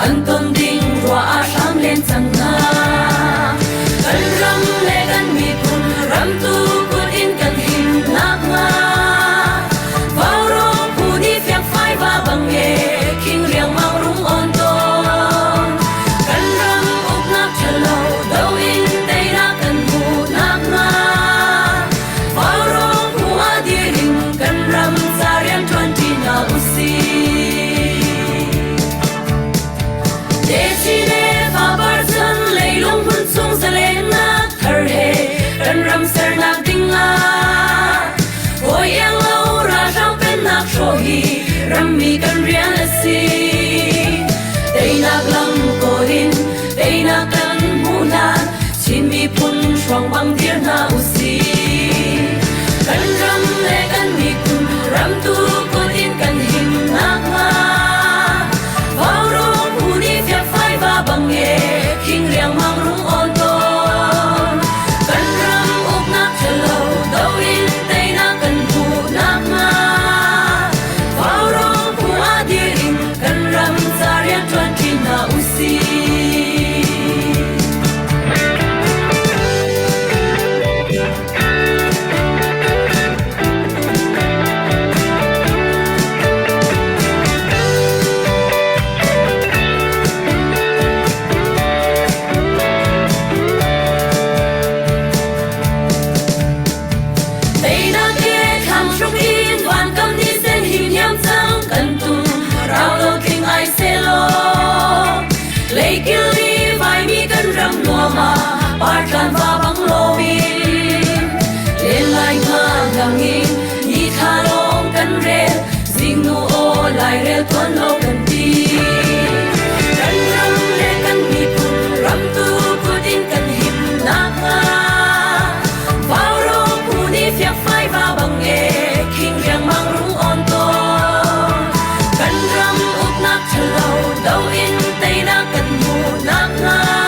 An tôn ding rua sam lên chẳng na kan ram le kan mi kun ram tu kun in kan him nak nga vào rong pu đi phiak phai va bang ye king riang mang rung on ton kan ram uk nak chalo do in dei na kan pu nak nga vào rong pu a di ring kan ram sa riang chuan ti na usi ram ser nak ding la oi yang lo ra jang pen nak sho hi ram mi kan rian la si dei nak lam ko hin dei nak kan mu na chin mi pun shwang bang dir na usi kan ram le kan mi kun ram tu ko in kan him nak ma vào rong pu ni phia phai va bang ye king riang mang rung on Parkan va bang lo bin lên lai nga gang in ni tha long kan re zing nu o lai re tuan lo kan ti kan ram le kan mi pun ram tu putin kan him na nga vào rong pu ni phiak phai va bang e king riang mang rung on ton kan ram uk nak chalo do in tei na kan mu na nga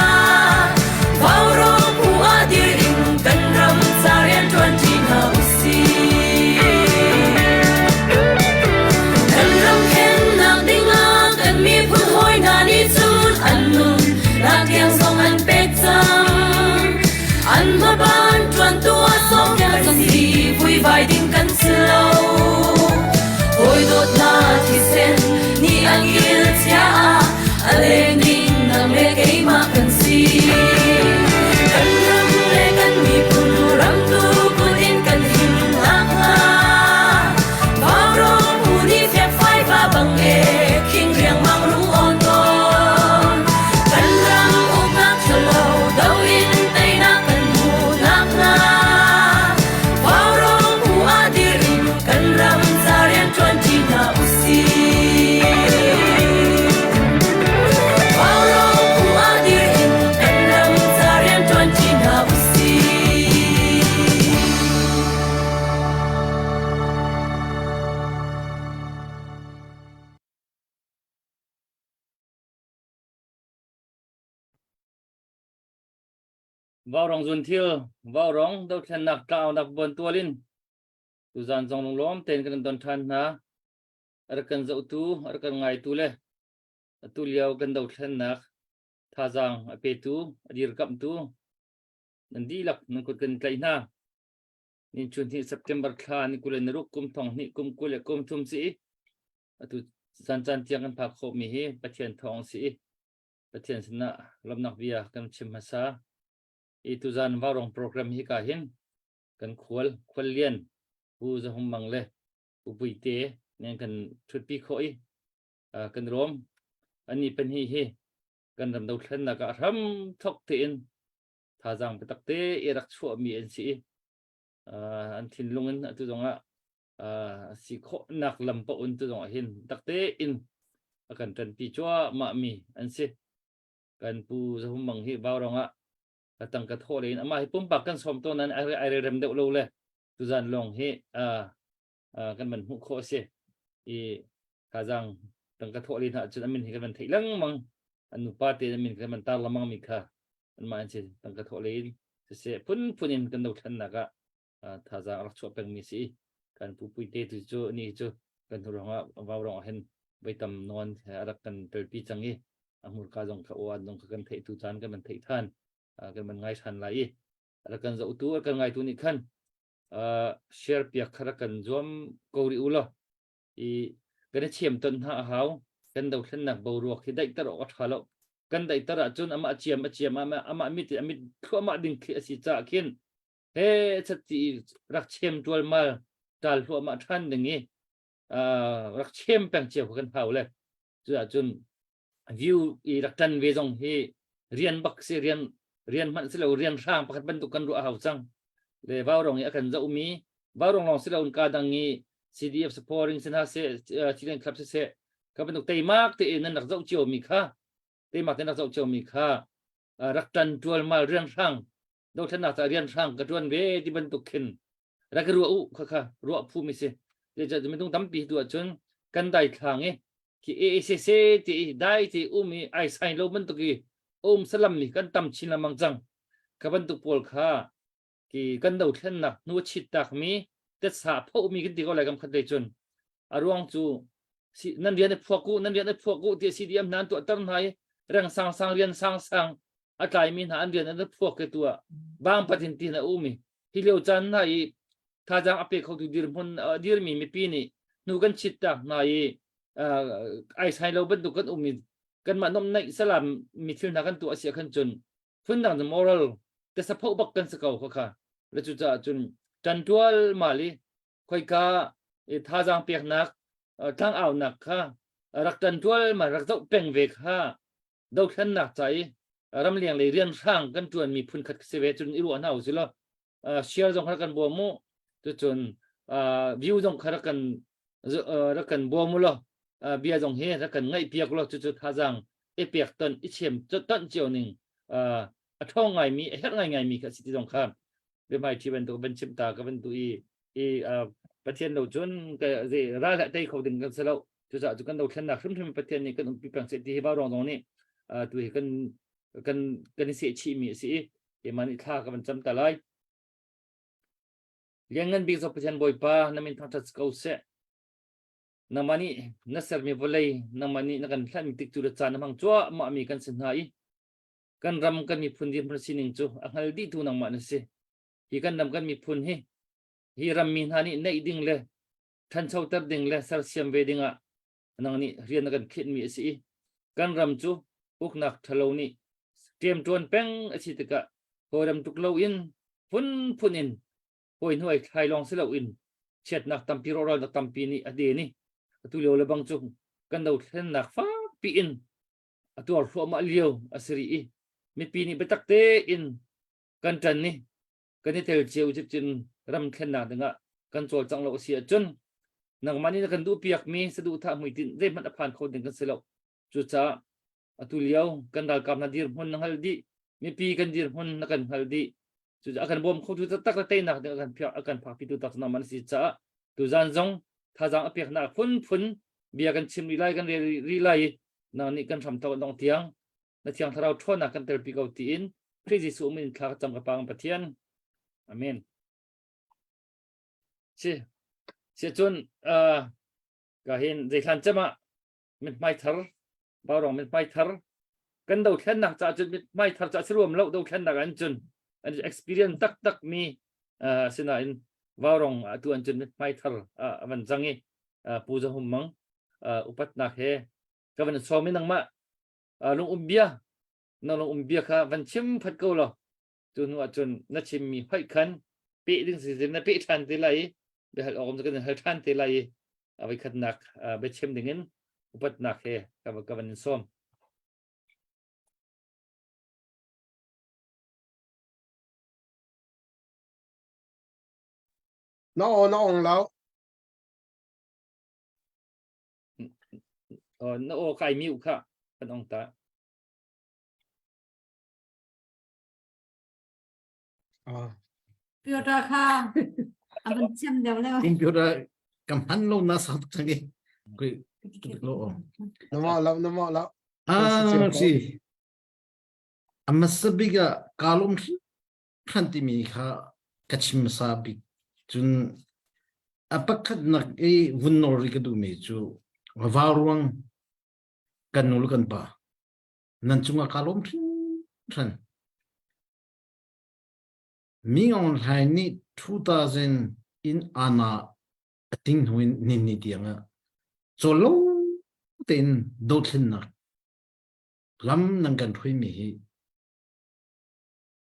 vai ding kan slow oi dot na thi sen ni ang il chia a le ning na me ke ma kan si kan ram le kan mi pun ram tu kun in kan him na nga bao rong pu ni phek phai va bang e king riang mang rung on ton kan ram uk nak chalo do in tei na kan mu na nga ram sa rian chuan ti na usi vào rong pu a dir in kan ram sa rian chuan ti na usi vào rong zun thil vào rong do then nak tao nak bon tualin tu zan zong long lom ten kan don than na ar kan zau tu ar kan ngai tu le tu liao kan do then nak tha jang ape tu adir kam tu nan di lak nan ko kan kai na nin chun thi September kha ni kulen ruk kum thong ni kum kule kum thum si atu san chan tiang kan phak kho mi hi pathian thong si pathian sna lam nak via kan chim ma sa itu zan vào rong program hi ka hin kan khwal lian pu za hum mang le pu pui te nen kan thut pi khoi kan rom ani pen hi kan ram do thlen na ka ram thok te in tha jang pe tak te irak chu mi en si an thin lungin tu zonga si kho nak lam pa un tu zonga hin tak te in akan tan pi chwa ma mi an si kan pu za hum mang hi vào ronga tang ka tho lein ama hi pum pak kan som to nan ai rem de lo le tu zan long hi kan man hu kho se i ka jang tang ka tho lein ha chun amin hi kan man thei lang mang anu pa te amin kan man tar lamang mi kha an ma an se tang ka tho lein se pun in kan do than na ka tha jang rak chu peng mi si kan pu pui te tu chu ni chu kan hu ronga vào rong hen bai tam non arak kan pel pi changi amur ka jong ka wan dong kan thei tu chan kan man thei than kan man ngai than lai ra kan zo tu kan ngai tu ni khan share pia khara kan zom ko ri ulo i kan chem ton ha hau kan do thlen nak bo ruak hi dai tar o thalo kan dai tar chun ama chiam ama mit khu ama ding khi asi cha khin he chati rak chem tol mal tal hu ama than ding i rak chem peng che kan hau le chun view i rak tan ve jong hi rian bak se rian man se lo rian sang pakhat ban tu kan ru hau chang le vào rong ya kan zo mi vào rong long se lo ka dang ni CDF supporting sin ha se chilen club se ka ban tu tei mak te nan nak zo chiu mi kha tei mak te nak zo chiu mi kha rak tan tual mal rian sang do thana ta rian sang ka tuan ve ti ban tu khin ra ka ru u kha ru phu mi se le ja mi tung tam pi tu chun kan dai thang e ki ACC ti dai ti mi ai sai lo ban tu ki salam ni kan tam chin lamang jang ka ban tu pol kha ki kan do thlen nak nu chit tak mi te sa pho mi kin ti ko lai kam khat dei chun arwang chu si nan rian phuak ku ti CDM nan tu tar nai rang sang rian sang atlai mi na an rian an phuak ke tua bang patin ti na mi hi leo chan nai tha jang ape khau tu dir mi pi ni nu kan chit tak nai ai sai lo ban tu kan kan ma nom nai salam mi thil na kan tu asia khan chun phun dang the moral te sa pho bak kan sa kau kha le chu cha chun tan tual mali khoi ka e tha jang pek nak thang aw nak kha rak tan tual ma rak zo peng ve kha do khan nak chai ram liang le rian sang kan tuan mi phun khat se ve chun iru an hau zilo share jong kha kan bo mu chu chun view jong kha ra kan bo mu lo bia jong he ra kan ngai piak lo chu tha jang e piak ton i chem ton chiao ning a thong ngai mi a her ngai mi kha si jong kha be mai thi ban tu ban chim ta ka ban tu i pathian lo chun ka ze ra la dai khau ding kan selo chu cha chu kan do thlen na thum pathian ni kan pi pang se ti ba rong dong ni tu hi kan se chi mi si e mani tha ka ban cham ta lai lengan bi zo pathian boy pa namin thang thas kau se namani nasar mi volei namani nakan thlan mi tik tu da chan mang chwa ma mi kan sin hai kan ram kan mi phun din sining chu angal di tu nang ma na se hi kan ram kan mi phun hi ram min hani nei ding le than chau tar ding le sar siam ve dinga nang ni rian kan khit mi si kan ram chu uk nak thalo ni tiam tuan peng asi tika horam tuk lo in phun in hoi hoi khai long se lo in chet nak tampi ro nak tampi ni ade ni tu leo le bang chu kan do thlen nak fa pi in atur fo ma leo asri i mi pi ni betak te in kan tan ni kan tel cheu chip chin ram thlen na danga kan chol chang lo sia chun nang mani na kan du piak mi se du tha mui tin re man aphan kho ding kan selo chu cha atu leo kan dal kam na dir hun nang haldi mi pi kan dir hun na kan haldi chu akan bom kho tu tak la te na kan phya akan pha pi tu tak na man si cha tu zan zong tha jang apek na phun bia kan chim ri lai kan ri lai na ni kan tham taw dong tiang na tiang tharau thona kan tel pi go ti in pri ji su min kha cham ka pang pathian amen se chun ka hin je khan chama mit mai thar ba rong mit mai thar kan do thlen nak cha chun mit mai thar cha sruam lo do thlen nak an chun an experience tak mi sina in vào rong tu an chun mai thar van jangi puja hum mang upat na he ka van so mi nang ma lung umbia na lung umbia kha van chim phat ko lo chun wa chun na chim mi phai khan pe ding si na pe than te lai be hal om kan hal than te lai avai khat nak be chem dingin upat nak he ka ban som nó ong lao no o kai miu kha kan ong ta Piotr Kha mình xem đều đâu in Piotr cầm hắn lâu na sao thằng đi cái lâu nó mò lao si amasabiga kalum khanti mi kha kachim sabi chun apakat nak e vunori ka du me chu warwang kanul kan pa nan chunga kalum than Ming hai ni 2000 in ana ating huin ni tianga cholo ten do thin na lam nang kan thui mi hi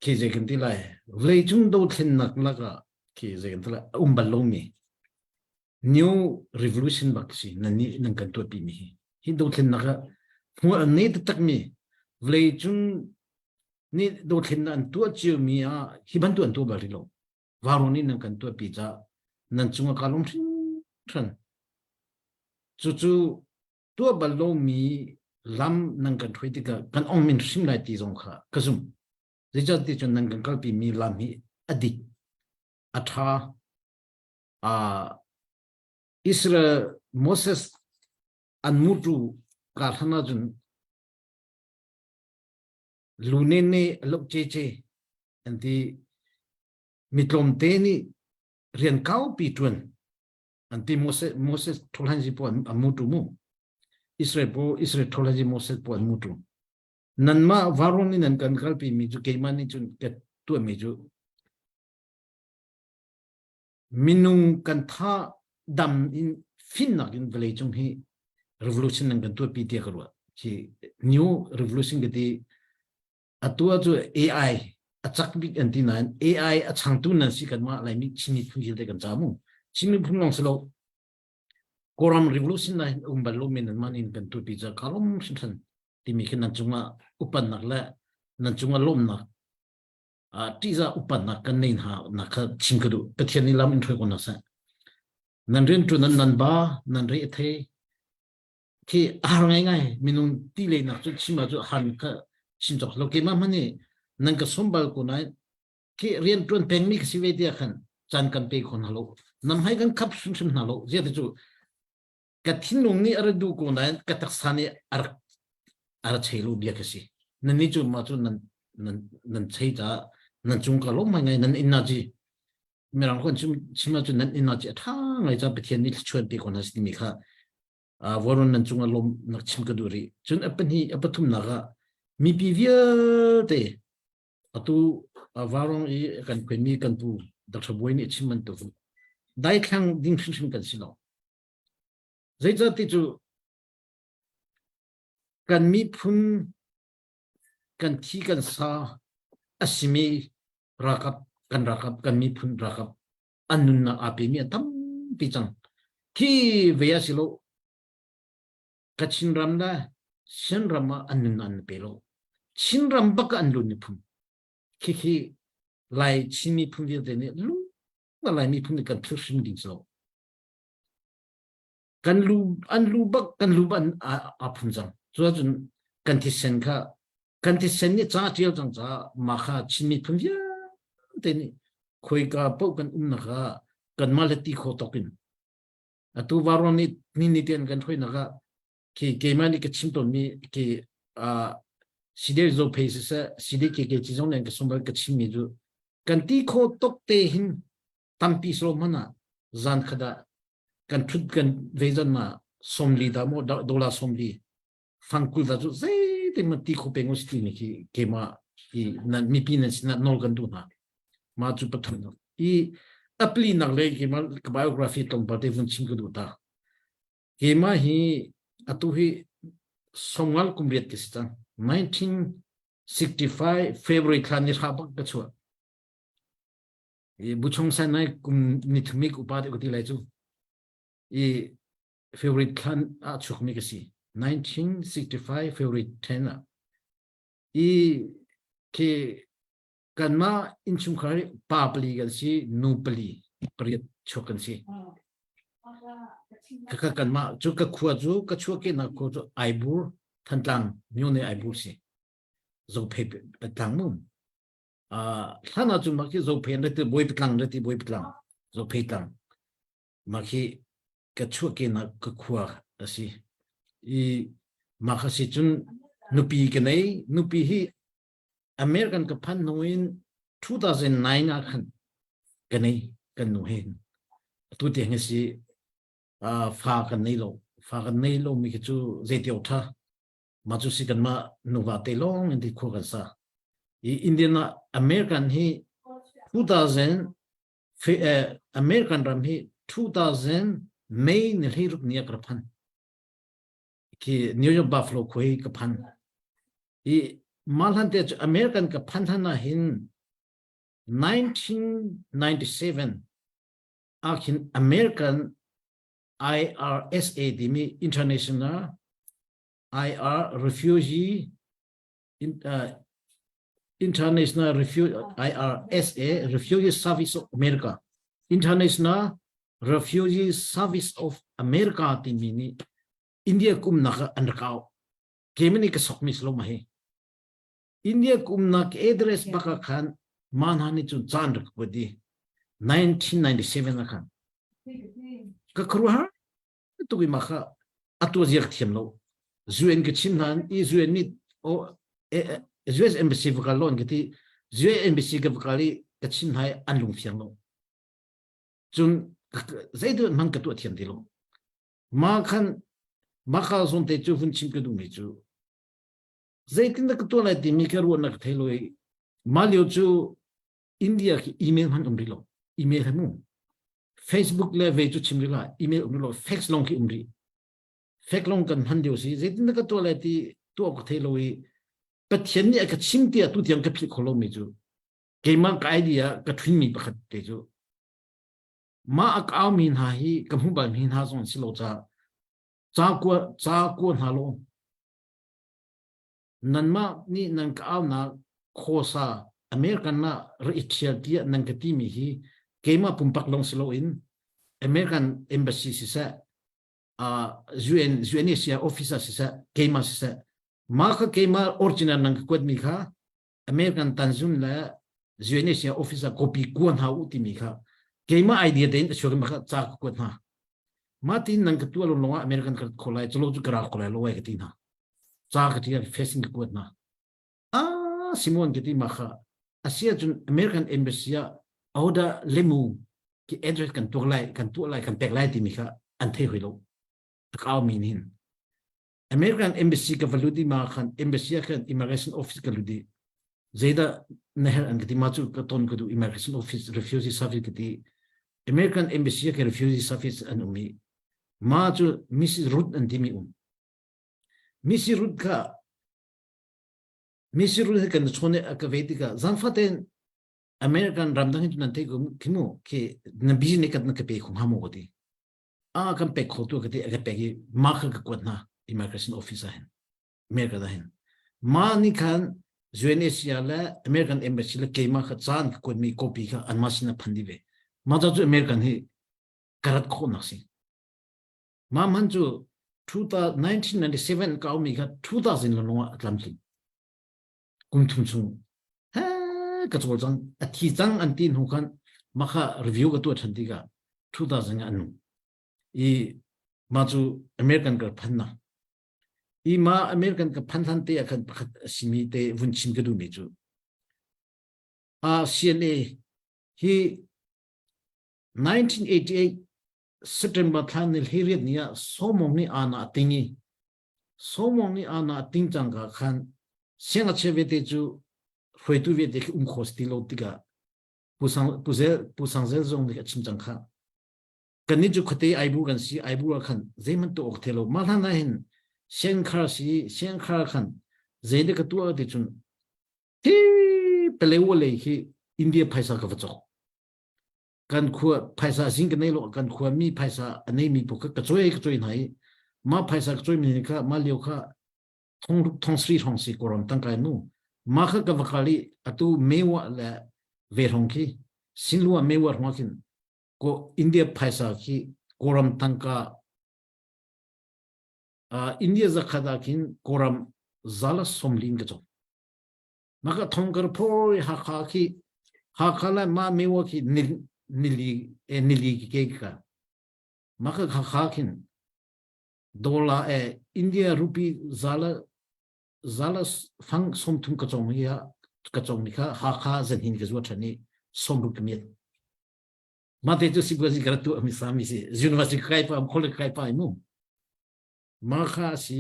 ki je kan ti lai vlei chung do thin nak laka ki je kan la balo mi new revolution baksi nani nang kan to pi mi hi do thin naka hu ani tak mi vlei chung ni do thin an tu chiu mi a hi ban tu an tu bari lo waroni nang kan tu pi cha nan chunga kalom than chu tu balo mi lam nang kan thui ti ka kan ong min sim lai ti zong kha kasum reja ti chon nang kan kal pi mi lam hi adi atha Isra Moses an mutu ka thana jun lunene lok che anti mitlom te ni rian kau pi tuan anti Moses tholanji po amutu mu Israel tholanji Moses po amutu nanma varoni nan kan kalpi mi ju keimani chun ket tu mi ju minung kan tha dam in finna in village chung hi revolution nan kan tu pi ti karwa chi new revolution ge ti atua chu AI achak big antina AI achang tu nan si kan ma lai mi chimi phungil de kan chamu chimi phunglong selo koram revolution na balo min man in kan tu pi cha kalom sin ti mi khin chunga upan nak la nan chunga lom na tiza upan nak kan nein ha na kha chingkadu pathian ni lam in thoi ko na sa nan ren tu nan ba nan re the ki ar ngai minung ti le na chu chima chu han ka sin chok lo ke ma mani nang ka sombal ko na ki rian tun peng mi si ve dia khan chan kan pe khon halo nam hai kan khap sun na lo je chu ka thinung ni ar du ko na ka tak sani ar chelu bia ka si nan ni chu ma chu nan chei ta nan chung ka lo ma ngai nan inna ji merang kon chima chu nan inna ji tha ngai cha pathian ni chuan pe ko na si mi kha warun nan chung lom nak chim ka duri chun apan hi apathum na ga mi pi via te atu warong I kan kwen mi kan pu dak saboi ni chim man to dai khang ding shim kan si lo zai za ti chu kan mi phun kan thi kan sa asimi rakap kan mi phun rakap anun na api mi tam pi chang ki veya silo kachin ramda shen rama anun an pelo chin ram baka anun ni phun ki lai chimi phun vi de ne lu lai mi phun kan thu shim ding so kan lu bak kan lu ban a phun jang so jun kan ti sen kha kan ti sen ni cha tial jang cha ma kha chimi phun vi de ni khoi ka po kan na kha kan malati kho tokin atu waroni ni ten kan thoi na ga ki mani ke chim to mi ki side zo pace sa side ke chi jong len ka sombal ka chim mi ju kan ti kho tok te hin tampi so mana zan khada kan thut kan vejan ma somli da mo dola somli fangkul da ju zai te ma ti kho pengos ti ni ki ke ma I na mi pin na nol kan du na ma chu pathum no I apli na le ki ma biography tong pa te fun chim ku du ta ke ma hi atu hi songal kumriat ki sta 1965 February khan ni ha bak ka chua buchong sa nai kum ni thumi ku pa de ko ti lai chu favorite khan a chuk mi ka si 1965 favorite 10 a ke kanma inchum khari papli gal si nupali priyat chokan si ka kanma chu ka khua chu ka chu ke na ko chu aibur thantang myo ne aibur si zo phe tang mum thana chu ma ki zo phe na te boy pitlang na te boy pitlang zo phe tang ma ki ka chu ke na ka khua asi ma kha si chun nupi ke nei nupi hi American ka phan noin 2009 a khan kanai kan no hen tu te nga si fa kan nei lo mi chu ze ti otha ma chu si kan ma no va te long ndi kho kan sa Indian American hi 2000 American ram hi 2000 May ni hi ruk nia kar phan ki New York Buffalo khoi ka phan malhan te American ka phan thana hin 1997 akin American IRSA dimi International International IRSA Refugee Service of America International Refugee Service of America dimi ni India kum naka anrakaw kemini ka sokmis lo mahi India kum nak address baka khan manhani chu chan rak bodi 1997 na khan ka kruha tu gi makha atu ziak thiam lo zuen ke chimnan zuen ni o US embassy ka lon ke ti US embassy ka kali ka chin hai anlung fiang lo chun zaidu man ka tu thiam dilo ma khan makha son te chu fun chim ke du mi chu zaitin da ka tu la ti mi ka ru na ka thelo ma liu chu India ki email man umri lo email hamu Facebook le ve chu chim la email umri lo fax long ki umri fax long kan han dio si zaitin da ka tu la ti tu ko thelo pathian ni ka chim ti tu tiang ka phil kholo mi chu ke ma ka idea ka thun mi pakhat te chu ma akaw min ha hi ka mu ba min ha zon si lo cha ko na lo nan ma ni nan ka aw na khosa American na richial ti nan ka ti mi hi ke ma pumpak long si lo in American embassy si sa UNHCR officer si sa ke ma si sa ma ka ke ma original nan ka kwat mi kha American tanzun la UNHCR officer copy kuan ha uti mi kha ke ma idea den so ma kha cha ko na ma tin nan ka tu lo lo American ka kholai chlo chu kra kholai lo wa ka ti na cha ka ti facing ko na Simon ke ti ma kha asia chun American embassy order lemu ki address kan tu lai kan pek lai ti mi kha an thei hoi lo ka min hin American embassy ka valudi ma khan embassy khan immigration office ka ludi zeda nehar an kiti ma chu ka ton ko du immigration office refugee service kiti American embassy ka refugee service an umi ma chu Mrs. Ruth an timi Mrs. Ruth kan chone ka vedika zanfaten American ramdang tu nan te ko kimo ke na business kat na ka pe khong hamo godi kan pe khotu ka te ka pe gi ma kha ka kwatna immigration officer hen America da hen ma ni khan UNHCR la American embassy la ke ma kha chan ko mi copy kha anmasina phandi ve ma ja ju American hi karat kho na si ma man ju 1997 ka mi kha 2000 lo no atlam ki kum thum chung ha ka chol jang a thi jang an tin hu khan ma kha review ka tu thandi ga 2000 anu ma ju American ka phanna ma American ka phanhan te akhan pakhat simi te vunchim ka du mi chu CNA hi 1988 September thanil hiriat nia somong ni ana ting chang ka khan senga cheve te chu hoi tu ve de khosti lo tiga pusang zel zong de chim chang kha kan ni chu khote aibu kan si aibu khan zeman to okthelo malhana hin sen khar khan zede ka tu de chun ti pelewole hi India phaisa ka vacho กันขวภาษาสิงกันในโลกกันขวมีภาษาอันนี้มีพวกกระจุยไหนมาภาษากระจุยมีนี่ค่ะมาเลี้ยวค่ะทองสีกรมตั้งใจนู่มาค่ะกับกาลีอตุเมวะและเวรองคีสินลัวเมวะหัวกินก็อินเดียภาษาคีกรมตั้งกาอินเดียจะขดากินกรมซาลสมลินกระจกมาค่ะทองกระโพยหักคีหักละมาเมวะคีนิลีเกกะมาค่ะหักกินดอลลาร์อินเดียรูปีซาลฟังสมทุนกระจงนี่กระจงนี่ค่ะหักจะหินกระจกชันนี่สมรุกมีมาเตจุสิบกว่าสิกระตัวมิสามิสิจุนวาสิใครป่ะคนใครป่ะอิมุมาค่ะสิ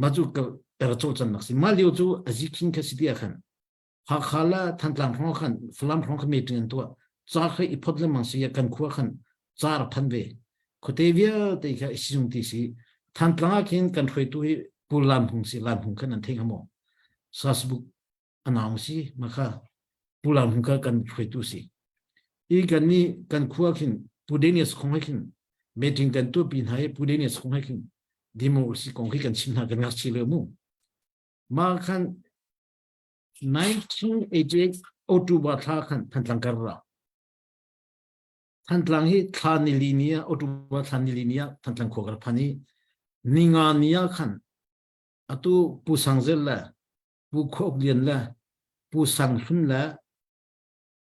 มาจุกกระโจนจันนักสิมาเลี้ยวจูอจิคินแค่สิเดียขันหักละทันหลังห้องขันฟลัมห้องขมิตเงินตัวจ้าเคยอีพอดเลยมังสิยกันขัวขันจ้ารับพันเวคุเทวียแต่แค่อิสุงติสิทันหลังกินกันช่วยตัวปูลามหงสิลามหงกันนั่นเท่งหมอซาสบุกอันนั้นสิมาค่ะปูลามหงกันช่วยตัวสิอีกันนี้กันขัวกินปูเดนิสคงให้กินเมติงกันตัวปีนให้ปูเดนิสคงให้กินดิโมสิคงให้กันชิมหากันงักชิเลมูมาคัน1988 October ท่าคันทันหลังกันละทันหลังให้ทานิลิเนียOctoberทานิลิเนียทันหลังขวกระพันนี้นิงานียขันอตุปูสังเซลละปูโคกเลียนละปูสังสุนละ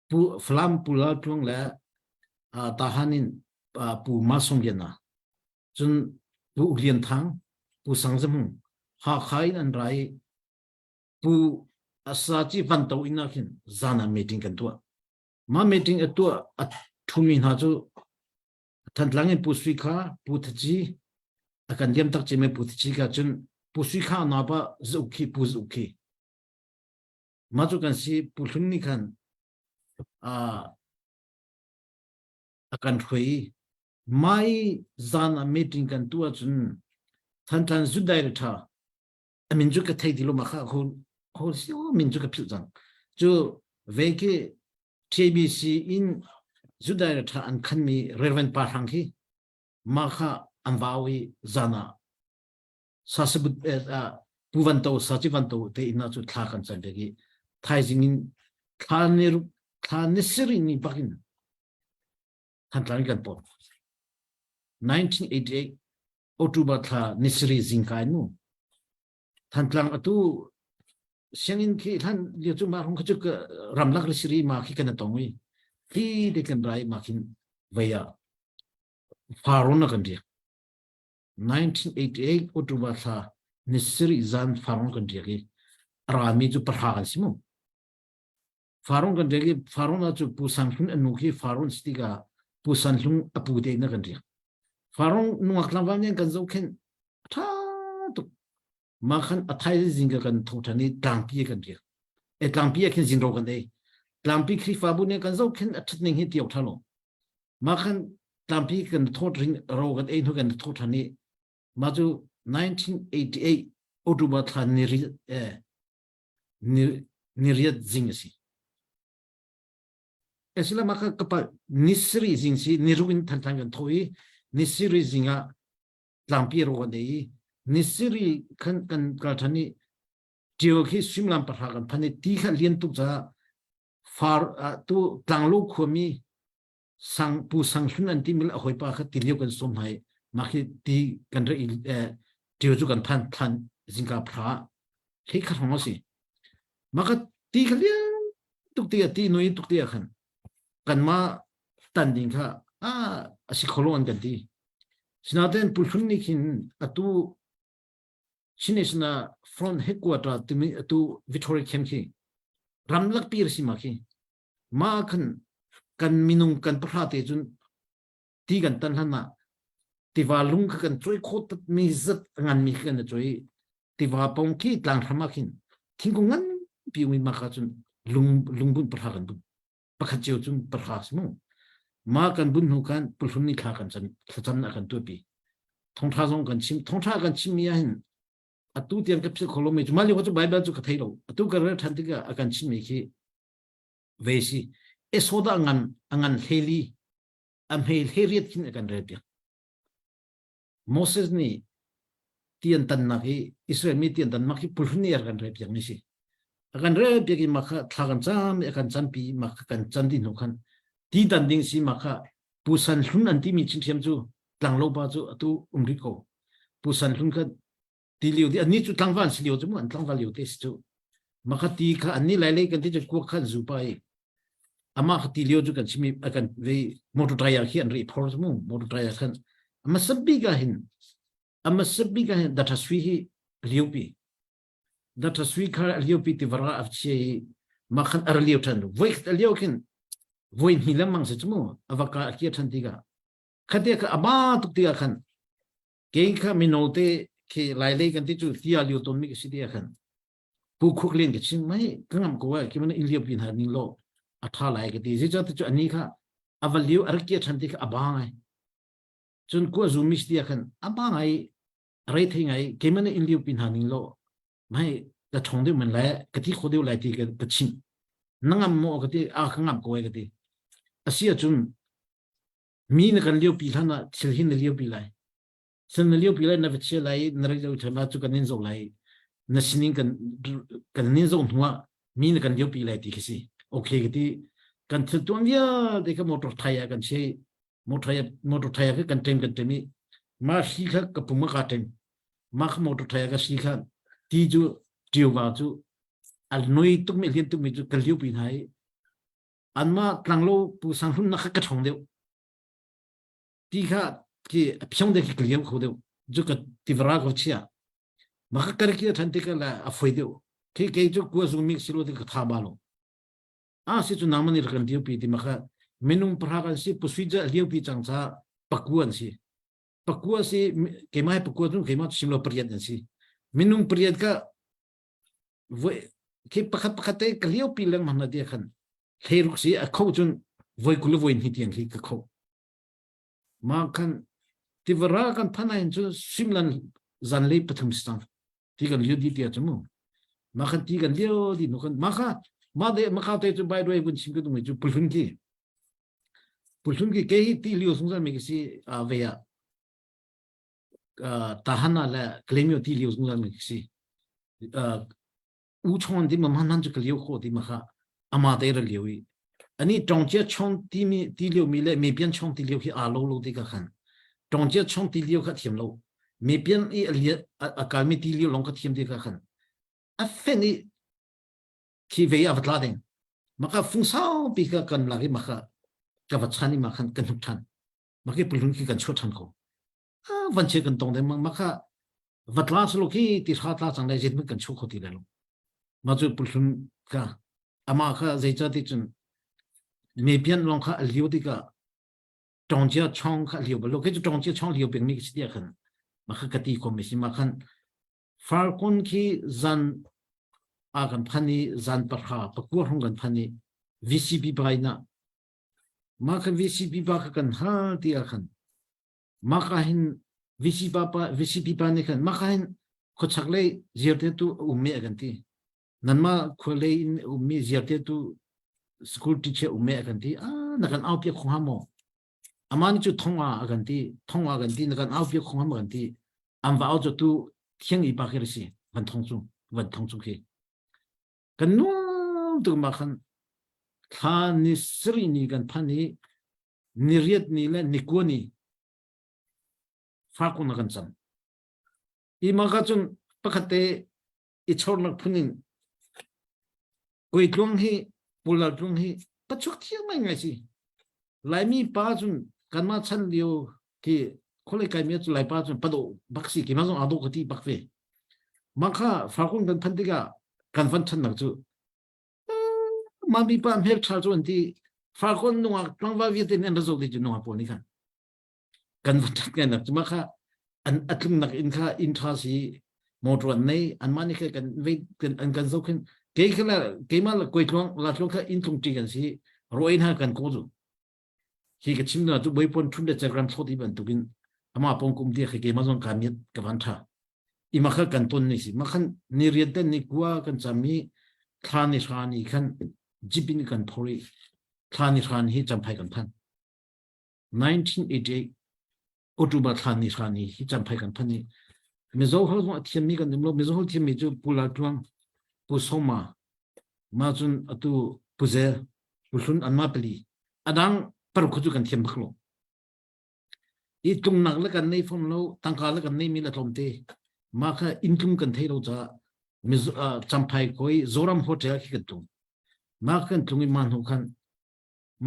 ปูฟลามปูลาจงละตาฮันินปูมาสมเยนะจนปูเลียนทางปูสังเซมหาขายนันไรปูอาสาจีฟันโตอินาคินจานามีติ้งกันตัวมามีติ้งตัวทุมินหาจูทันหลังให้ปูสุยขาปูทจีakan diam tak ceme putih jika cun pusui kha napa zuki puzuki maju kan si pulun ni kan akan hui mai zana meeting kan tua cun tan zudai tha amin ju ka thai dilo makha ho si o min ju ka philjang ju veke TBC in zudai tha an khan mi relevant pa hang hi makha anvawi zana sasabut puvanto sachivanto te ina chu thla kan chan degi thaijing in khanisri ni bagin thantlani kan po 1988 October thla nisri jingkai nu thantlang atu siangin ki than le chu ma hong khu ka ramlak risri ma khi kan tongwi ti de kan rai ma khin veya farona kan dia 1988 October tha nisri zan farong kan dia rami ju parhagan simu farong kan dia farong chu pusan hun anu ki faron stiga pusan lung apu de na kan dia farong nuak lawan kan zo khen tha tu ma khan athai jinga kan thothani tangpi kan dia tangpi khen jin ro kan dei tangpi khri fa bu ne kan zo khen atning hi tiau thalo ma khan tangpi kan thot ring ro kan ei nu kan thothani maju 1988 October tha niriyat jingsi esila maka kapa nisri jingsi niruin thantang kan thoi nisri jinga tlampi ro dei nisri kan kalthani tioki simlam parhagan phani ti kha lien tu cha far tu tlanglo khomi sang pu sang sun an ti mil hoi pa kha tilio kan som hai makhi ti kan re tio chu kan phan than jinga phra thei kha homosi maka ti kha lien tuk ti noi tuk ti khan kan ma tan ding kha asi kholon kan ti sinaten pulhun ni khin atu sinesna front headquarter timi atu Victoria khem khi ramlak pir si makhi ma khan kan minung kan phra te chun ti kan tan hana tiwa lung kan choi khot mi zat ngan mi kan choi tiwa pong ki tlang thama khin thingkung ngan piwi ma kha chun lungbun phra kan bu pakha cheu chun phra smu ma kan bun hu kan pulhun ni kha kan chan na kan tu pi thong tha jong kan chim ya hin atu tiang ka pse kholo me mali ho chu bai ba chu ka thailo atu ka ra than ti ka akan chim me ki vesi e soda angan heli amhel heriat kin akan rebia Moses ni tian tan na ki Israel mi tian tan maki pulhuni akan rebia ni si akan rebia ki maka thakan cham akan champi maka kan chandi no kan ti dan ding si maka pusan hlun anti mi chin thiam chu tlang lo ba chu atu umri ko pusan hlun ka ti liu di ani chu tlang van si liu chu an tlang va liu te si chu maka ti kha ani lai lai kan ti chu ko khan zu pai ama khati liu chu kan chimi akan ve motor traya hi an ri phor mu motor traya khan ama sabbi ga hin data swi hi liu pi data swi kha liu pi ti vara af che ma khan ar liu than voi liu kin voi ni lamang se chu avaka kia than ti ga khate ka ama tu ti khan ke kha minote ke lai lai kan ti chu tia liu ton mi si dia khan pu khuk len ke chim mai kangam ko wa ki man in liu pi na ni lo atha lai ke ti je chu ani kha avaliu ar kia than ti ka abangai chun ko zumis dia khan abangai rai thingai ke man in liu pi na ni lo mai ka thong de man lai ka ti khodiu lai ti ka chim nangam mo ka ti a khangam ko ka ti asia chun mi na kan liu pi thana thil hin liu pi lai sen liu pi lai na che lai na rai jo thama chu kan nin zo lai na sinin kan nin zo thwa mi na kan liu pi lai ti kisi okay ka ti kan thil tuang ya de ka motor thaya kan che motor thaya ka kan tem mi ma si kha ka puma ka tem ma kha motor thaya ka si kha ti ju tiu ba chu al noi tuk me lien tuk me chu kan liu pi hai anma tlanglo pu sang hun na kha ka thong deu ti kha ki pyong de ki kliam kho deu ju ka ti vra ko chia ma kha kar ki than te ka la a foi deu ke ju ko zu mi silo de ka tha ba lo a si chu namani ra kan liu pi ti ma kha menung pra kan si pu sui ja liu pi chang cha pakuan si ke mai pakua tu ke ma simlo priat si menung priat ka voi ke pakhat te ka liu pi lang man na dia khan theruk si a kho chun voi kulu voi ni tiang ki ka kho ma khan ti vara kan phana in chu simlan zan le pathum stan ti kan liu di tia chamu ma khan ti kan liu di no kan ma kha te chu bai roi gun sim ku chu pulhun ki ke hi ti liu sung zan me ki si a ve ya tahana la klemio ti liu sung zan me ki si u chon di ma nan chu ka liu kho di ma kha ama te ra liu yi ani tongche chong ti liu mi le me pian chong ti liu hi a lo di ka khan tongche chong ti liu kha thiam lo me pian i a ka mi ti liu long kha thiam di ka khan a fe ni ki ve ya vatla ding ma ka fung sao pi ka kan la ri ma kha ka va chani ma khan kan than ma ke pulun ki kan chho than ko a van che kan tong de ma kha vatla so lo ki ti kha tla chang lai jit mi kan chho kho ti le lo ma chu pulun ka ama kha zecha ti chun me pian long kha liu di ka tongja chong kha liu ba lo ke tongja chong liu ping mi ki dia khan ma kha ka ti ko me si ma khan far kon ki zan a kan phani zan par kha pa ko hong kan phani VCP bai na ma kha VCP ba kha kan ha ti a khan ma kha hin VCP ba ne khan ma kha hin ko chak le zirte tu umme agan ti nanma khole in ummi zirte tu school teacher umme agan ti na kan au pia khong ha mo amani chu thongwa agan ti na kan au pia khong ha mo agan ti am va au tu thiang i ba khir si van thong chu ke kan no tu ma khan kha ni sri ni kan phani niriat ni la nikoni fa ko na kan cham I ma ka chun pakhate I chor nak phunin koi tlung hi pula tlung hi pachuk thiang mai ngai si lai mi pa chun kan ma chan liu ki khole kai mi chu lai pa chun pado baksi ki ma zong ado ko ti bakve ma kha fa kun kan phan diga kan van chan nak chu ma mi pa mer chal chu anti fa kun nu ak tlang va vi ten en zo di chu nu po ni khan kan van chan nak chu ma kha an atlung nak in kha in tha si motor nei an mani kha kan ve kan zo khin ke khala ke ma la koi tlong la tlong kha in tung ti kan si roin ha kan ko zu hi ka chim na chu boi pon thun de chagram thodi ban tukin ama pong kum ti ke ma zong ka mi ka van tha I ma kha kan ton ni si ma khan ni riat den ni kwa kan chami thani khan jipin kan thori thani hi champhai kan phan 1988 October thani hi champai kan phani mizo ho thiam mi kan nimlo mizo ho thiam mi chu pula tuang pu soma ma chun atu puze pusun anma peli adang par khu chu kan thiam khlo I tung nak la kan nei phom lo tangka la kan nei mi la thomte ma kha income kan thei lo cha mizo champai koi zoram hotel ki kan tung ma kan tungi man ho kan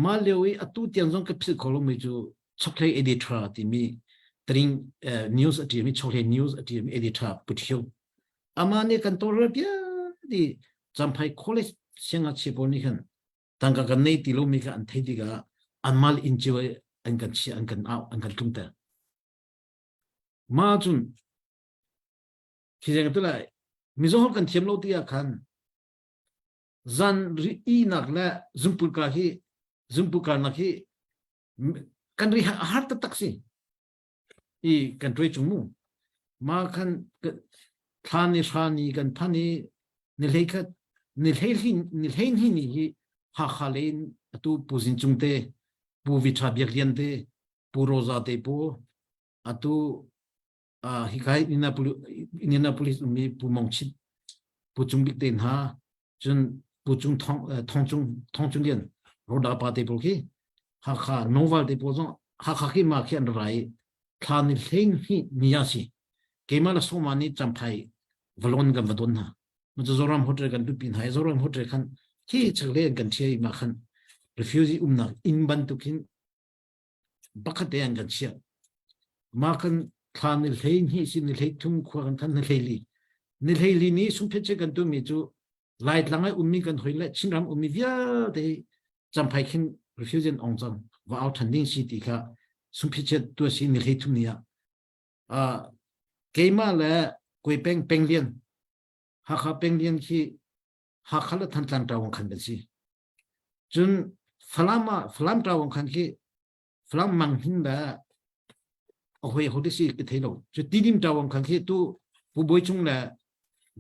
ma lewi atu tiang jong ka phil kholo mi chu chokle editor ti mi tring news ati mi chokle news ati mi editor puthiu amane kan tor pia di champai college senga chiboni kan tangka kan nei ti lo mi ka an thei diga anmal enjoy an kan chi an kan au an kan tumta ma chun khijeng tu lai mi zo kan thiam lo tia khan zan ri I nak la zumpul ka hi zumpul ka nak hi kan ri har ta taksi I kan trei chumu ma khan thani kan phani ni lekhat ni lein hi ni hi ha khalein atu puzin chungte pu vitra biaklian te pu roza te pu atu hikai Indianapolis mi pu mongchit pu chungbik ten ha chun pu chung thong lian roda pa te pu ki ha kha novel te pu zong ha kha ki ma khian rai thani lein hi niasi kemala somani champhai valon ga vadon na ma zoram hotel kan dupin hai zoram hotel khan ki chagle kan thei ma khan refugee umna inban tukin bakate an kan sia ma kan thani lein hi sin lei thum khwan kan leili ni leili ni sumpheche kan tu mi chu light langai ummi kan hoile chinram ummi via de champhai khin refugee ongjang wa out handing city kha sumpheche tu sin ni lei thum nia keima la koi penglian ha kha penglian khi ha khala than tlan tawang khan ben si chun flam tawang khan khi flam mang hin da hoi hodisi ke thelo chu tidim tawang khan khi tu bu boi chung la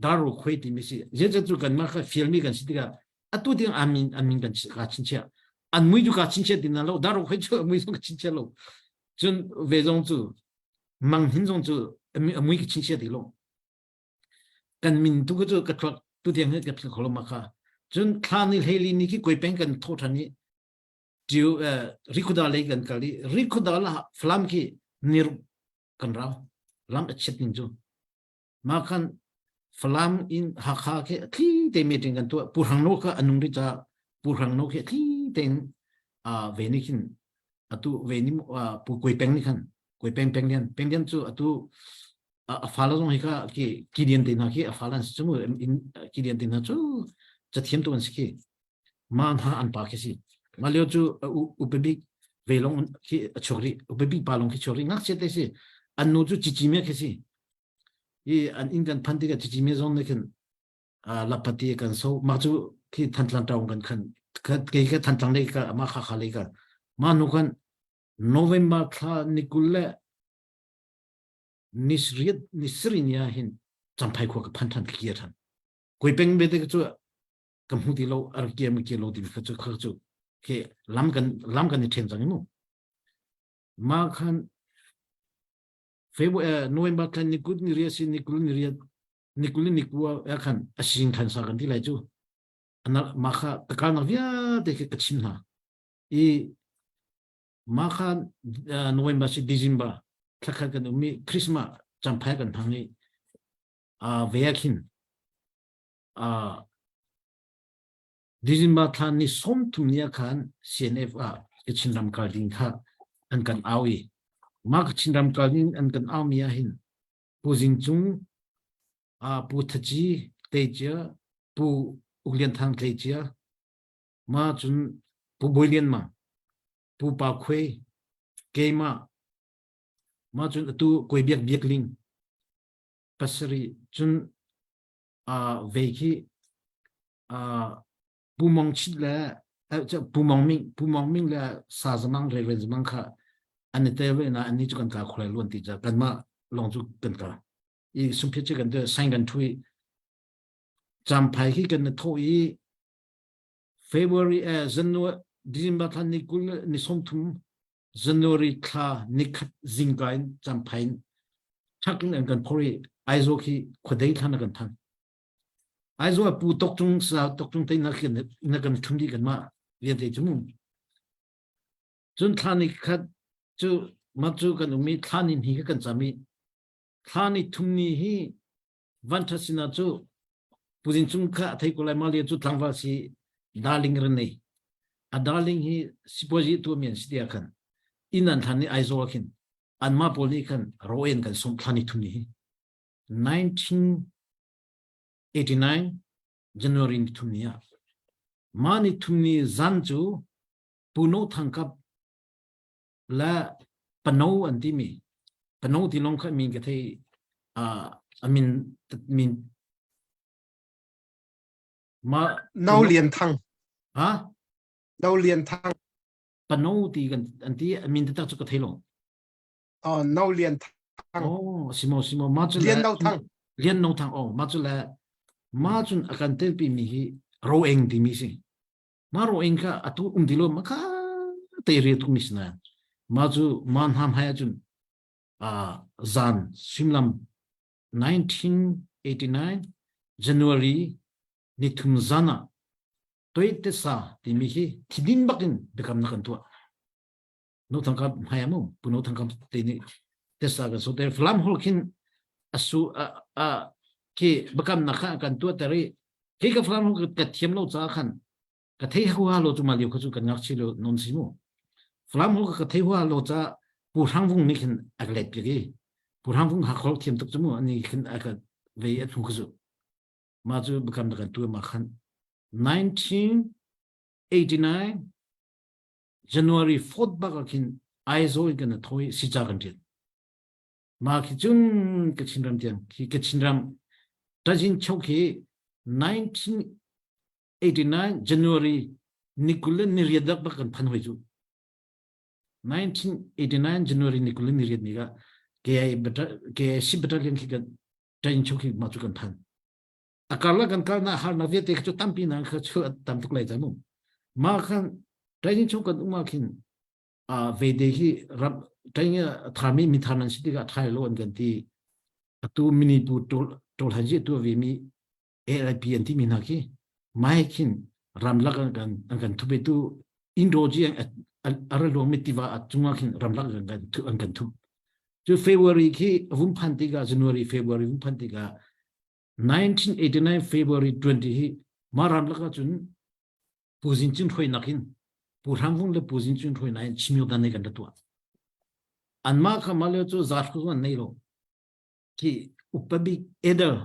daru khoi ti mi si je chu kan ma kha filmi kan sidiga atu ding amin kan ka chincha an mui ju ka chincha din lo daru khoi chu mui su ka chincha lo chun ve zong chu mang hin zong chu mui ki chincha di lo kan min tu ko chu ka thok tu ding he ka phil kholo ma kha chun khani heli ni ki koi pen kan tho thani tiu rikuda le kan kali rikuda la flam ki nir kan raw lam achet ning chu ma khan flam in hakha ke thi te meeting kan tu purhang no ka anung ri cha purhang no ke thi ten venikin atu venim pu koi peng ni khan koi penglian chu atu afala jong hika ki kidian te na ki afala chu in kidian te na chu cha thiam tu an ski man ha an pa ke si malio chu upebi velong ki chori upebi palong ki chori ngak che te si anu chu chichime ke si I an ingan pandiga chichime zon ne kan lapati kan so ma chu ki thantlan taung kan khan ke thantlang le ka ma kha kha le ka ma nu kan November kha nikulle nisrinya hin champai ko ka phantan ki than koi peng be de chu kam hu di lo ar kem ki lo di ka chu kha chu ke lam kan ni then jang no ma khan February November kan nikul ni ria si nikul ni kuwa ya khan asin khan sa kan di lai chu ana ma kha ka na via de ke kachim na I ma khan November si December thakha kan mi Christmas champai kan thangi veyakin December than ni som tum nia khan CNF kichinram karding kha an kan awi ma kichinram karding an kan awmia hin puzing chung pu thaji teja pu uglian thang teja ma chun pu boilian ma pu pa khwe keima ma chun tu koi biak ling pasari chun veiki pumong chit la pumong ming la sa zamang re zamang kha anete we na ani chu kan ka khulai lon ti ja kan ma long chu kan ka I sumphe che kan de sang kan thui jam phai hi kan tho I February January December than ni kul ni som thum January kha nikhat zingkain champain thakin an kan phori aizo khi khodei thana kan than aizo pu toktung sa toktung te na khin na kan thumdi kan ma ye te chum chun thani khat chu ma chu kan mi thani hi kan chami thani thumni hi vanthasina chu pujin chung kha thei kolai mali chu thangwa si darling rene a darling hi sipoji tu mian sidia kan inan thani aizo khin anma poli kan roen kan som thani thumni hi 1989 January ni thumni ya mani thumni zanju puno thangkap la pano antimi pano ti long kha min ka thei I mean ma nâu liền thăng ha nâu liền thăng pano ti kan anti I mean ta chu ka thei long nâu liền thăng oh simo ma chu liền nâu thăng liên nông thang oh ma chu la ma chun akan tel pi mi hi roeng ti mi sing ma roeng ka atu dilo ma kha te re tu misna ma chu man ham haya chun zan simlam 1989 January ni thum zana toite sa ti mi hi thidin bakin bekam na kan tu no thangka hayamu puno thangka te ni tesa ga so der flam holkin asu ki bekam na kha kan tu tari ki ka flam hol ka thiam lo cha khan ka thei huwa lo chu ma liu khu kan ngak chi lo non simu flam hol ka thei huwa lo cha pu hang vung ni khin aglet pi gi pu hang vung ha khol thiam tuk chu mu ani khin aka ve a thu khu ma chu bekam na kan tu ma khan 1989 January 4th bagakin aizo igana thoi si cha kan tin ma ki chun ke chinram tiang ki ke chinram tajin choki 1989 January nikulen niryadak bakan phan hoi chu 1989 January nikulen niryad niga ke si battalion ki kan tajin choki ma chu kan phan akarla kan karna har na viete chu tampi na kha chu tam tuk lai jamu ma khan tajin chok kan uma khin vedehi rab tanya thami mi thanan sidiga thai lo an ganti atu mini pu tol haji tu vi mi AIPNT mi na ki mai khin ramla kan thupe tu indoji ara lo mitiva atunga khin ramla kan thu ju February ki vum phantiga January February vum phantiga 1989 February 20 hi maram laka chun pujin chin thoi nakin purhang vung le pujin chin thoi nai chimyo dan ne kan tu anma kha male chu zar khu nei lo ki upabi eder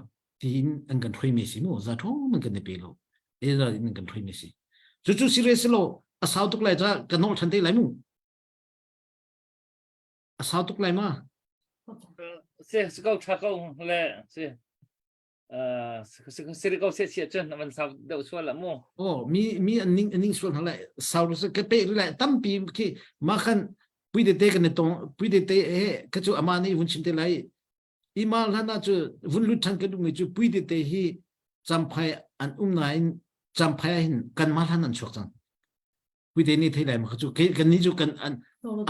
tin an kan thoi me si mo za tho man kan ne pe lo eder in kan thoi me si chu serious lo asau tuk lai cha kan no than te lai mu asau tuk lai ma se skau chakau le se se kau se chen man sa deu sual la mo oh mi aning sual hala sau se ke pe la tam pi ki ma khan pui de te kan ne tong pui de te he ka chu amani vun chim te lai imal hana chu vun lu thang ke du ngi chu pui de te hi champhai an nain champhai hin kan mal hanan chok chang pui de ni thei lai ma chu ke kan ni chu kan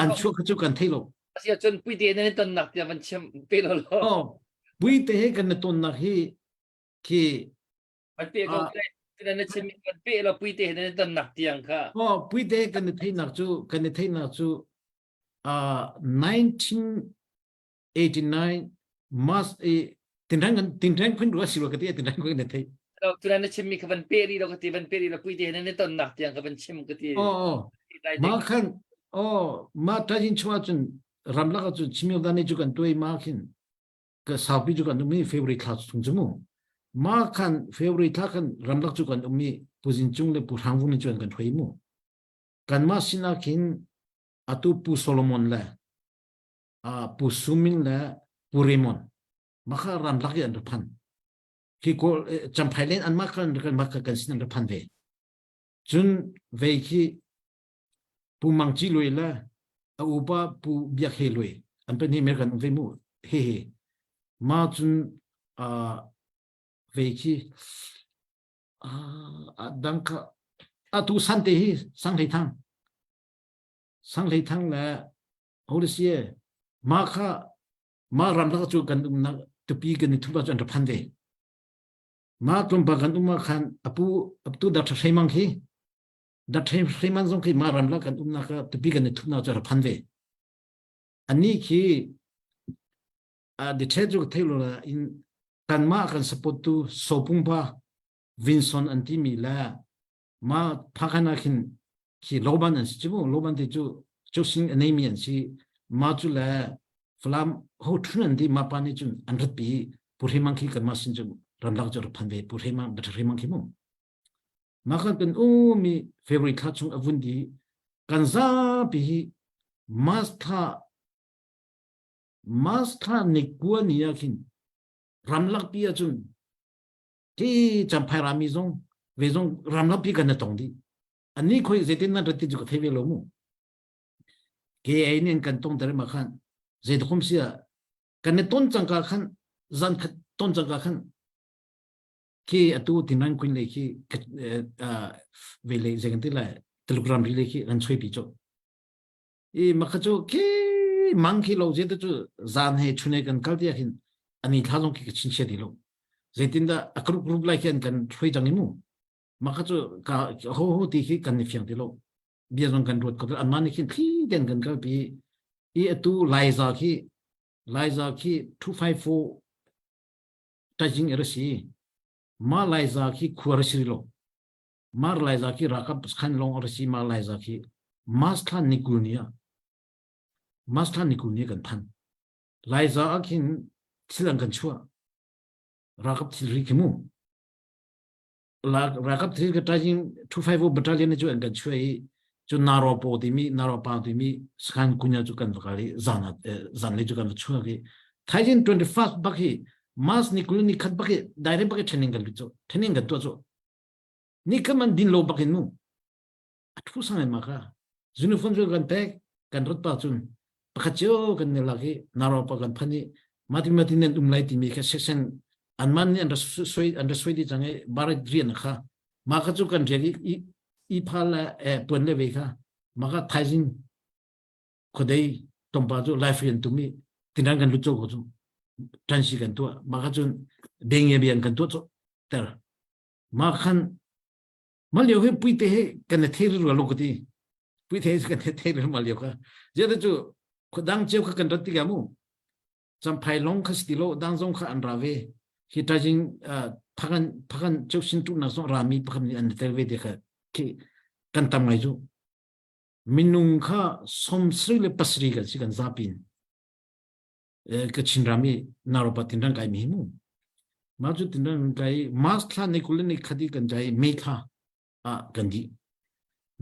an chok chu kan thei lo sia chen pui de ne ton nak ya man chem pe lo oh pui te he kan ne ton nak hi ki man pe ko ke ne chem man pe lo pui de ne ton nak tiang kha oh pui te kan ne thei nak chu 1989 mas tinrang khun ro siwa kati tinrang khun ne thei tu ne chem mi khan pe ri lo ka ti ban pe ri lo pui de ne ton nak tiang ka ban chem ka ti ma khan ma tajin chwa chun ramla ka chu chimyo dani chu kan toi ma khin ka sapi chu kan mi February class chung chu ma khan February tha kan ramla chu kan mi pujin chung le pu hang vung ni chu kan thoi mu kan ma sina khin atu pu Solomon la pu Sumin la pu Raymond ma kha ramla ki an phan ki ko champhailen an ma khan kan sin an phan ve chun ve ki pu mangchi loi la upa pu biak he loi an pe ni mer kan ve mu he ma chun ve ki danka atu sante hi sang thei thang sang lấy thang là hồi xưa mà làm ra cho gần na tập đi gần thu bao giờ phán đề mà trong bao gần mà khan apu đặt sai mang khi đặt sai mang giống khi mà làm ra gần na tập đi gần thu bao giờ phán đề anh ấy khi để chơi cho thấy là in kan ma kan support tu sopung ba Vincent antimi la ma phakana khin khi loban an chibu loban te chu sing anemian si ma chu la flam ho thunan di ma pani chun anrat pi purhimang khi kan ma sin chu ramlak jor phanbe purhimang bathrimang khi mu ma khan kan o mi favorite kha chung avundi kan za pi Master nikua ni yakin ramlak pi achun ki champai rami zong vezong ramlak pi kan tong di ani khoi zetin na rati ju thebe lo mu ke ainin kan tong dare ma khan zed khum sia kan ton chang ka khan zan khat ton chang ka khan ki atu tinan kuin le ki vele zegan ti la telegram ri le ki ran choi pi cho e ma kha cho ki mang khi lâu dễ cho gian hay chune kan kal dia hin ani thalong ki chin che dilo zetin da akru group like kan throi jang mu ma kha cho ka ho ti khi kan ni fyang dilo bia jong kan rot ko an man khi thi den kan kal bi e atu laiza khi 254 tajing ersi ma laiza khi khwar sirilo mar laiza khi rakap khan long ersi ma laiza khi mas khan nikunia Master nikuni kan pan laiza akin silang kan chua rakap thilri kimu rakap thil ka tajing 254 battalion ju kan chua I ju naropo dimi naropa dimi skan kunya ju kan kali zanle ju kan chua ki tajing 21st baki mas nikuni khat baki direct baki training kan bicho training kan to jo nikaman din lo baki nu athu sangai maka uniform ju kan tek kan rot pa chun pakhacho kan lagi naropa kan phani mati nen umlai ti mi kha section anman ni under soi di jangai barat drian kha ma kha chu kan regi I phala pon le ve kha ma kha thaijin khodei tompa chu life yen tu mi tinang kan lu cho go chu transi kan tu ma kha chu bengye bian kan tu chu ter ma khan ma leo he puite he kan the ru lo ko ti puite he kan the ru ma leo kha je da chu Kudang jauh ke kendrat tiga mu, sampai long ke stilo dang zong ke anrave, kita jing pakan jauh sintu nasong rami pakan ni anterve deka ke kantam ngaju, minung ka somsri le pasri ke sikan zapin, ke cinrami naropa tindang kai mihimu, maju tindang kai mas thla nikule ni khadi kan jai metha gandhi,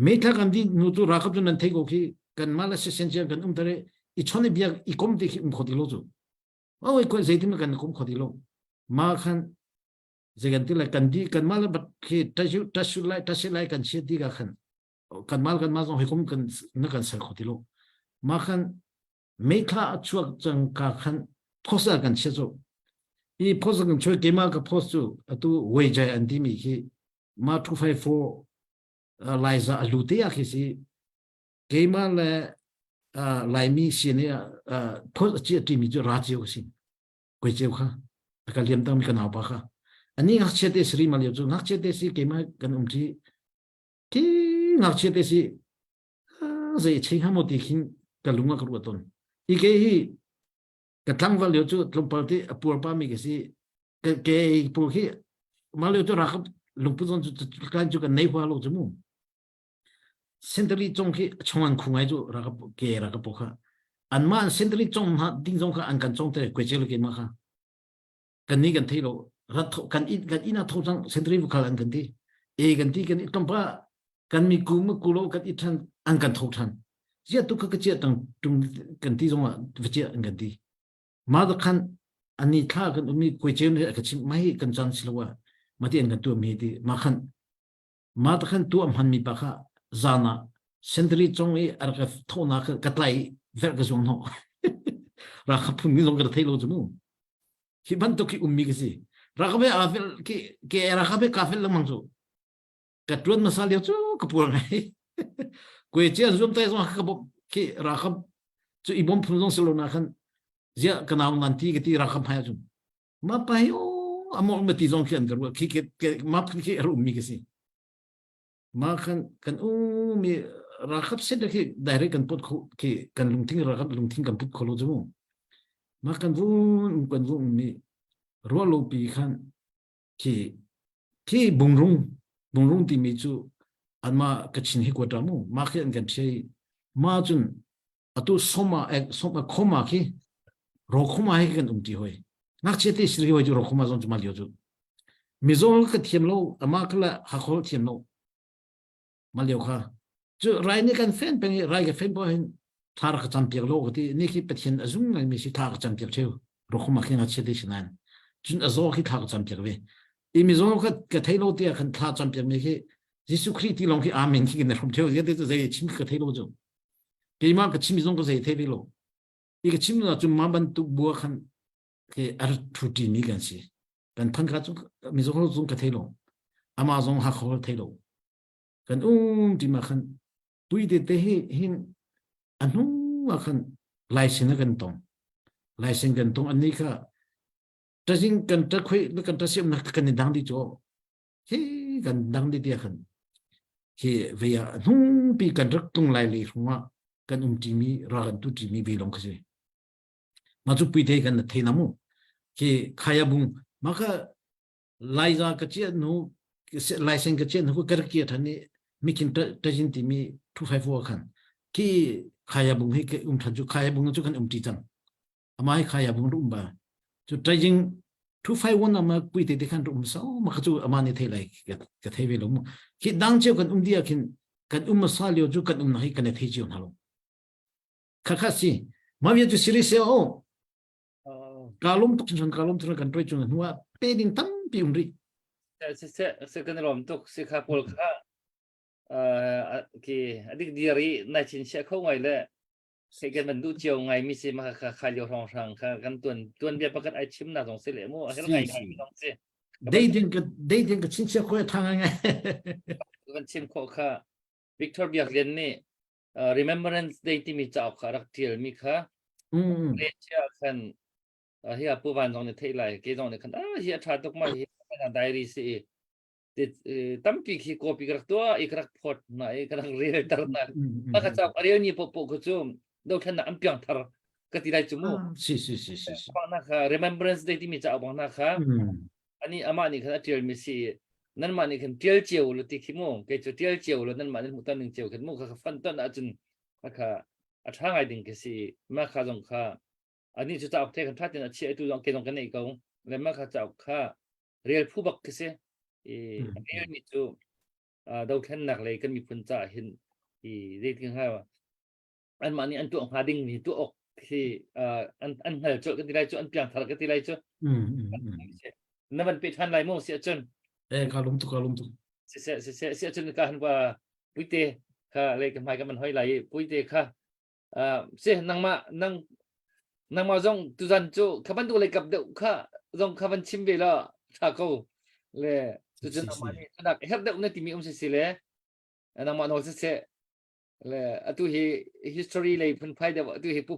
metha gandhi nutu rakap tu nanti goki kan malas sesensia kan tare ichone biak ikom de khodi lojo oi ko zeitim kan kom khodi lo ma khan zeganti la kan di kan mal bat ke tasulai kan che di ga khan kan mal ma zong hekom kan na kan sar khodi lo ma khan mekha chuak chang ka khan thosa kan che zo I posa kan choi kema ka postu atu wejai andimi ki ma 254 laiza alute ya khisi kema la laimi sinia thos chi ti mi jo rajio si koi cheu kha ka liam tam kan apa kha ani ngak chete sri mal yo ngak chete si kema kan umti ti ngak chete si zai chei ha mo ti khin ka lunga ka ru ton I ke hi ka tang val yo chu tlom ti apur pa mi ke si ke pu hi mal yo to rakap lungpu zon chu kan chu ka nei hwa lo chu mu Sentri trong khi chongan khungai jo raga ke raga pokha anman sentri trong ha ding jong kha an kan chong te kwechel ke ma kha kan ni kan thailo rat kan ina thojang sentri bu khalan kan ti e kan ti kan tompa kan mi kum ku lo kan I than an kan thothan je tu kha ka che tang tum kan ti jong vche an kan ti ma da khan ani tha kan mi kwechel ne ka chim mai kan chan silwa ma ti an kan tu mi ti ma da khan tu am han mi pa kha Zana, sentri chongi arka thona katai verga zong no. Rakapun ni longer tailo jumu. Hiban to ki ummi kisi. Rakabe afel ke rakabe kafel lamang zo. Katuan masal yo chu kapur ngai. Kwe che zoom tai zong khi rakam cho ibom phun selo na khan zia kanau nanti ke ti rakam hai chu ma pa yo amol mati zong khian gar khi ke ma khi ru mi ke si ma khan kan mi rakap se de khi direct kan pot khi kan lungting rakap lungting kan pot kholo ju ma kan vu mi ro lo pi khan khi bungrung ti mi chu anma kachin hi kwata mu ma khian kan chei ma chun atu soma khoma khi ro khoma hi kan umti hoi nak chete sri hoi ju ro khoma zon mal yo ju mizol ka thiam lo ama kala ha khol thiam lo mal yo kha chu rai ni kan fen peng rai ka fen po hin thar ka cham piak lo ti ni ki pathin azung ngai mi si thar ka cham piak cheu ro khoma khi na chete sinan chun azo khi thar ka cham piak ve i mizol ka thailo ti khan thar cham piak me khi Jesu Christ ti long khi amen khi ne rom cheu ye de ze chim ka thailo ju ke ma ka chim zong ko ze thailo i ka chim na chu ma ban tu bua khan ke ar thuti ni kan si kan phan ka chu mi zo zong ka thailo ama zong ha khol thailo kan ti ma khan tui de te hin anu ma khan lai sin kan tong ani kha ta jing kan ta khoi le kan ta sim na kan ni dang di cho he kan dang di dia khan he ve ya nu pi kan rak tung lai li huma kan ti mi ra kan tu ti mi bi long kha ma chu pi te kan na the na mu ke khaya bung ma kha lai za ka che nu lai sen ka che nu ka ki tha ni mi kin ta jin ti mi 254 khan ki khaya bung he ke tha ju khaya bung chu kan ti chang ama he khaya bung rum ba chu ta jing 251 ama pi te khan rum so ma kha chu ama ni the lai ka the ve lo mu ki dang che kan dia kin kan ma sa lio ju kan na hi kan the ji on halo kha kha si ma vi ju siri se o kalum tuk chan kalum tuk kan troi chung nuwa peding tam pi umri se kan rom tuk se kha pol kha ki adik diari na chin se khau ngai le se kan man du chiao ngai mi se ma kha kha lio rong sang kha kan tuan bia pakat ai chim na dong se le mo a ngai mi dong se dei ding ka chin se khoi thang ngai kan chim kho kha Victor biak len ni remembrance day ti mi chao kha rak til mi kha le cha kan hi pu van dong ne thei lai ke dong ne khan hi tha tok ma hi na diary se tam pi khi copy krak to ikrak phot na ikrak real tar na ma kha chap ariel ni po ko chum do than na am pyang thar ka ti lai chu mu si pa na kha remembrance day ti mi chao bang na kha ani ama ni kha til mi si nan ma ni khan til chiu lu ti khi mu ke chu til chiu lu nan ma ni mu tan ning chiu khan mu kha fan tan a chun kha a tha ngai ding ke si ma kha jong kha ani chu chao the kan that tin a chi tu jong ke jong kan nei ko le ma kha chao kha real phu bak ke se real ni chu do khan nak le kan mi phun cha hin re ting ha an ma ni an tu ha ding ni tu ok khi an hal chu kan ti lai chu an pyang thar ka ti lai chu na ban pe than lai mo se chun kalum tu se chun ka han wa puite kha le kan mai ka man hoi lai puite kha se nang ma zong tu zan chu khaban tu le kap de kha zong khaban chim be la tha ko le tu chun ma ni nak help de na ti mi se le nang ma no se le atu hi history le phun phai de atu hi pu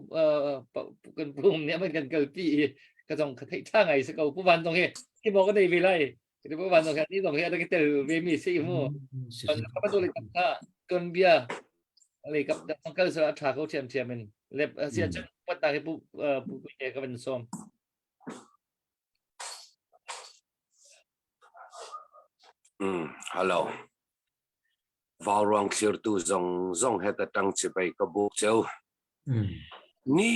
kan pum ne man kan kal pi ka zong kha thai tha ngai se ko pu ban zong he ki mo ka dei ve lai ki pu ban zong kha ni zong he da ke tel ve mi se mo khaban tu le kap kha kon bia le kap da tang kal sa tha ko thiam men le sia chun pat ta ke pu ke ka ban som hello vào rong clear tu zong hết tang chi bai ka bu cheu ni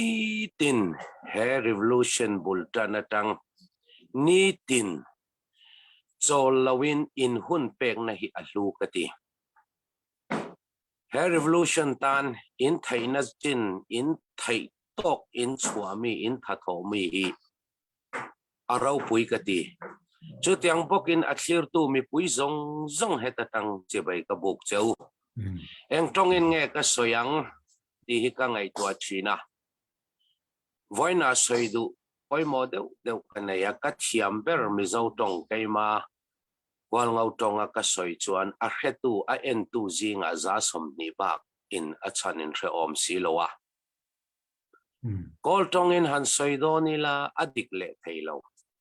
tin he revolution bulta na tang ni tin lawin in hun pek na hi alu kati he revolution tan in thaina chin in thai tok in chuami in thatho mi hi arau pui kati chu tiang bokin a clear tu mi pui zong heta tang che bai ka buk cheu eng tong in nge ka soyang ti hi ka ngai tua china voina soidu oi model deu kanaya ka thiam ber mi zo tong keima wal ngau tong ka soi chuan a hetu a en tu zinga za som ni bak in achan in re om silowa kol tong in han soi do nila adik le thailo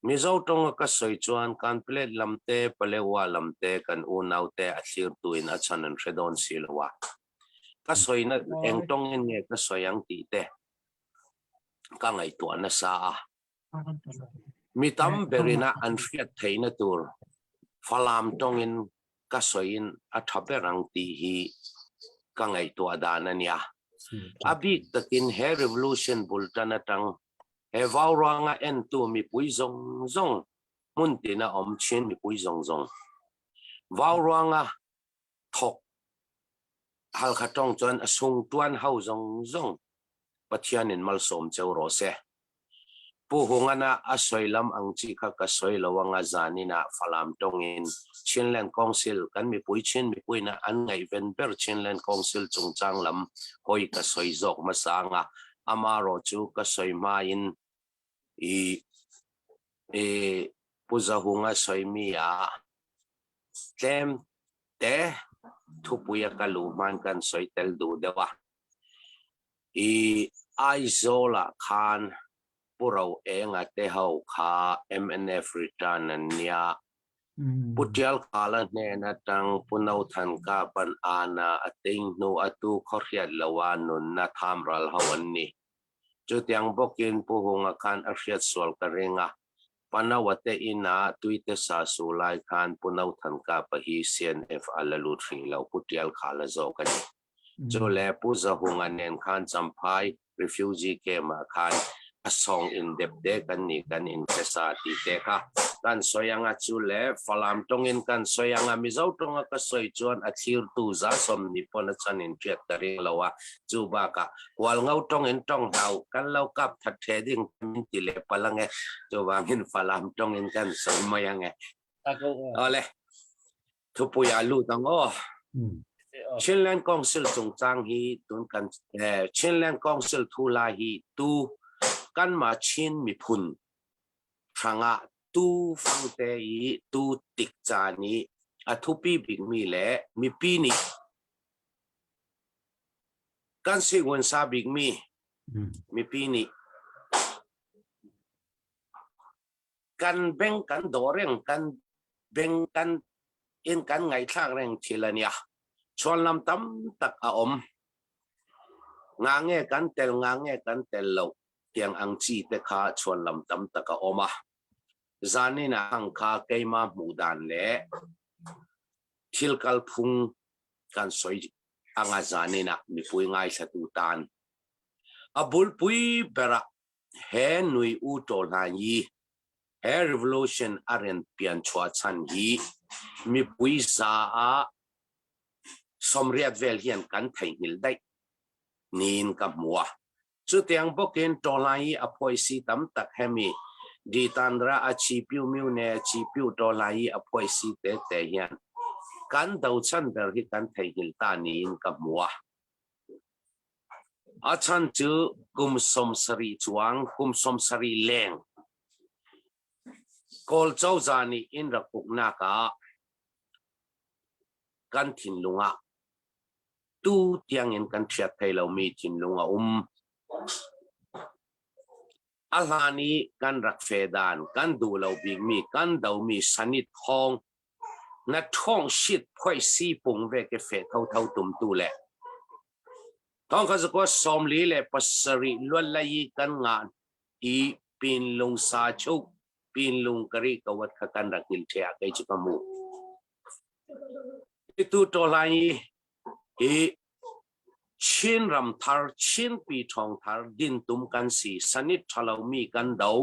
mizo tong ka soi chuan kan plate lamte palewa lamte kan unau te athir tu in achan in re don silowa ka soi na eng tong in nge ka soyang ti te ka ngai tu na sa mi tam berina an fiat theina tur falam tong in ka soin a thape rang ti hi ka ngai tu adana nia abi takin he revolution bultana tang he vauranga en tu mi pui zong zong muntina om chen mi pui zong zong vauranga thok hal khatong chuan asung tuan hau zong zong pathian in mal som cheu ro se pu hungana asoilam ang chi kha ka soilawanga zanina falam tongin Chinland Council kan mi pui chen mi pui na an ngai ven ber Chinland Council chungchang lam hoi ka soizok masanga amaro chu ka soima in puza hunga soimi a tem te thupuya kaluman kan soitel du dewa aizola khan purau enga te hau kha MNF return ania putial kala ne na tang punau than ka pan ana ating no atu khoriat lawanun na thamral hawanni chutiang bokin puhunga khan ariat sol karenga panawate ina tuite sa sulai khan punau than ka pahi CNF alalu thri lau putial khala zo kani chole puza hunga nen khan champai refugee kema khan asong in depde kan ni kan in pesati te kha kan soyanga chule falam tongin kan soyanga mizo tonga ka soi chuan athir tu za som ni pon chan in triat tari lawa chuba ka wal ngau tongin tong dau kan lau kap that theding min ti le palange chuba min falam tongin kan soi mayange ole thupu ya lu tango Chinland Council chungchang hi tun kan Chinland Council thula hi tu kan ma chin mi phun thanga tu fangte yi tu tik cha ni athupi big mi le mi pi ni kan si gon sa big mi pi ni kan beng kan doreng kan beng kan in kan ngai thang reng thilania chon lam tam tak a om ngange kan tel lo tiang ang chi te kha chon lam tam taka oma zani na ang kha keima mudan le thilkal phung kan soi anga zani na mi pui ngai satu tan abul pui bera he nui u to na yi he revolution aren pian chwa chan yi mi pui za a somriat vel hian kan thai hil dai nin ka muwa chu tiang bokin tolai apoi si tam tak hemi di tandra a chi piu miu ne chi piu tolai apoi si te te hian kan dau chan ber hi kan thei hil ta ni in ka muwa a chan chu kum som sari chuang kum som sari leng kol chau zani in rakuk na ka kan thin lunga tu tiang in kan thiat thei lo mi thin lunga alhani kan rak fedan kan du lo big mi kan dau mi sanit hong na thong shit phoi si pung ve ke fe thau thau tum tu le thong kha ko som li le pasari lol lai kan ngan I pin lung sa chu pin lung kari kawat kha kan rakil thea kai chu kamu itu to lai chin ram thar chin pi thong thar din tum kan si sanit thalau mi kan dau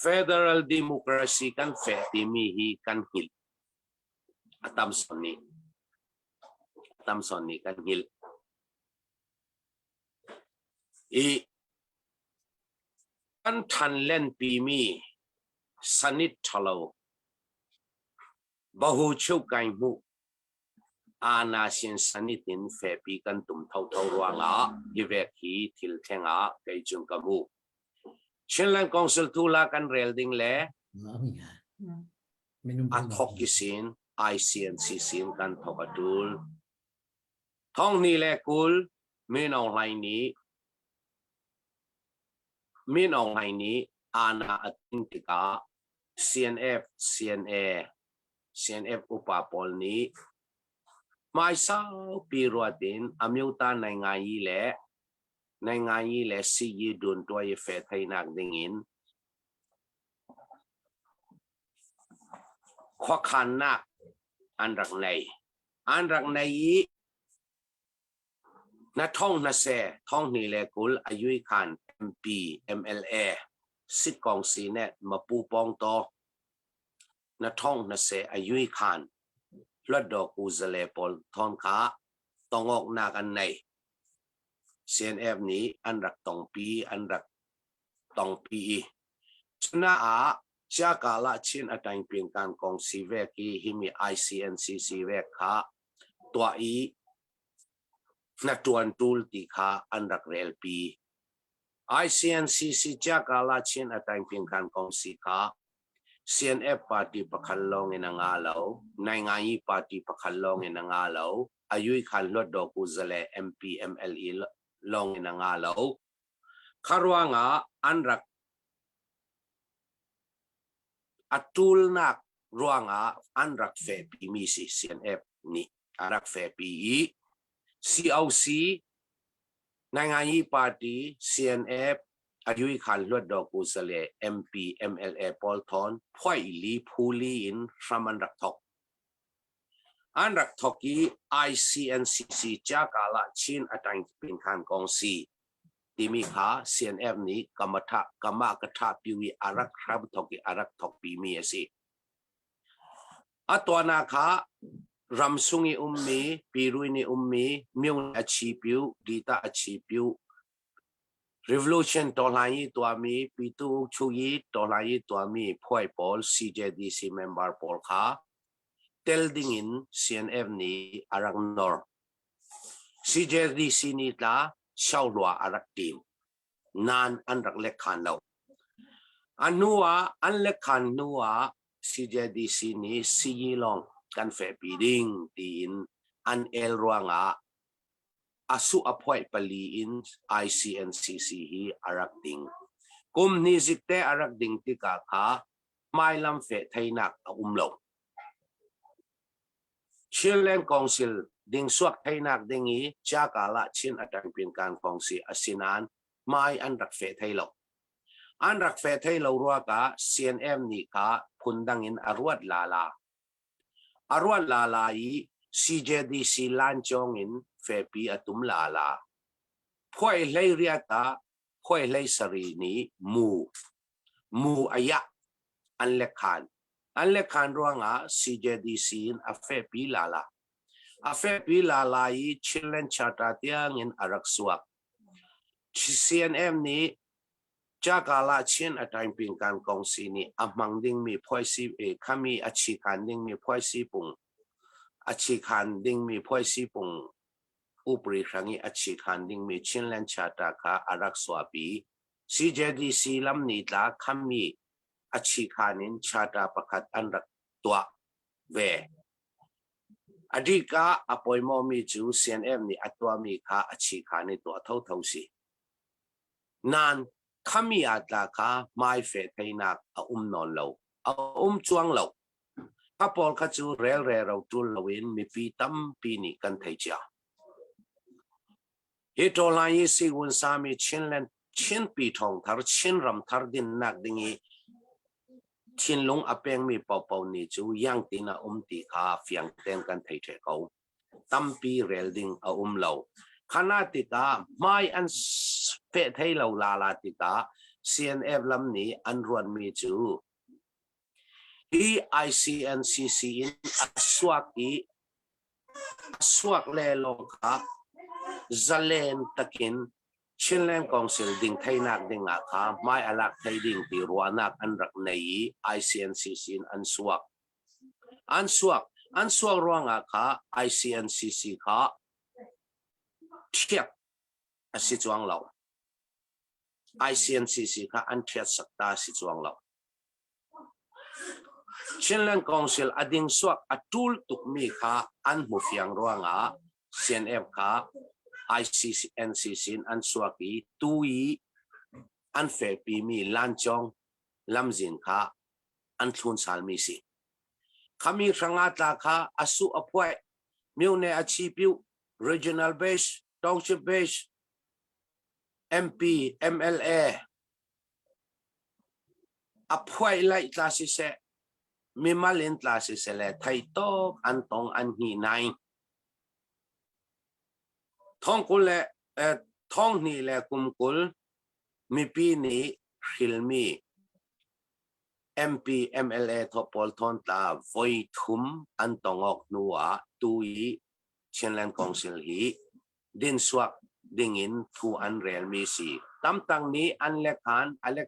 federal democracy kan fe ti mi hi kan hil atam sonni kan hil kan than len pi mi sanit thalau bahu chu kai mu ana sin sanitin fe pi kan tum thau thau ruanga ivek hi thil thenga kai chung kamu Chinland Council tula kan relding le athok kisin ICNC sin kan thokatul ท้องนี่แหละกุลมีน้องไหนี้มีน้องไหนี้อาณาตินติกา CNF CNA CNF อุปปอลนี้ไม่สาวปีรัวดินอเมริกาในงานยี่แหละในงานยี่แหละซียีดุนตัวเฟทให้นักดิ่งินขวักขันนักอันรักในนัดท่องนัดเสท่องนี่แหละกุลอายุขัน MP MLA สิกองสีเนตมาปูปองต่อนัดท่องนัดเสอายุขันลดดอกอุซเลปอลทอนขาต้องออกหน้ากันใน CNF นี้อันรักต้องปีอันรักต้องปีชนะจากาละชินอัตังเปลี่ยนการกองสีเวกีหิมี ICNCC เวกขาตัวนัดจวนตูลติขาอันรักเรลปี ICNCC จากาละชินอัตังเปลี่ยนการกองสีขา CNF ปาร์ตี้ประคันลงเงินงาเหลาในงานยี่ปาร์ตี้ประคันลงเงินงาเหลาอายุขันลดดอกอุซเล MP MLE ลงเงินงาเหลาคารวงอันรักอัตุลนักรวงอันรักเฟปีมีสิ CNF นี่อันรักเฟปี COC ในงานยี่ปาร์ตี้ CNFอายุขันลดดอกอุซเล MP MLA ปอลทอนพ่อยลีพูลีอินสมันรักทอกอันรักทอกี ICNCC จากาละชินอัตังเป็นขันกองซีที่มีขา CNF นี้กรรมกระทาปิวีอารักครับทอกีอารักทอกปีมีสิอัตัวนาคารำสุงีมีปีรุยนีมีมิวอาชีพิวดีตาอาชีพิวRevolution ตัวไหนตัวมีปีตูชูยีตัวไหนตัวมีพ่อยปอล CJDC member ปอลค่ะเตลดิ้งอิน CNF นี้อารักนอร์ CJDC นี้ละชาวลัวอารักทีมนานอันรักเล็กขันเราอันนัวอันเล็กขันนัว CJDC นี้ซีลองกันเฟปีดิ้งตีนอันเอลรวงอาสุอภัยปลีอิน ICNCC ฮีอารักดิงกุมนิสิกเตอารักดิงติกาขาไม่ลำเฟไทยนักลงชิลเลนกองซิลดิงสวกไทยนักดิงฮีจากาละชินอัตังเป็นการกองซีอาศินานไม่อันรักเฟไทยลงอันรักเฟไทยลงรัวกา CNM นี่กาพุนดังอินอารวดลาลาอี CJDC ลันจงอินเฟปีอตุมลาลาพ่อยเลยเรียกพ่อยเลยสรีนี้มูอายะอันเล็กขันรัวงา CJDC อเฟปีลาลาอีชิลเลนชาตาเตียงอินอารักสวก CNM นี้จากาลาชินอัตังเป็นการกองซีนี้อามังดิ้งมีพ่อยซีขามีอาชีคันดิ้งมีพ่อยซีปุงอาชีคันดิ้งมีพ่อยซีปุงอุปริครั้งนี้อาชีคันดิ้งมีชินเลนชาตาคาอารักสวาปี CJDC ลำนี้ละขามีอาชีคันินชาตาประคัดอันรักตัวเวอดีกาอปอยมอมีจู CNF นี่อัตัวมีคาอาชีคันในตัวเท่าสินานขามีอัตราคาไม่เฟทให้นักนอนเราจวงเราถ้าพอลขจูเรลเราจุลวินมีปีตั้มปีนี้กันไทยจ้าเหตุโลายีสิกุนสามีชินเลนชินปีทองทาร์ชินรำทาร์ดินนักดิ่งชินลงอเปงมีเป่านี่จูยังตินาตีขาเฟียงเต็นกันไทยเขาตั้มปีเรลดิ่งเราขณะติกาไม่อันเฟทให้เราลาติกา CNF ลำนี้อันรวนมีจูICNCC อินสวกเลลงค่ะจะเล่นตะกินชิลเลนกองซิลดิ่งไทยนักดิ่งค่ะไม่อลักไทยดิ่งตีรัวนักอันรักใน ICNCC อันสวกรัวงค่ะ ICNCC ค่ะเทียบสิจวงเรา ICNCC ค่ะอันเทียบสักตาสิจวงเราชินเลนกองซิลอดิ่งสวกอตูลตุกมีค่ะอันหูเฟียงรัวง CNF ค่ะ ICC NCC อันสวกีตุยอันเฟปีมีลันจงลำจินค่ะอันทุนสาลมีสิขมีสังกัดค่ะอาสุอภัยมิวเนอชีพิว regional base township base MP MLA อภัยไล่ตาสิเสมีมาเลนตาสิเสเลไทยโตอันตองอันหีนายท้องกุลท้องนี่แหละกุมกุลมีปีนี้ฮิลมี MP MLA ทอปอลทอนตาไว้ทุมอันตองออกนัวตุยเชนแลนด์คอนซิลฮีดินสวักดิ่งอินทูอันเรียลมีสีตั้มตั้งนี้อันเล็ก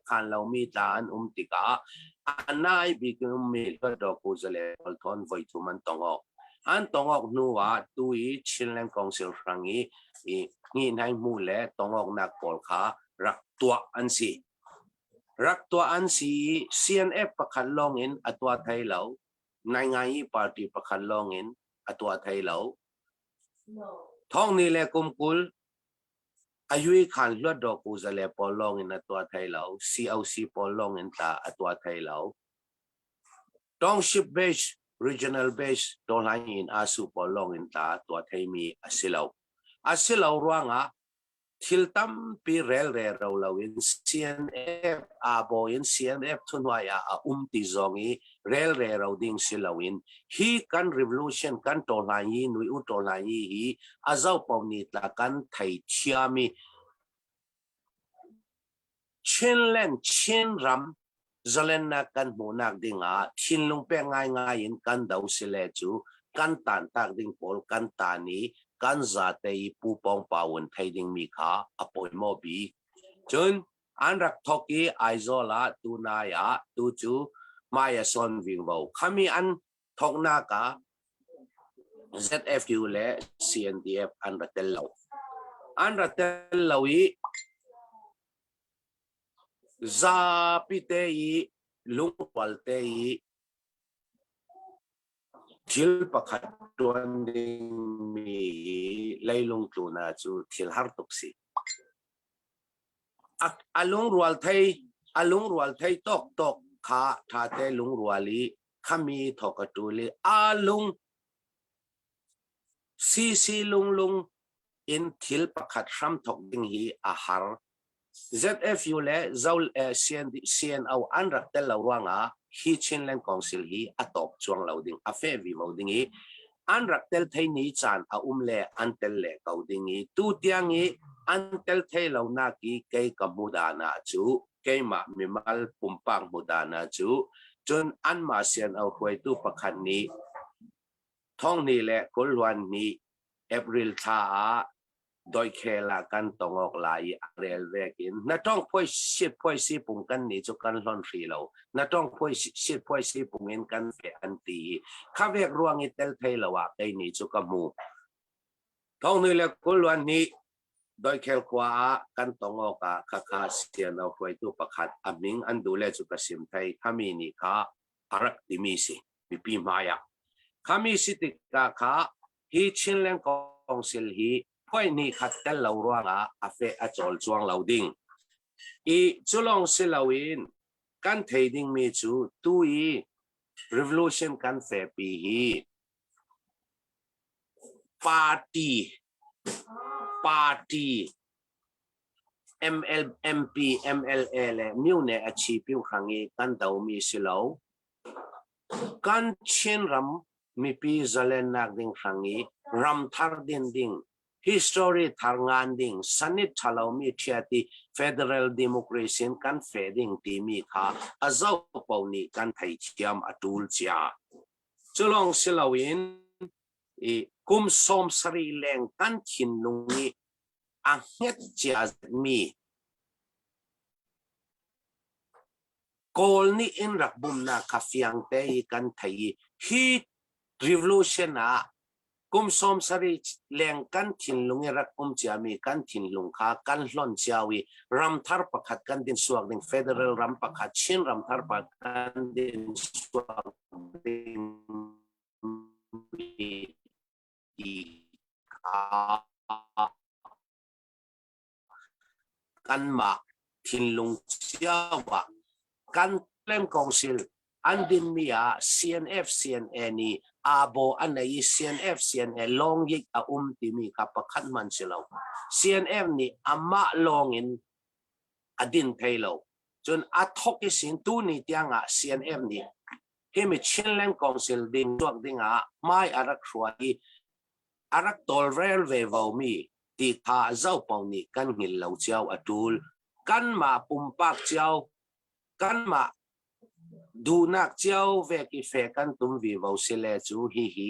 ขันเรามีตาอันติกาอันนายบิกมีก็ดอกกุศลพอลทอนไว้ทุมอันตองออกนัวตุยเชนแลนด์คอนซิลครั้งนี้นี่นายมูเล่ตองออกนักบอลขารักตัวอันสีCNF ประคันลองอินอัตัวไทยเหลานายงานปาร์ตี้ประคันลองอินอัตัวไทยเหลาท้องนี่แหละกุมกุลอายุขันลวดดอกกุศลปอลองอินอัตัวไทยเหลา CLC ปอลองอินตาอัตัวไทยเหลา Township base regional base ตัวไหนอินอาสุปอลองอินตาตัวไทยมีอาศิลาร่วงทิลตัมปีเรลเราวิน CNF อาโบยิน CNF ทุนวายติจงอีเรลเราดิ้งศิลาวินฮีกัน revolution กันโตลายีนุยอุโตลายีฮีอาเจ้าปาวนิตละกันไทยเชียมีเช่นเล่นเช่นรำจะเล่นนักกันโมนักดิ้งทินลงเปง่ายอินกันดาวสิเลจูกันตันตักดิ้งปอลกันตานีกันจะเตยปูปองป่าวันไทยดิ่งมีขาอปอยโมบีจนอันรักทอกีไอโซลาตูนายาตูจูมายาซอนวิ่งเบาขมีอันทอกนากา ZFU และ CNDF อันรักเตลเลาอีซาปิเตยลุงวัลเตยทิลปะขัดตัวนี้มีไล่ลงตัวน่าจูทิลฮาร์ตุกซีอาลุงรัวไทยตกขาท่าเตลุงรัวลีขมีทอกตูลีอาลุงซีลุงอินทิลปะขัดซ้ำทอกดิ้งฮีอาหาร ZFU และCNO อันรักเตลระวังฮีชินแลนด์คอนซิลฮีอัตบจวงเหล่าดิ่งเฟวีเหล่าดิ่งฮีอันรักเตลไทยนี้จานเล่อันเตลเล่เก่าดิ่งฮีตูเตียงฮีอันเตลไทยเหล่านักเกยกับมุดานาจูเกยมามิมัลปุ่มปังมุดานาจูจนอันมาเซียนเอาหวยตู้ประคันนี้ท้องนี้แหละกลวันนี้เอพริลทาโดยเคลากันตองออกลายเรลเวกินนัดต้องพ่อยสิปุ่งกันนี่จุกันลอนฟรีเรานัดต้องพ่อยสิปุ่งเงินกันเฟอันตีข้าเวกรวงอิเตลเทลวะไอนี่จุกมูท้องนี่แหละกุลวันนี้โดยเคลขวากันตองออกคาเสียนเอาไว้ตัวประคัดอามิงอันดูแลจุกสิมไทยขามีนี่ค่ะอารักดิมีสิมีปีมายาขามีสิติกาค่ะฮีชินเลงกองสิลฮีพ่อยนี่ขัดเตลเราร่วงเฟอจอลจวงเราดิ่งอีจุลองสิลาวินกันเทดิ่งมีจูตุย revolution กันเฟปีฮีปาร์ตี้ MP MLA เลยมิวเนี่ยอาชีพอยู่ครั้งนี้กันดาวมีสิลาวกันเชนรำมีปีจะเล่นนักดิ่งครั้งนี้รำทาร์ดิ่งhistory ทางงานดิ่งสนิททะเลามีเชียตี federal democracy กันเฟดิ่งที่มีค่ะอาเจ้าปาวนี้กันไทยเทียมอตูลเจียจุลองสิลาวินกุมสมสรีแรงกันขินลุงนี้อังเฮ็ดเจียมีโกลนี้อินรักบุมนาคาฟิยังเตยกันไทยฮี revolution กุมสมสรีแรงกันถินลุงรักเจียมีกันถินลุงค่ะกันหล่อนเจียวีรำทาร์ประคัดกันดินสวกดิน federal รำประคัดชินรำทาร์ประคัดกันดินสวกดิน กันมาทิ้งลงเจ้าว่ากันเล่มกองสิลอันดินมีอา CNF CNA นี่อาโบอันไหน CNF CNA ลองยิกอาติมีกับประคันมันสิเรา CNF นี่อามาลองอินอดินไทยเราจนอาทกิสินตูนี่ที่อ่ะ CNF นี่เฮมิเชนเล่มกองสิลดินตัวดิ่งอ่ะไม่อารักชัวร์อารักตอลเรลเววามีที่ข้าเจ้าปองนี่กันหินเหล่าเจ้าอดูลกันมาปุ่มปากเจ้ากันมาดูนักเจ้าเวกิเฟกันตุมวิวเอาเสลจูฮี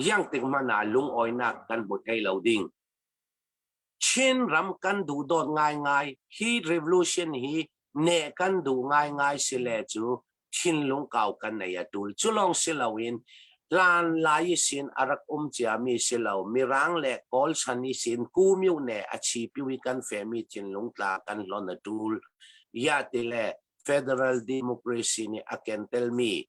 ยังติดมานาลุงอ้อยนักกันบุตรให้เราดิ่งชินรำกันดูโดดง่ายฮีรีวิลูชันฮีเนกันดูง่ายเสลจูชินลุงเก่ากันในอดูลจุลองเสลวินลานลายสินอารักจามีเสลามีรังเล็กกอลชันนิสินกูมิวเนอชีพิวิกันเฟมิจินลุงตากันลอนอดูลยาติเลFederal Democracy ni akan tell me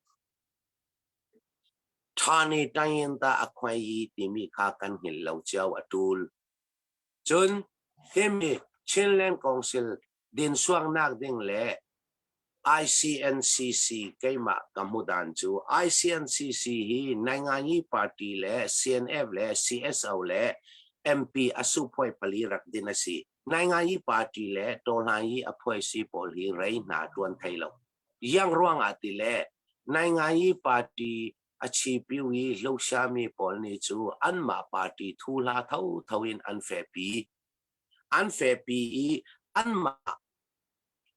thani tayin ta akwai timi kakan hilau jiao atul chun hemi Chinland Council din suang nak ding le ICNCC kaima kamudan chu ICNCC hi nangani party le CNF le CSO le MP asupoi palirak dinasi Nangai party le tolai apoi si poli rei na tuan thailo yang ruang atile nangai party achi piwi lo shami pol ni chu anma party thula thawin unfair pi anma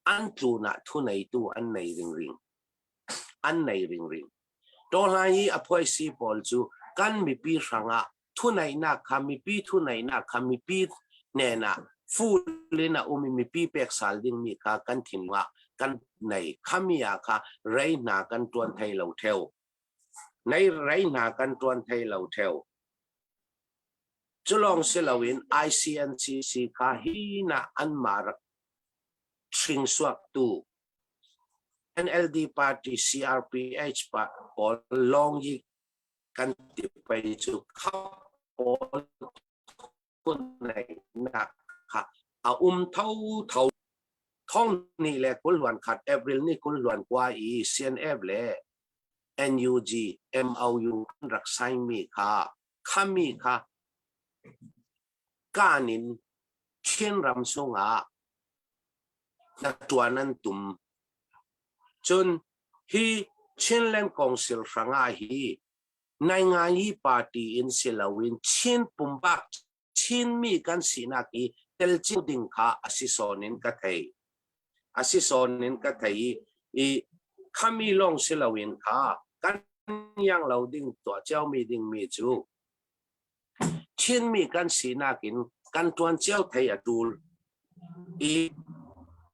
antu na thunai tu an nei ring tolai apoi si pol chu kan mi pi ranga thunai na khami pi thunai na khami pi ne naฟูเลยนะมีปีเป็กสาลดิ้งมีค่ากันถิ่นว่ากันในข้ามีอาคาไรหนากันตวนไทยเหล่าเทวในไรหนากันตวนไทยเหล่าเทวจุลองเซลวิน ICNCC ค่าฮีน่าอันมารักชิงสวักตู NLD Party CRPH ปะปอลองยิกันติดไปจุเข้าปอคนไหนนักเอาเท่าท่องนี่แหละกุลวันขัดเอพริลนี่กุลวันกว่าอีCNF และ NUG MOU รักษามีค่ะข้ามีค่ะการนินเช่นรำสงอานักตัวนั้นตุ่มจนฮีเช่นเล่นกองสิลฟังอาฮีในงานฮีปาร์ตี้อินสิลาวินเช่นปุ่มบักเช่นมีกันสีนักอีเตลจิดิ่งข้าอาศิโซนินกัทไทยอีข้ามีลองเสลาวินข้ากันยังเราดิ่งตัวเจ้ามีดิ่งมีจูเช่นมีกันสีนักอินกันตัวเจ้าไทยดูลอี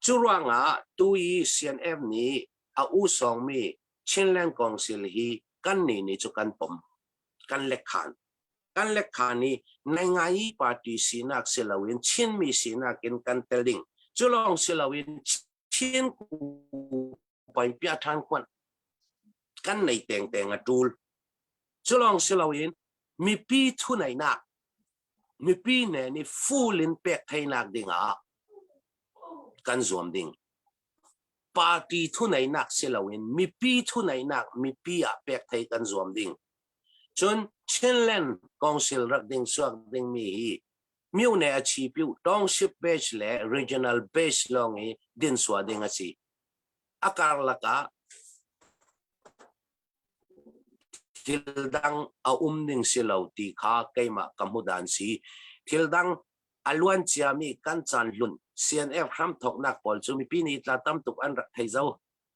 จุรังอาตุยCNFนี้อาสองมีเช่นแรงกองสิลฮีกันนี่จุกันปมกันเล็กขานนี้ในงานปาร์ตี้สีนักเสลาวินชินมีสีนักกินกันเตลิงจุลองเสลาวินชินกูไปเปียทานควันกันในแต่งดูลจุลองเสลาวินมีปีทุนไหนนักมีปีเนี่ยนี่ฟูลินเป็กไทยนักดิ่งกันรวมดิ่งปาร์ตี้ทุนไหนนักเสลาวินมีปีทุนไหนนักมีปีเป็กไทยกันรวมดิ่งจนเช่นเล่นกองสิลรักดิ่งสวักดิ่งมิวเนี่ยอาชีพอยู่ต้องชิปเบสและ regional base ลองดิ่งสวักดิ่งอาชีอาการละกะทิลดังดิ่งสิลาวตีข้าเกยมากำมุดันสีทิลดังอล้วนเจียมีกันจันลุน CNF คำถกนักบอลจูมีปีนี้ตาตั้มตุกอันรักไทยเจ้า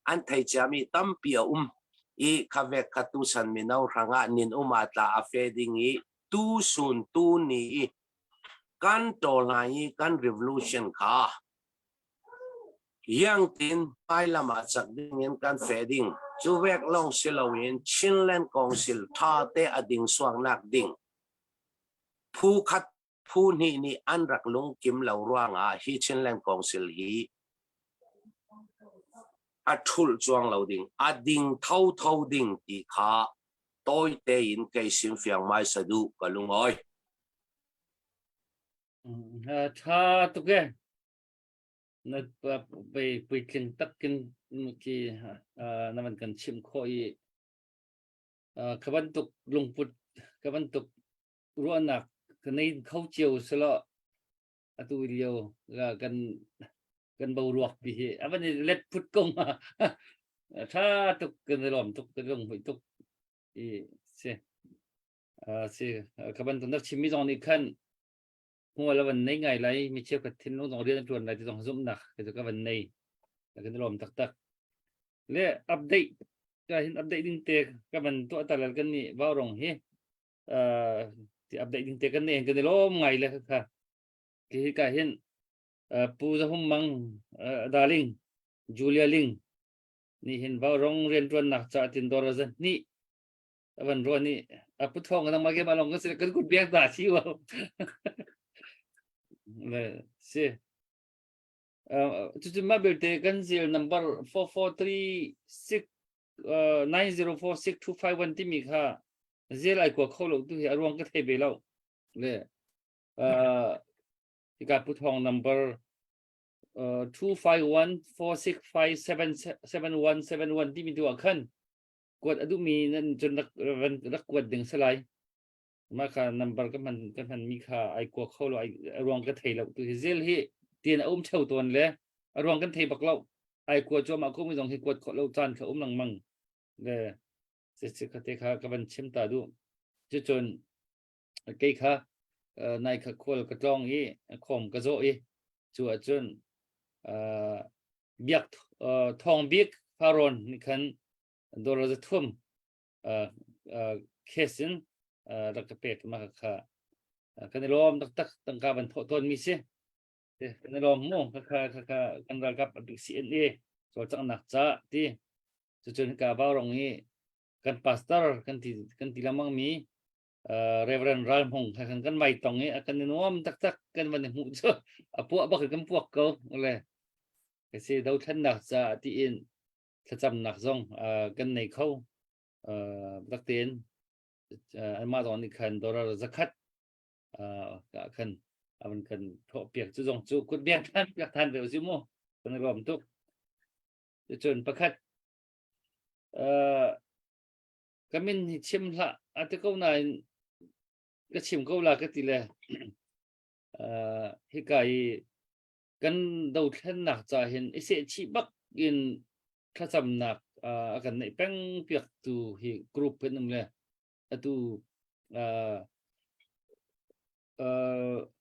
อันไทยเจียมีตั้มเปียอีข้าเวกขัดตุสันมีนาวรังนินมาตาเฟดิงตูซุนตูนี้กันโตลายกัน revolution ค่ะยังตินไปละมาจากดิ่งกันเฟดิงจูเวกลองเสลาวินชินแลนกองสิลท่าเตอดิ่งสว่างนักดิ่งผู้ขัดผู้นี่อันรักลงกิมเหล่าร่างฮีชินแลนกองสิลฮีอัทุลจวงเหล่าดิ่งดิ่งเท่าดิ่งตีขา tôi tê in cây sim phiang mai sa du cả lung ơi tha tu ke naไปกินตักกินที่นั่นมันกันชิมคอยขบันตุกลงปุดขบันตุกรัวหนักกันในเขาเจียวสละตัวเดียวกันเบารวกปีอันนี้เล็ดพุดกงถ้าตุกกันหลอมตุกกันลงไปตุกเสียขบันตุกนักชิมมิจองนี่ขั้นหัวแล้ววันนี้ไงไรมีเชี่ยวกับทิ้งน้องเรียนจวนอะไรที่ต้องสุ่มหนักก็จะวันนี้แล้วก็จะลมตักเละอัปเดตก็เห็นอัปเดตดิ้งเตะก็มันตัวแต่ละกันนี่ว่าลงที่อัปเดตดิ้งเตะกันนี่ก็จะลมไงเลยค่ะที่ก็เห็นปูจะหุ่มมังดาริงจูเลียลิงนี่เห็นว่าลงเรียนจวนหนักจะตินดอร์ซันนี่วันรัวนี่พุทธองก็ต้องมาเก็บมาลงก็สิกันกุดเบียงตาชิวsee to mobile taken seal number 44369046251 timi kha zel ai ko kholo tu hi arwang ka thei be lo le ika puthong number 251465777171 timi tu akhan kwat adu mi nan chon rak kwat ding salaiมาค่ะ number ก็มันมีค่าไอ้กว่าเขาเราไอ้รวงกันเทเราตัวเซลฮีเตียนอุ้มเช่าตัวเลยรวงกันเทบักเราไอ้กว่าจอมาก็ไม่ต้องให้กวดเราจานเขาอุ้มหลังมังเลยเสร็จก็เตะค่ะกับมันชิมตาดูจนเกี่ยค่ะนายขควลกระจองอีขมกระโจอีจนเบียกทองเบียกฟารอนนี่คันโดนเราจะทุ่มเคสินรักเป็ดมาค่ะกันในลมตักตั้งการบรรทุกต้นมีเสียกันในลมมุ่งค่ะกันรักกับดิสิเอ็นเอส่วนจังหนักจ้าที่จนกับบ้ารงนี้กันพาสเตอร์กันที่ละมั่งมีเรเวอเรนด์รัลมงกันไม่ตรงนี้กันในน้อมตักกันวันหูเจ้าพวกบักกันพวกเขาเลยก็เสียดาวทันหนักจ้าที่อินถ้าจำหนักซองกันในเขาตักเตียนอันมาตอนนี้คันตัวเราจะคัดคันมันคันพอเปียกจุงจุกุดเบียกท่านเดี๋ยวซิโม่คนรวมทุกจนประคัดก็มินชิมละอาจจะเขาหน่อยก็ชิมเขาละก็ตีเลยฮิกายกันดูท่านหนักจะเห็นไอเสียชีบักยินถ้าจำหนักกันในแป้งเปียกตัวฮิกรุ๊ปเป็นนั่นเลยtu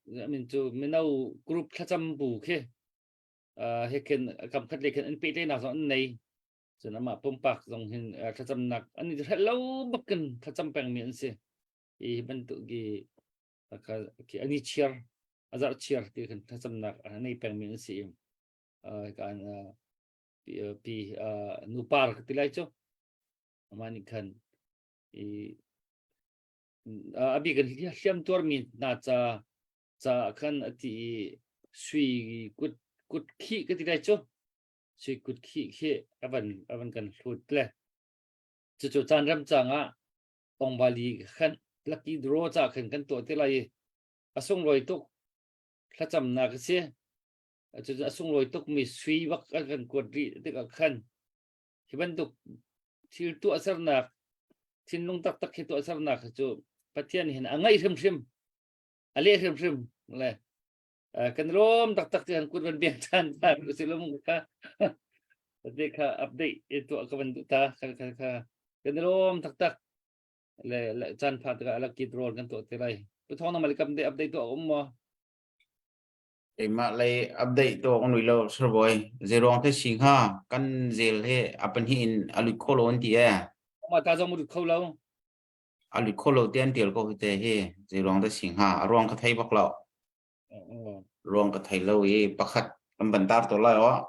mình cho mình đâu group khá chăm bù kia hay cần cầm khát lấy cần anh bị nào rõ này cho nó mà bông bạc dòng hình khá chăm nặng anh ấy rất lâu bất cần khá chăm bằng miệng gì thì bên tụ cái anh ấy chia azar chia thì cần khá chăm nặng anh ấy bằng miệng gì cái pi nupar cái lại cho mà anh cần abi kan hiam tor mi na cha khan ati sui kut khi cái gì cho sui kut khi avan kan hlut le chu chan ram changa ong bali khan lucky draw cha khan kan to te lai asung loi tok kha cham na ka se chu asung loi tok mi sui wak kan kut ri te ka khan hiban tok thil tu asar na thin lung tak hi tu asar na chu pathian hin angai rim ale rim le kan rom tak han kun biang chan ta silum ka dekha update itu akaban ta kan rom tak le chan phat ga ala kit rol kan to terai tu thong na malikam de update to mo mà lại update to con nuôi lo sơ boy zero thế sinh ha căn zel he apan hin alut kolon ti mà ta trong một khâu lâu alut kolo tiền tiền có thể he zero thế sinh ha rong cái thấy bạc lọ rong cái thấy lâu ye bạc khát âm bận tar to lại ó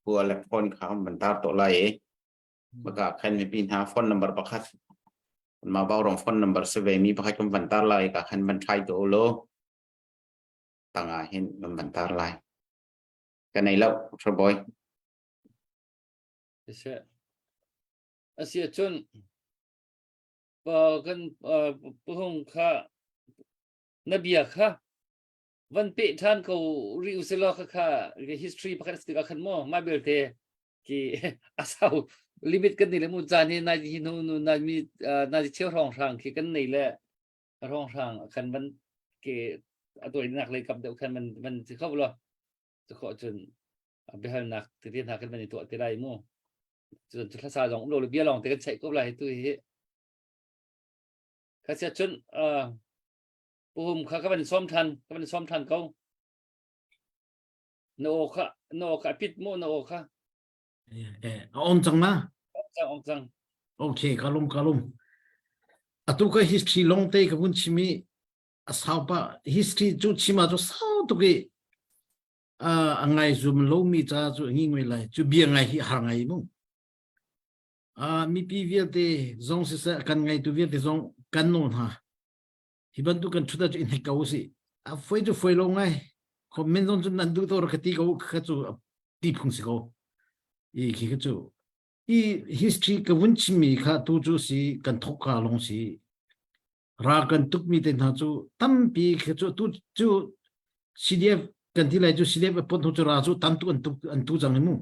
bùa lẹp phone khá âm bận tar to lại mà cả khăn mình pin ha phone number bạc khát mà bao rong phone number sẽ về mi bạc khát âm bận tar lại cả khăn mình khai to lo tăng hin âm bận tar lại cái này lâu sơ boy Asia chun kan puhung kha nabia kha van pe than ko ri uselo kha ke history pakhat stika khan mo ma belte ki asau limit kan ni le mu chani na ji nu nu na mi na ji cheu rong rang ki kan nei le rong rang khan ban ke atoi nak le kap de khan man si khaw loจะขอจนไปหานักที่นักกันเป็นตัวที่ได้มั่วจนภาษาของเราเบี้ยลองแต่กันใช้ก็ไรตัวเหี้ยข้าเสียจนปุ่มข้าก็เป็นซ้อมทันเขาโนค่ะปิดมั่วโนค่ะ on chang na จัง okay kalum atu ka history long te ka bun chimi asapa history chu chima chu sao to ke angai zum lo mi cha chu ngi ngoi lai chu bia ngai hi har ngai mu mi pi vi te zong se sa kan ngai tu vi te zong kan non ha hi ban tu kan chu da in ka usi foi lo ngai ko men zong chu nan du to ra khati ko kha chu ti phung si ko i ki ka chu i history ka bun chimi kha tu chu si kan thok ka long si ra kan tuk mi te na chu tam pi kha chu tu chu CDF kan ti lai chu CDF pon thu chu ra chu tam tu an tu jang mu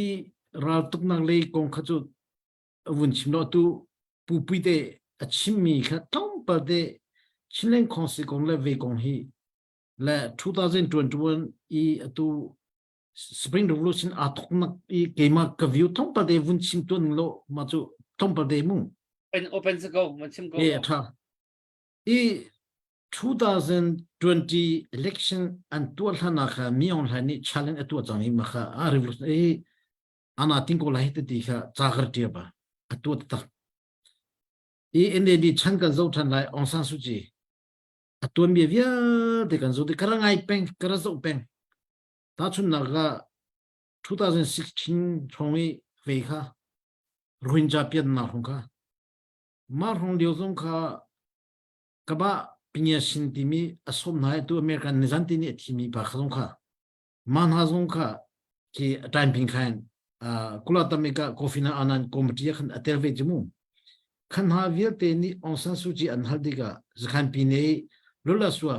i ra tuk nang le kong kha chu wun chim no tu pu pi te a chim mi kha tom pa de chilen khong si kong le ve kong hi la 2021 i tu spring revolution a thok nak i kema ka view tom pa de wun chim tu ning lo ma chu tom pa de muเป็นopenสกอมันชิมก็ tha i 2020 election and tu hana kha mi on hani challenge atu changi ma kha a revolution ana tinko la hite ti kha chagar ti ba atu ta NLD chan kan zo than lai Aung San Suu Kyi atu mi via de kan zo de karangai peng karazo peng ta chun na ga 2016 chongi ve kha Rohingya pian na hong kha ma hong liu zong kha kaba pinya sin timi asom na tu American nizanti ni timi ba khazong kha man ha zong kha ki time ping khan kula tamika kofina anan committee khan aterve jimu khan ha vial te ni Aung San Suu Kyi an haldiga zakhan pi ne lola suwa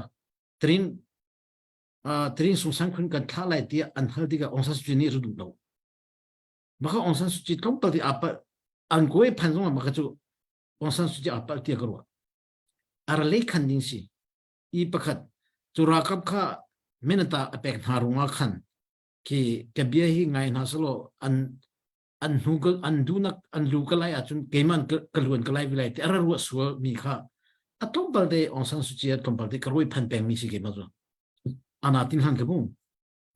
trin sung sang khun kan thalai ti an haldiga Aung San Suu Kyi ni rudu lo maka Aung San Suu Kyi tompal di apa an goe phanzong maka chu Aung San Suu Kyi apa ti karwa arale khanding si I pakhat churakap kha menata apek tharunga khan ki kabia hi ngai na solo an hugel an dunak an lukalai achun keman kalun kalai vilai te araru suwa mi kha atom balde Aung San Suu Kyi atom balde karoi phan peng mi si ke mazo ana tin han kabu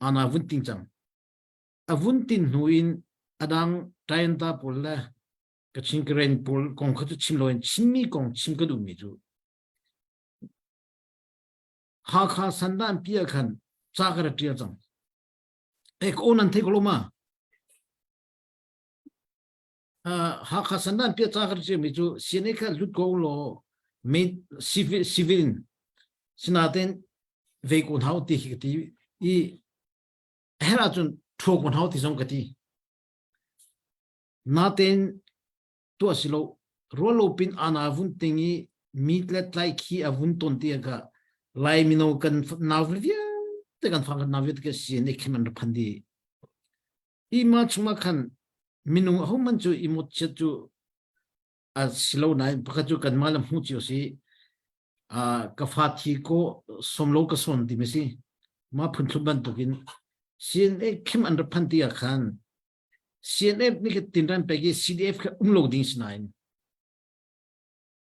ana vunting chang avuntin huin adang tainta polla kachin kren pol kong kha chu chimloin chimmi kong chimkadu mi ju ha kha sandan pia khan chagar tia chang ek onan the koloma ha kha sandan pia chagar che mi chu sine kha lut ko lo me civil sinaten ve kun hau ti ti I hera chun tho kun hau ti song ka ti naten to asilo rolo pin ana vun tingi mitlet lai khi avun ton ti ga lai mino kan navlivia te kan fang navit ke sine khiman phandi I ma chuma khan minu homan chu imot chu asilo nai pakha kan malam hu chu si ka fathi ko somlo ka son ti mesi ma phun thuban tukin CNA khim under phantia khan CNF ni ke tinran pegi CDF ka umloading sinain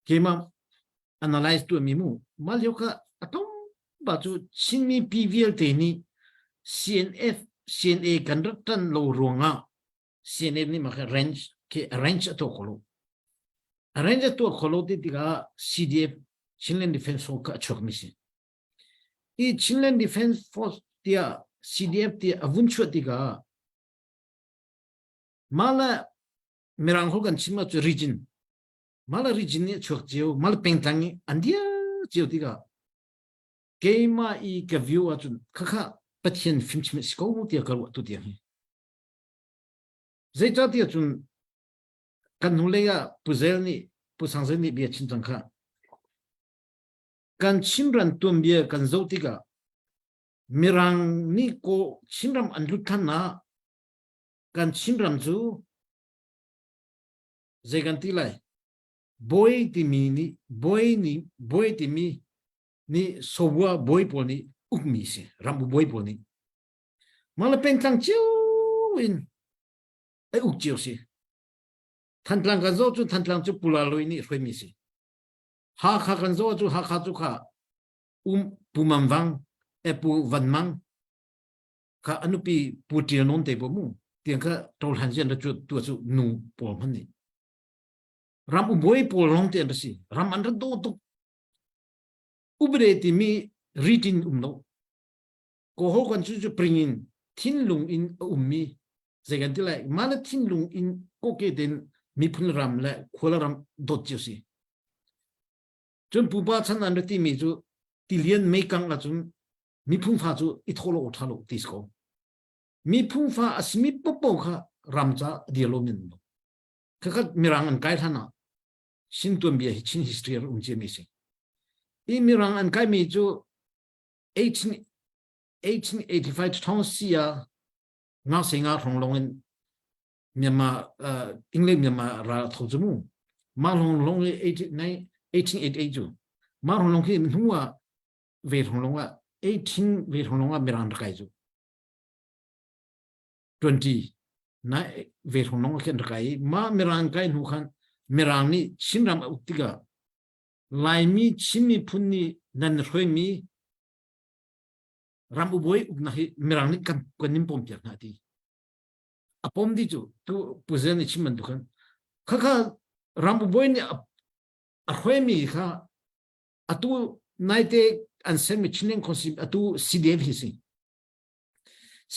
kema analyze tu mimu malyo ka atom ba chu chinmi PVL te ni CNA conductan lo ronga CNF ni ma range ke range to kolo range to kolo ti diga CDF Chinland Defense Force ka chok misi I Chinland Defense Force tia CDF tia avunchwa tiga mala merang hogan chima chu region mala region ni chok jeu mal pengtangi andia jeu tiga keima I ka view achun khakha pathian fimchme sko tia karu tu tia zeita tia chun kan huleya puzel ni pu sang se ni bia chin chang kha kan chin ran tum bia kan zo ti ga mirang ni ko chin ram an lu than na kan chin ram zu zegan ti lai boy ti mi ni boy ti mi ni sowa boy po ni uk mi se ram bu boy po ni mala pen tang chiu in ai uk chiu si than tlang ka zo chu than tlang chu pula loi ni roi mi si ha kha kan zo chu ha kha chu kha pu mam wang e pu van mang kha anupi pu ti non te bo mu tiang kha tol han jen da chu tu chu nu po man ni ram u boy po long te da si ram an do to ubre ti mi ritin no ko ho kan chu bring in thin lung in mi zegan ti lai mana thin lung in ko ke den mi phun ram la khola ram dot chu si chun pu ba chan an ti mi chu ti lian me kang la chun mi phun pha chu I tholo o thalo tis ko mi phun pha asmi popo kha ram cha dialo min no kha mirang an kai thana sin tuam bia chin history ar je mi si I mirang an kai mi chu 1885 thong sia nga singa thong long in Myanmar England Myanmar ra thojumu ma long 1888 ju ma long ki nuwa ve long wa 18 ve long wa mirang kai ju 20 na ve long ken kai ma mirang kai nu khan mirang ni chinram uktiga laimi chimi phunni nan roi mi ramu boy ukna hi mirang ni kan nim pom pyak na ti apom di chu tu puzen ni chiman dukan kha ramu boy ni a roi mi kha atu naite an sem chinen konsip atu CDF hisi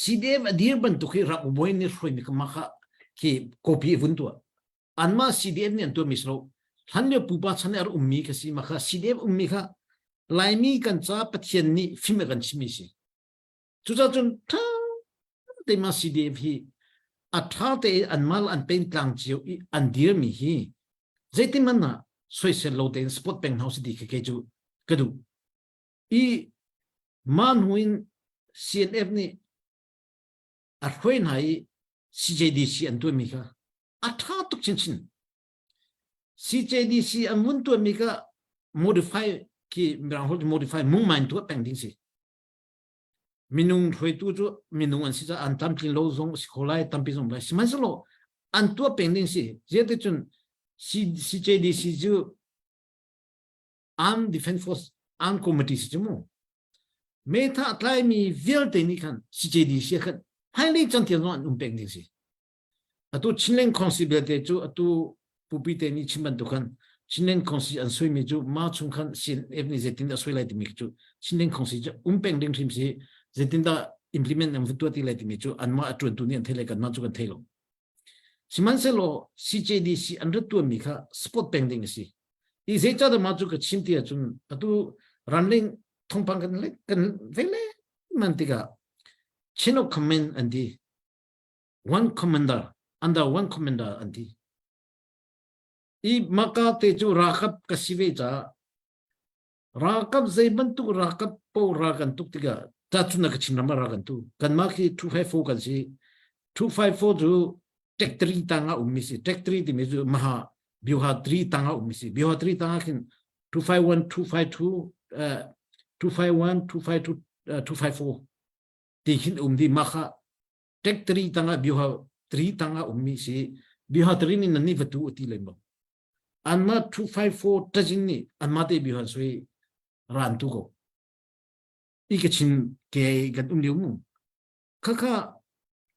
CDF adir ban tu khi ramu boy ni roi mi kha kha ki copy vun tu anma CDF ni an tu misro hanle pupa chane ar ummi ka si makha CDF ummi kha laimi kan cha pathian ni phime kan chimi si chuja chun tha te ma CDF hi atha te anmal an pen tlang chiu an dir mi hi zeti manna soise lo ten spot peng house di ke ju kadu I man huin CNF ni a hoi nai CJDC an tu mi kha atha tuk chin chin CJDC an mun tu mi kha modify ki mirang hol modify mung main tu peng ding si minung hoi tu chu minung an si cha an tam pin lo zong sikolai tam pi zong ba siman so lo an tu peng ding si je te chun CJDC ju Armed Defense Force Armed Committee si mo me tha atlai mi vil te ni khan CJDC khan highly chantian no peng ding si atu chinlen consibility chu atu pupi te ni chiman du khan chinlen consi an soi mi chu ma chung khan sin evni zetin da soi lai mi chu chinlen consi chu peng ding thim si zetin da implement am tu ti lai mi chu an ma atun tu ni an thele kan ma chu kan thelo siman se lo CJDC an tu mi kha spot peng ding si I zecha da ma chu ka chinti a chun atu running thongpang kan vele mantiga chino command andi one commander under one commander andi I maka te chu rakap kasive cha rakap zaiban tu rakap po ragan tu tiga ta chuna ka chinama ragan tu kan ma ki 254 kan si 254 ju tek 3 tanga umisi tek 3 di meju maha biuha 3 tanga umisi biuha 3 tanga kin 251 252 251 252 254 tikin umdi maha tek 3 tanga biuha 3 tanga umisi biuha 3 ni nani vatu uti lembo anma 254 tajini anma te biuha sui ran tu ko ikachin ke gan umliumu kaka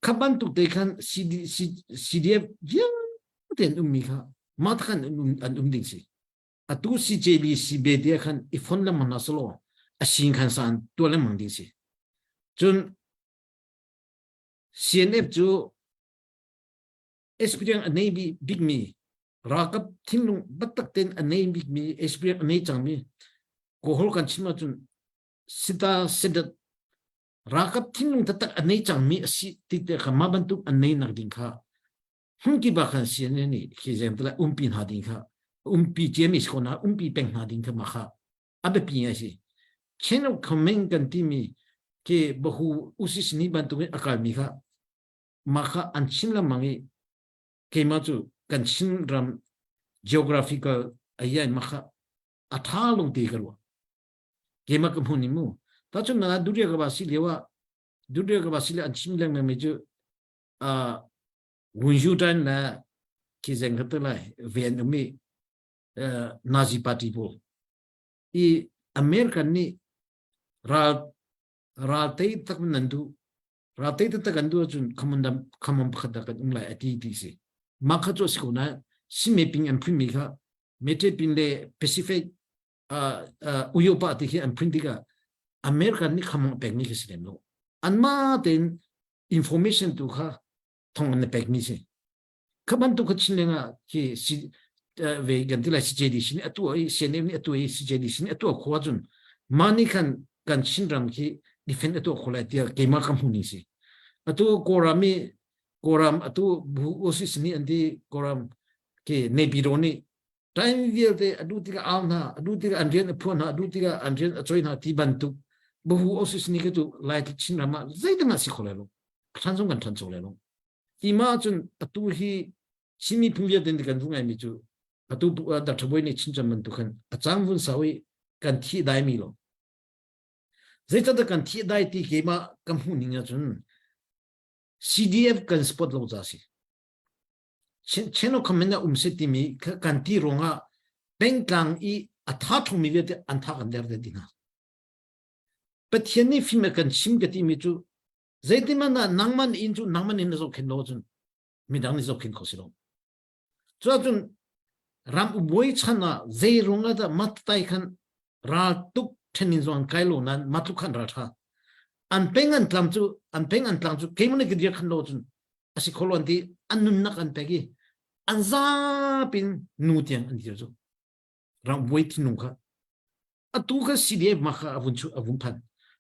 kaban tu te kan CDF yang ten ummi kha matkan an umding si atu CJB CBD kan ifon la manaslo asin kan san to la mangding si chun CNF ju experience navy big me rakap thinlung batak ten anei big me experience anei changmi ko hol kan chima chun sita sedat rakap thinlung tatak anei changmi asi tite khama bantu anei nagding kha hunki ba khan sian ni ki jempla umpin hading kha umpi jemis kona umpi peng na ding ka makha abe pi asi channel comment kan timi ke bahu usis ni bantu akal mi kha makha anchin la mangi ke ma chu kan chin ram geographical aya makha athalung ti kalwa ke ma ka phuni mu ta chu na durya ka basi lewa durya ka basi le anchin lang me ju wunju tan na ki zeng ka la ven mi Nazi party po I American ni ra tei tak nandu ra tei tak andu chun kamam khada ka umla ati si makha cho sikona sime ping and primi kha mete pin le Pacific uyopa ti hi and printiga American ni kamam pek ni kisem no anma ten information tu kha thong ne pek ni si kaban tu khachinga ki si ve gantila si jadi sini atu ai senem ni atu ai si jadi sini atu khwajun mani kan shinram ki defend atu khola tia kema kampuni si atu koram atu bu osis ni andi koram ke nebironi time dia te adu tiga alna adu tiga andrian phona adu tiga andrian choina ti bantu bu osis ni ke tu light shinrama zaidana si khola lo khanjong kan thancho le lo ima chun atu hi simi phumya den kan dungai mi chu atu da thoboi ni chinjaman tu khan achang vun sawi kan thi dai mi lo zeta da kan thi dai ti ke ma kamhu ninga chun CDF kan spot lo jasi cheno kamena umseti mi kan ti ronga bengkang I atha thumi ve te antha kan der de dina pathiani film kan sim gati mi chu zaitima na nangman in chu nangman in zo khen lo chun midang ni zo khen khosilo chun ram uboi chana zei ronga da mat tai khan ra tuk thenin zon kailo nan matu khan ra tha an pengan tlam chu kemune ke dia khan lo chun asi kholon ti annun nak an pegi anza pin nu tiang an dia chu ram uboi tinu kha atu ka CDF makha avun phan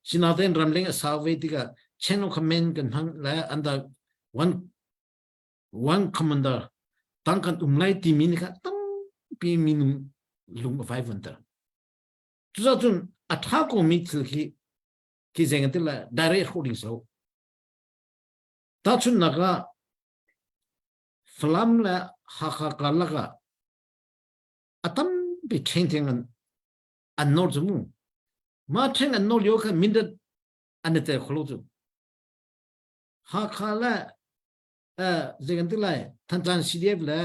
sinaten ramleng sawe tiga cheno khamen kan hang la anda one commander tangkan umlai ti min kha pi minum lung 500 tuza chun atha ko mi ki zengatila direct holding so ta chun naga flam la hakha kalaga atam bi chengtengan annor jumu ma theng annor yo kha mindat anete kholoju hakha la zengatila tantan CDF la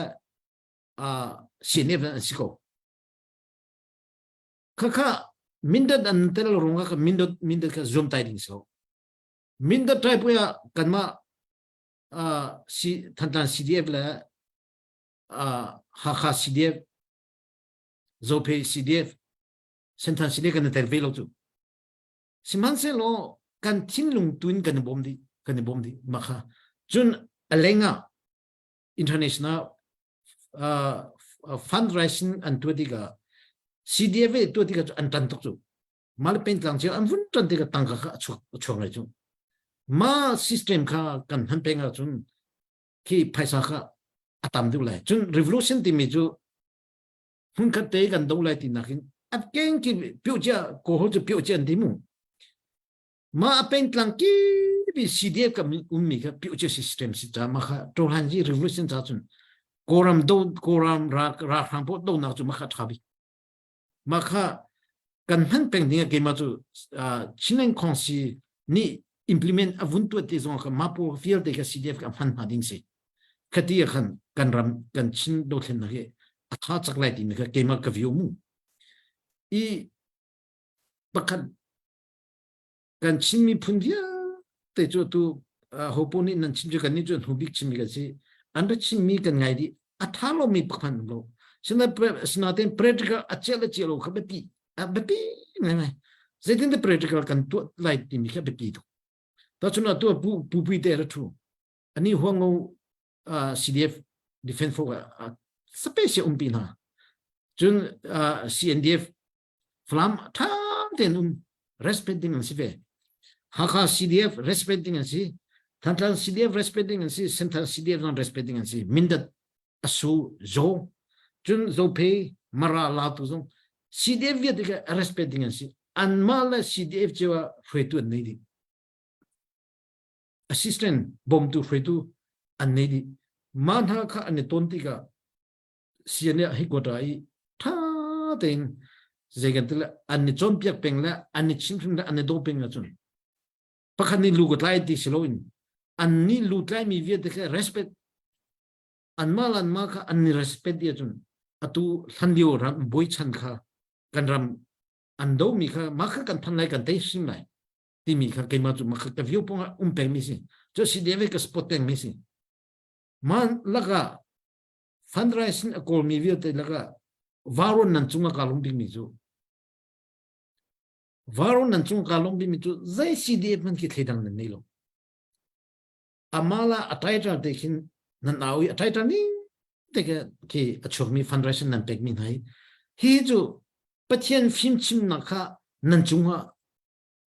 Sineva siko kaka mindat antel ronga ka mindat ka zoom tiding so mindat type ya kanma si tantan CDF la hakha CDF zope CDF sentan CDF kan tel velo tu simanse lo kan tinlung tuin kan bomdi makha jun alenga international fundraising and tuadiga CDF tuadiga antantok chu malpen tlang che anvun tantiga tangka kha chongai chu ma system kha kan hanpenga chun ki phaisa kha atam du lai chun revolution ti mi chu hun kha te kan dong lai ti nakin ap ken ki pyuja ko ho chu pyuja ndimu ma apen tlang ki bi CDF ka ummi ka pyuja system si ta ma kha tohanji revolution cha chun koram ra hampo do na chu makha thabi makha kan han peng dinga ke ma chu chinen khonsi ni implement avuntu te zong ka mapo field de ka CDF ka han hading se khati khan kan ram kan chin do thlen na ge atha chaklai ti me ka ke ma ka view mu I bakhan kan chin mi phundia te chu tu hoponi nan chin ju kan ni chu hubik chin mi ga si anda chimi kan ngai di athalo mi phan lo sinaten practical achelo khabepi abepi nai zetin the practical kan tu light ti mi khabepi to ta chuna tu pu te ra thu ani huango CDF defense for space umpina chun CNDF flam tha den respecting and sive haka CDF respecting and si tantan CDF respecting and si central CDF non respecting and si mindat asu zo chun zo pe mara la tu zong CDF viet ke respect dengan si an mala CDF jewa fretu an nei assistant bom tu fretu an nei man ha kha an ton ti ka siania hi ko dai tha ten zegan tla an chon piak peng la an chin phim la an do peng la chun pakhan ni lu ko tlai ti siloin an ni lu tlai mi viet ke respect an malan ma kha an ni respect dia chun atu thandio ram boi chan kha kan ram an do mi kha ma kha kan than lai kan te sim lai ti mi kha ke ma chu ma kha ka view pong peng mi si cho si deve ka spot teng mi si man laga fundraising a call mi viet laga varon nan chunga ka long ding mi chu varon nan chung ka long ding mi chu zai CDF man ki thedang nan nei lo amala atai ta dekhin nan awi atai ta ni teke ki achok mi fundraising nan pek mi nai hi chu pathian phim chim na kha nan chunga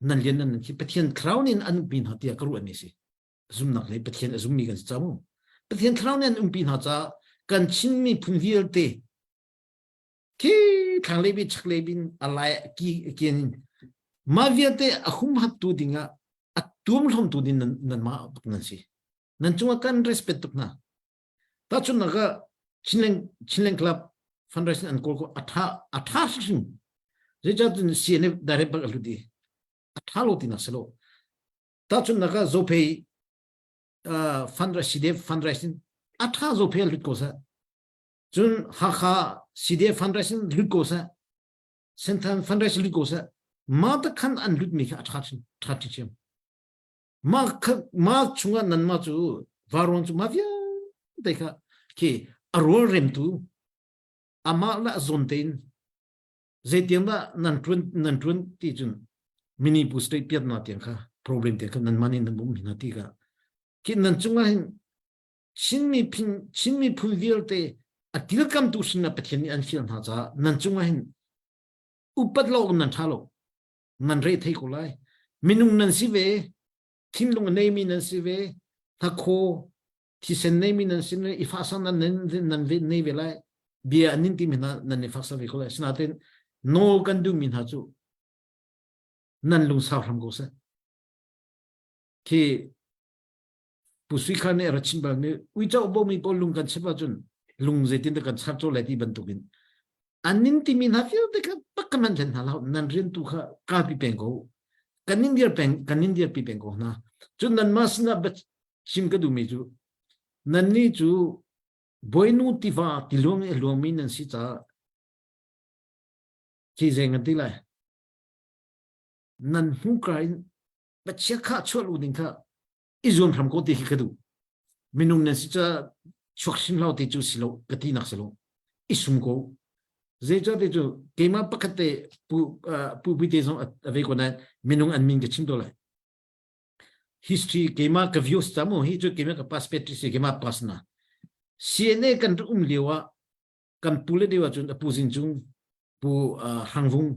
nan lian nan ki pathian crown in an bin ha tia karu ani si zum nak le pathian azum mi kan chamu pathian crown in bin ha cha kan chin mi phun vial te ki thang le bi chak le bin alai ki ken ma viate ahum hap tu dinga atum lom tu din nan ma nan si nan chunga kan respect tuk na ta chun naga chinleng club fundraising an ko atha shin reja tin CNF direct bal lu di atha lo tin aslo ta chun naga zo pay fundraising atha zo pay lu ko sa chun ha CDF fundraising lu ko sa sentan fundraising lu ko sa ma ta khan an lut mi kha atha chin ma chunga nan ma chu varon chu ma via dekha ki arol rem tu ama la zonten zetiang ba nan trun ti chun mini booster piat na tiang kha problem te kha nan mani nan bum hina ti ka ki nan chunga hin chinmi phun vial te atil kam tu sin na pathian an fil na cha nan chunga hin upat lo nan thalo nan re thei ko lai minung nan si ve tin lung nei mi nan si ve ta ko ti sen nei mi nan sin ifa san nan ve nei ve lai bia anin ti min nan ne faksa ve ko lai sinaten no kan du min ha chu nan lung sa ram go sa ki pusui khan era chin ba me ui chau bo mi pol lung kan chepa chun lung je tin kan chha cho lai ti ban tu bin anin ti min ha fiu te ka pakman jen ha nan rin tu kha ka pi peng go kanin dia pi peng ko na chun nan mas na ba chim ka du mi chu nan ni chu boinu ti va ti long min nan si cha ki zeng ti lai nan hu kai ba che kha chol u ding kha izon tham ko ti ka du minung nan si cha chok sin lo ti chu silo ka ti nak silo isum ko zeja de chu kema pakate pu te zong ave ko na minung an min ke chim do lai history kema ka views tamo hi chu kema ka perspective se kema pasna CNA kan lewa kan pule dewa chun pu jin chung pu hangvung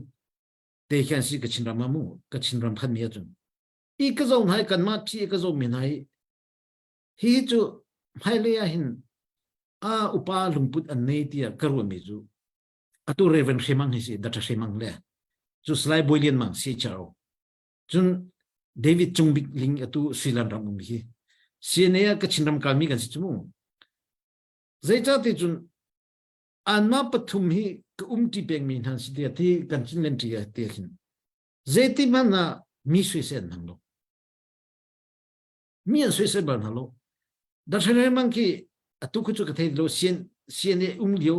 te khan si ka chinram mu ka chinram khan mi chun I ka zong hai kan ma thi ka zong min hai hi chu hai le ya hin a upa lungput an nei tia karu mi chu atu reven khemang hi si data khemang le chu slai boilian mang si charo chun David Chungbik ling atu Srilan ram mi hi CNA ka chinram ka mi kan si chu zecha ti chun anma pathum hi ka umti peng min han si dia ti kan chin len ti ya ti hin zeti mana mi sui sen nang lo mi sui se ban halo da chane mang ki atu khu chu ka thei lo CNA lio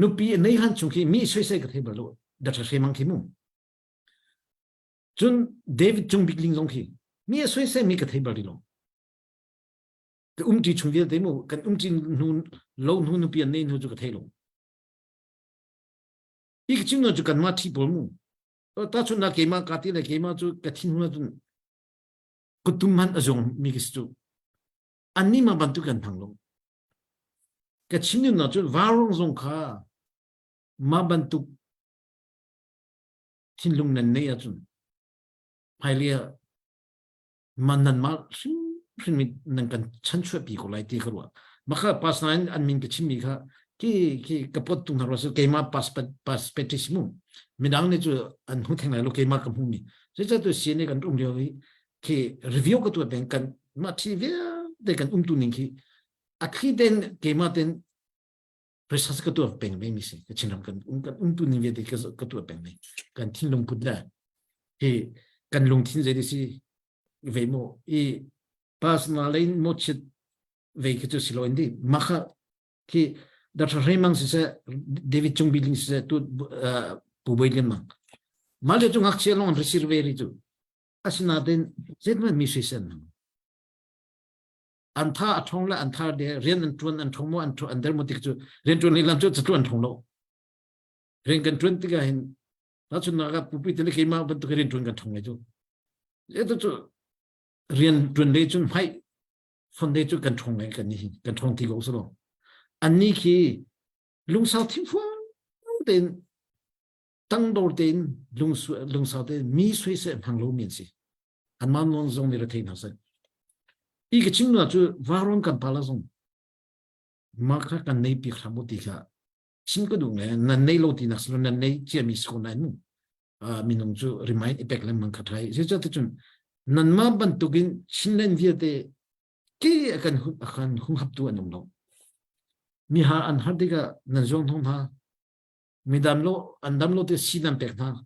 nupi nei han chung ki mi sui se ka thei ba lo da chane mang ki mu chun David Chungbik ling long ki mi sui se mi ka thei ba lo cái chỉ chung việc đấy mà cái chỉ nun lâu nun nó biến nên nó cho cái thay lòng, ý cái chung nó cho cái mà thi bổ mu, ta chun là cái mà cái tí là cái mà cho cái thiên nó chun, cái tum han ở trong mi cái số, anh ni mà bantu cái thằng lòng, cái chung nó cho vào trong cả, mà bantu thiên lung nên này ở chung, phải lia, mà nên mà mình nâng kan chan chua pi ko lai ti kharwa makha pas nine an min ke chimi kha ki kapot tung haros kema perspektifmu midang ne chu an hu theng lai lo kema kam humi se cha to sine kan rum leo ki review ko to ben kan ma tv de kan tu ning ki akhi den kema den presas ko to ben me mi se ka chinam kan tu ning ve de ko to ben me kan tin long putla ki kan long tin je de si ve mo I personal mo chit ve ki to silo indi makha ki Dr. Raymond says David Chung Billing says to Puboylian man. Malay Chung Axel on receive very too. As nothing, said my musician. Anta Atonla and Tar de Ren and Tun and Tomo and Dermotic to Rentun Lancho to Tun Tono. Rengan 20 in that's another pupil came out but to get into Tongato. Let to Ren Twin High Foundation can Tonga can Tonti also. Ani ki lung sao tim fu den tang do den lung sao de mi sui se phang lo mian si an man non zong ni re na sa I ge ching na chu waron kan pala zong ma kha kan nei pi khamo ti kha chin ko du ne na nei lo ti na so na nei che mi sko na nu mi nong chu remind epek lam man kha thai se cha chun nan ma ban tu gin chin len vie de ki akan hum hap tu anong lo mi ha an hardiga nan zong thong ha midam lo andam lo te sinam pek na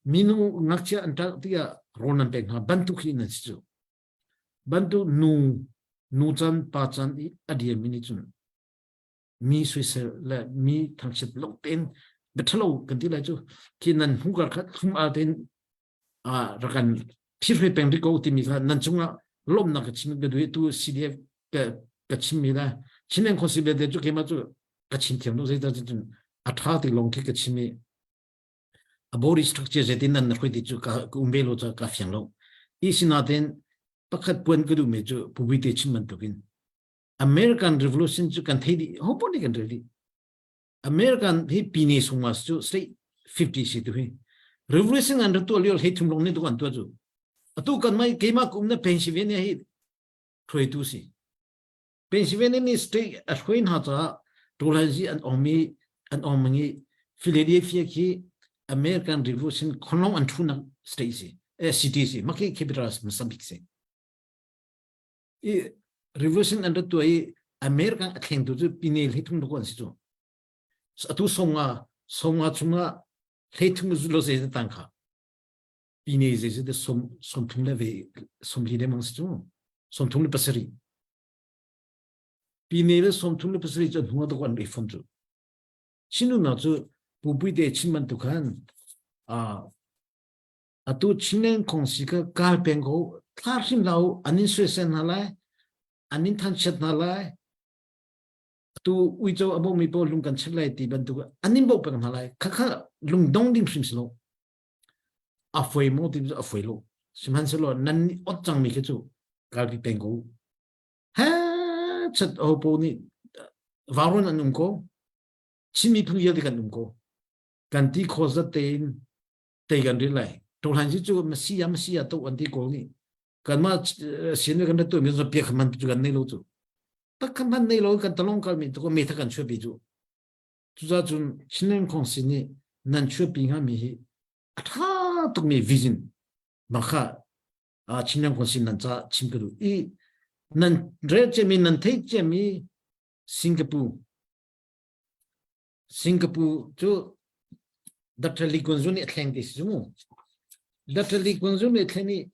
minu ngakcha anta tia ronan pek na bantu khi na chu bantu nu chan pa chan I adia mini chun mi suise la mi thangchip lo ten bethalo kan ti la chu ki nan hungar khat hum a ten a rakan phirwe peng ri ko ti mi nan chunga lom na ka chim be du tu CDF ka chim mi la Chinen consider de ke ma chu ka chin thiam no zeta chun atha ti long ke chimi a body structure je tin nan khoi ti chu ka umbe lo cha ka fyang lo isina den pakhat pon ku me chu pubi te chim man tokin American Revolution chu kan thei di ho pon kan really American he pini sumas chu straight 50 si tu hi revolution and to liol he thum long ni to kan to chu atu kan mai ke ma kum na Pennsylvania hi khoi tu si Pennsylvania state at Queen Hata, Tolazi and Omi and Omani, Philadelphia ki American Revolution, Colon and Tuna Stacy, CTC, Maki Capitals, Mozambique. Revolution under to a American attained to the Pinel Hitum the Constitution. So to Songa Chunga, Hitum Zulos is the tanka. Pinez is the some Tunleve, some Hidemonstone, some Tuni Passeri. Pinele som tunle pasri cha dhunga to kan refund chu chinu na chu pupui de chimman tu khan atu chinen khongsi ka pengo tharsim lau anin swesen halai anin than chat halai tu uijo abo mi bo lung kan chlai ti ban tu anin bo pang halai kha lung dong dim sim slo afoi mo ti afoi lo simhan selo nan ot chang mi ke chu ka bi pengo chat oponi varon anumko chimi phungya de kanumko kanti khoza tein gan rilai to han ji chu masia to anti ko ni kanma sine kan to mi zo pe khaman chu gan nei lo chu ta khaman nei lo kan talong kal mi to me tha kan chhe bi chu za chun chinen khong sini nan chhe pi nga mi hi atha to mi vision ma kha chinen khong sin nan cha chimkru I nan rechemi nan thechemi Singapore jo Dr. Lee Kuan Yew ni Atlantis jumu Dr. Lee Kuan Yew ni thani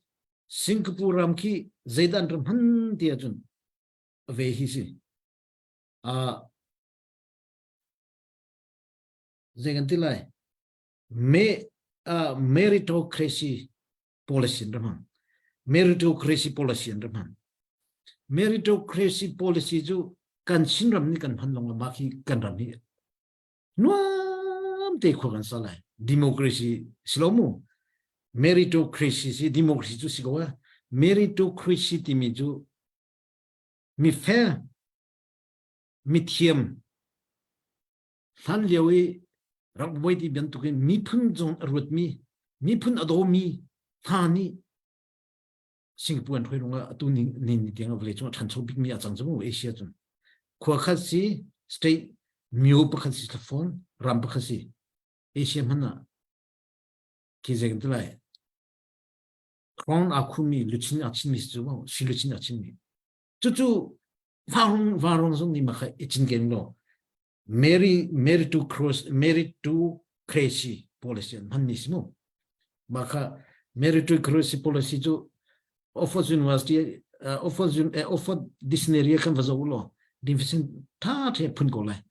Singapore ramki zaidan ram han dia jun ve hi si zegantilai meritocracy policy ram meritocracy policy ram meritocracy policy jo kan sinram ni kan phanlong ma khi kan ram ni nuam te kho kan salai democracy slomu meritocracy si democracy ju sigowa meritocracy ti mi ju mi fair mi thiam han lewi raboi ti ben tu ke mi phun jong rut mi phun adomi thani Singapore and Huirunga tuning nin tiang of lechon chancho big me at Sanzo Asia. Kwakasi state miu pakhasi la phone ram pakhasi Asia mana kizeng tulai Crown akumi luchin achin mis zuwa si luchin achin mi chu varong zong ni makha ichin gen no Mary to crazy policy man nismo makha Mary to crazy policy chu Oxford University Oxford dictionary kan vazo division ta the phun ko lai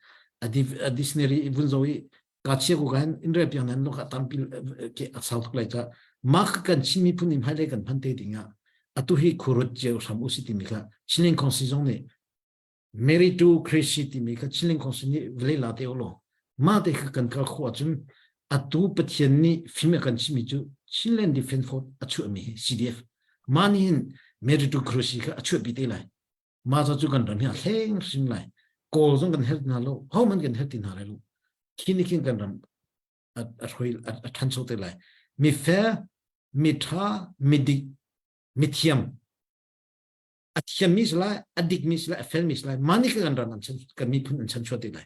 a dictionary vun zoi ka che ko kan in rep yang nan lo ka tampil ke south lai ka mak kan chimi punim hale kan phante dinga atu hi khurut je samu siti mi ka chinen constitution ne meritocracy ti mi ka chinen constitution vle la te lo ma te kan ka khwa chun atu pathian ni fime kan chimi chu chinen defense force achu mi CDF manin meritocracy ka achu bi te lai ma za chu kan ram ya heng sim lai ko zong kan help na lo how man kan help tin ha lo kini kin kan ram at hoil at than so te lai mi fair mi tha mi dik mi thiam athiam mis lai adik mis lai fair mis lai mani kan ram an chan kan mi phun an chan chwa te lai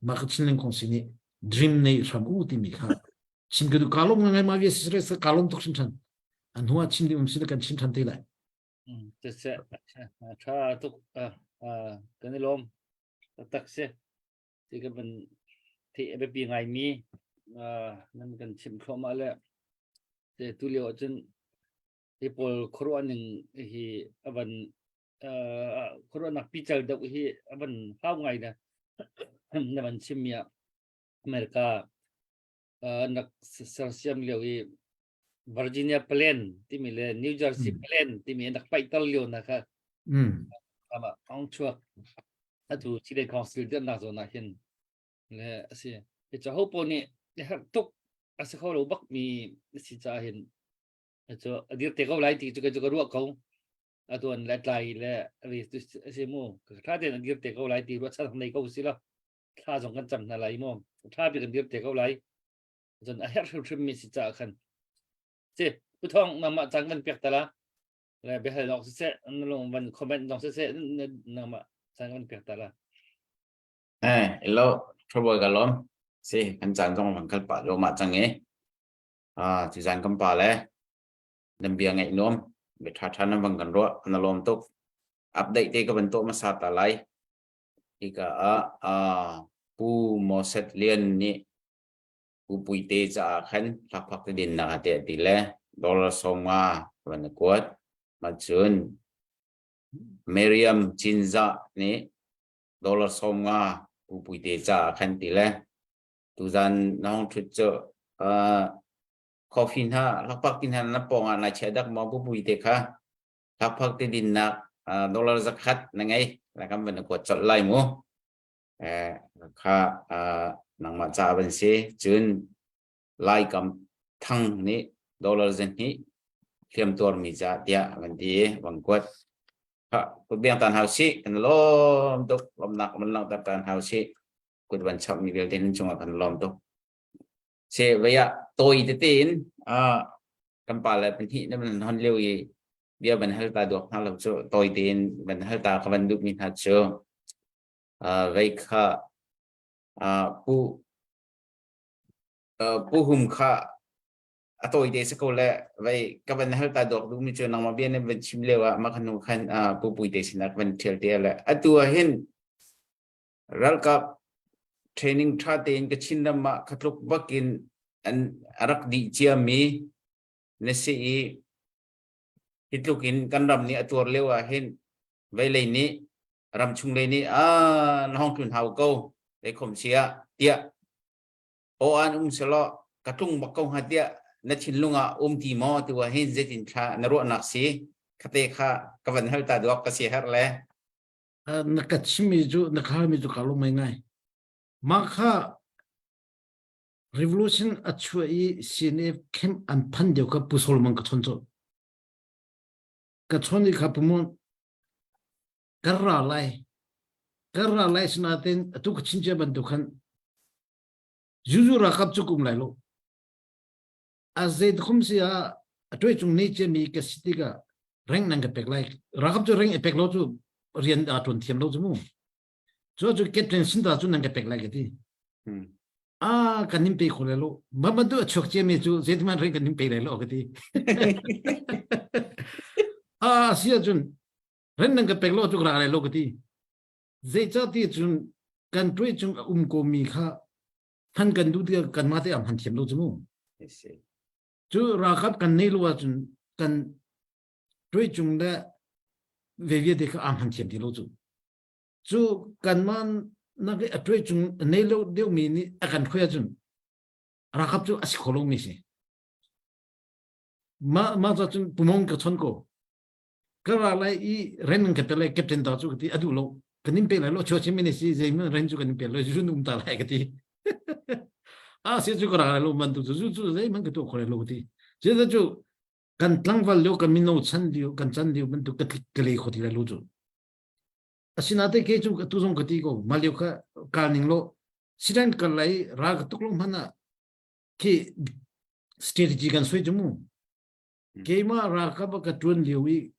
ma ka chin kong sini dream nei ram u ti mi kha chin ka du kalom ngai ma vi stress kalom tok sim chan an huwa chin di sim kan chin chan te laiจะเสะถ้าทุกกันนี่ลมตักเสะที่ก็เป็นที่ไปปีไงมีนั่นกันชิมเข้ามาแล้วแต่ตุเลียวจนที่พอครัวหนึ่งที่บันครัวนักพิจารณาที่บันเข้าไงนะนั่นมันชิมเนี่ยอเมริกานักเสียมเลียวที่Virginia Plain ที่มีเลย New Jersey Plain ที่มีนักไปตลอดนะครับama ang chuak atu chile council de na zona hin le ase e cha hopo ni ha tok ase kholo bak mi si cha hin cho adir te ko lai ti chu ka ru ko atu an let lai le ri ase mo tha de adir te ko lai ti ru cha nei ko si la tha jong kan cham na lai mo tha bi kan dir te ko lai jon a her shrim mi si cha khan che pu thong na ma chang kan pek ta la le be ha lok se an long ban comment dong se na ma chang kan pek ta la hello trouble galom si kan chang jong man kal pa lo ma chang e chi jan kam pa le nam bia ngai nom be tha tha na bang kan ro na lom tok update te ka ban to ma sa ta lai ika pu mo set lien ni pu pui te cha khan phak phak te din na te ti le dollar soma ban kwat ma chun Miriam Chinza ni dollar soma pu pui te cha khan ti le tu jan nong thu cho coffee ha lak pak tin han na pong na chedak mo pu pui te kha lak pak te din na dollar zakat na ngai la kam ban kwat chot lai mo kha nang ma cha ban se chun lai kam thang ni dollar zen hi thiam tor mi cha tia ban ti bang kwat ha ku biang tan hau si kan lom tok lom nak man lang tan hau si ku ban chap mi bel tin chung kan lom tok se vaya toi te tin kan pa la tin hi na man hon leu yi bia ban hal ta dok ha lo cho toi tin ban hal ta ka ban duk mi ha cho vay kha pu hum kha atoi de se ko le vai ka ban hal ta dok du mi chu nang ma bien ne ban chim lewa ma khanu khan pu pui de sinak ban thel te le atua hin ral kap training tha te in ka chin ma khatluk bakin an arak di chia mi ne se i hitlukin kan ram ni atur lewa hin vai le ni ram chung le ni hong tun hau ko le khom sia tia o an selo katung bakong hatia na chinlunga ti mo tu hin zetin tha na ro nak si khate kha kavan hal ta dok ka si har le na ka chimi ju na kha mi ju kalu mai ngai ma kha revolution achhui sine kem an phan de ka pusol man ka choncho ka choni kha pumon karra lai sna ten tu ka chinje ban du khan juju ra kap chukum lai lo azed khumsia atoi chung nei che mi ka sitiga reng nang ka pek lai ra kap chu reng epek lo chu rian a ton thiam lo chu mu 저저 캡틴 신다 주는 게 백라게디 음. 아 간님 페이 콜레로 마마도 척제메 주 제드만 레 간님 페이레로 그디 아 시야 준 렌는 게 백로 주 그라레로 그디 제자티 준 간트리 중 고미카 한 간두디 간마테 암한 템로 주무 Yes. 주 라갑 간 네로와 준간 트리 중데 베비데카 암한 템디로 주 간만 나게 트리 중 네로 데오미니 아간 코야 준 라갑 주 아시콜로미시 마자 준 부몽 그 천고 그라라 이 렌는 게텔레 캡틴 다주 그디 아두로 그님 페레로 조치미니시 제면 렌주 그님 페레로 준 움달라 그디 아 세주가라로 만두 주주 제만 그도 코레로 그디 제가 주 간탕발로 까미노 찬디오 간찬디오 만두 그틀레 코디라 로주 아시나데 게주 그투종 그디고 말료카 까닝로 시란 깔라이 라 뚝롱 하나 키 스트레티지 간 스웨주무 게이마 라카바 카트원 리위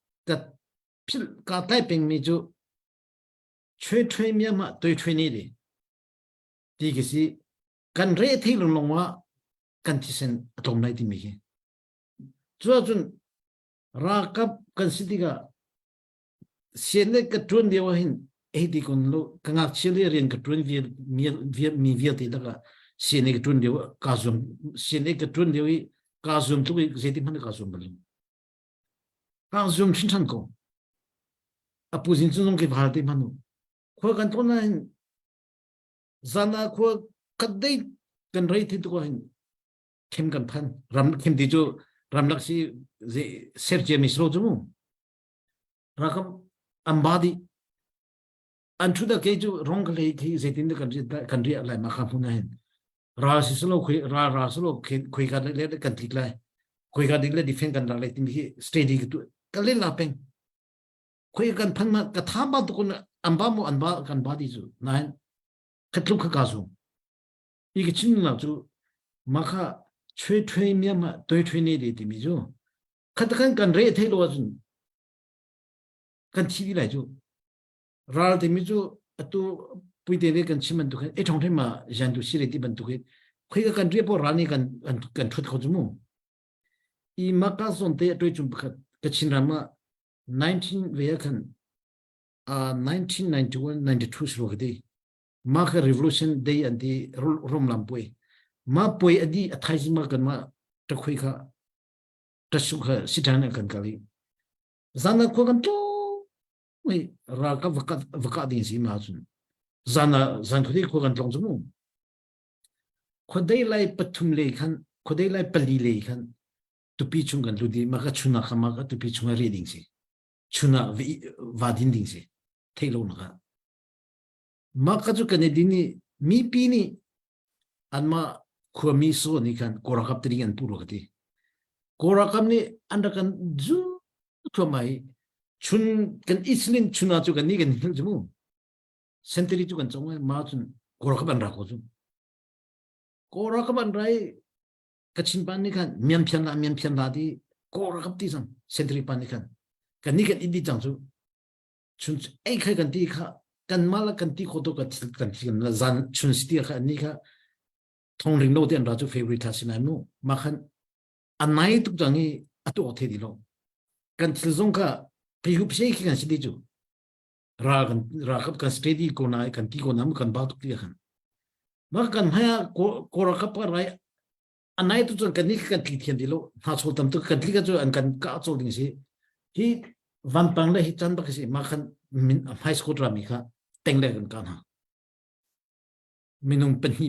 필 카타이핑 미주 최최미야마 도이최니리 디기시 간레 테일롱와 간티센 동나이디 미게 저준 라캅 간시디가 시네 카트원 디와힌 에디콘로 강악 칠리린 카트원 미비아티다가 시네 카트원 디와 가좀 시네 카트원 디위 가좀 투기 제디만 가좀 벌 가좀 신찬고 아부진 좀 바르디 마누 코간 토나인 자나 코 kadai kan rai thi to hin kem kan phan ram kem di jo ramlak si ze serje misro jumu rakam ambadi antu da ke jo rong le thi ze tin da country alai ma kha phuna hin ra si slo khoi ra slo khoi ka le kan tik lai khoi ka dik le defend kan ra le tin hi steady tu ka le la peng khoi kan phan ma ka tha ba to kun amba mo anba kan ba di ju nine khatluk ka zu 이게 진나주 마카 최최미야마 도이최니리 디미죠 카타칸 간 레테로 와준 간 TV라죠 랄 디미죠 또 부이데레 간 치만도 에 정태마 잔도 시레디 반도게 거기가 간 리포 라니 간 ထွꯠ거주모 이 마카손테 도이좀 그 친라마 19 왜간 1991 92 스로그디 Maka revolution day and the room lampoi. Ma poi adi ataizima kan ma takwika tasuka sitana kan kali. Zana ko kan to we raka vaka din si mazun. Zana zanthudi ko kan longzumu. Kodai lai patum le kan kodai lai pali le kan tupi chungan ludi maka chuna kamaka tupi chunga reading si. Chuna vadin ding si. Tailo naka. Maka kanedini mi pini anma kuami so ni kan korakap tringan puro kati korakap ni anda kan zu kuamai chun kan islin chuna chu kan ni kan jumu sentri chu kan chongwa ma chun korakap an rakho chu korakap an rai kachin pan ni kan mian pian la di korakap ti sam sentri pan ni kan ni kan idi chang chu chun ai khai kan ti kha kan mala kan ti khoto ka kan na zan chun sti kha ni kha thong ring lo den ra chu favorite asina no ma khan anai tu jangi atu othe di lo kan tilzong ka pihup sei ki kan sidi chu ra kap kan steady ko na kan ti ko nam kan ba tu ti khan ma kan haya ko ra kap rai anai tu jang kan ni kan ti thian di lo ha chol tam tu kan ti ka chu an kan ka chol ding si hi van pang le hi chan ba si ma khan high school ra mi kha tengla kan kan ha minung pani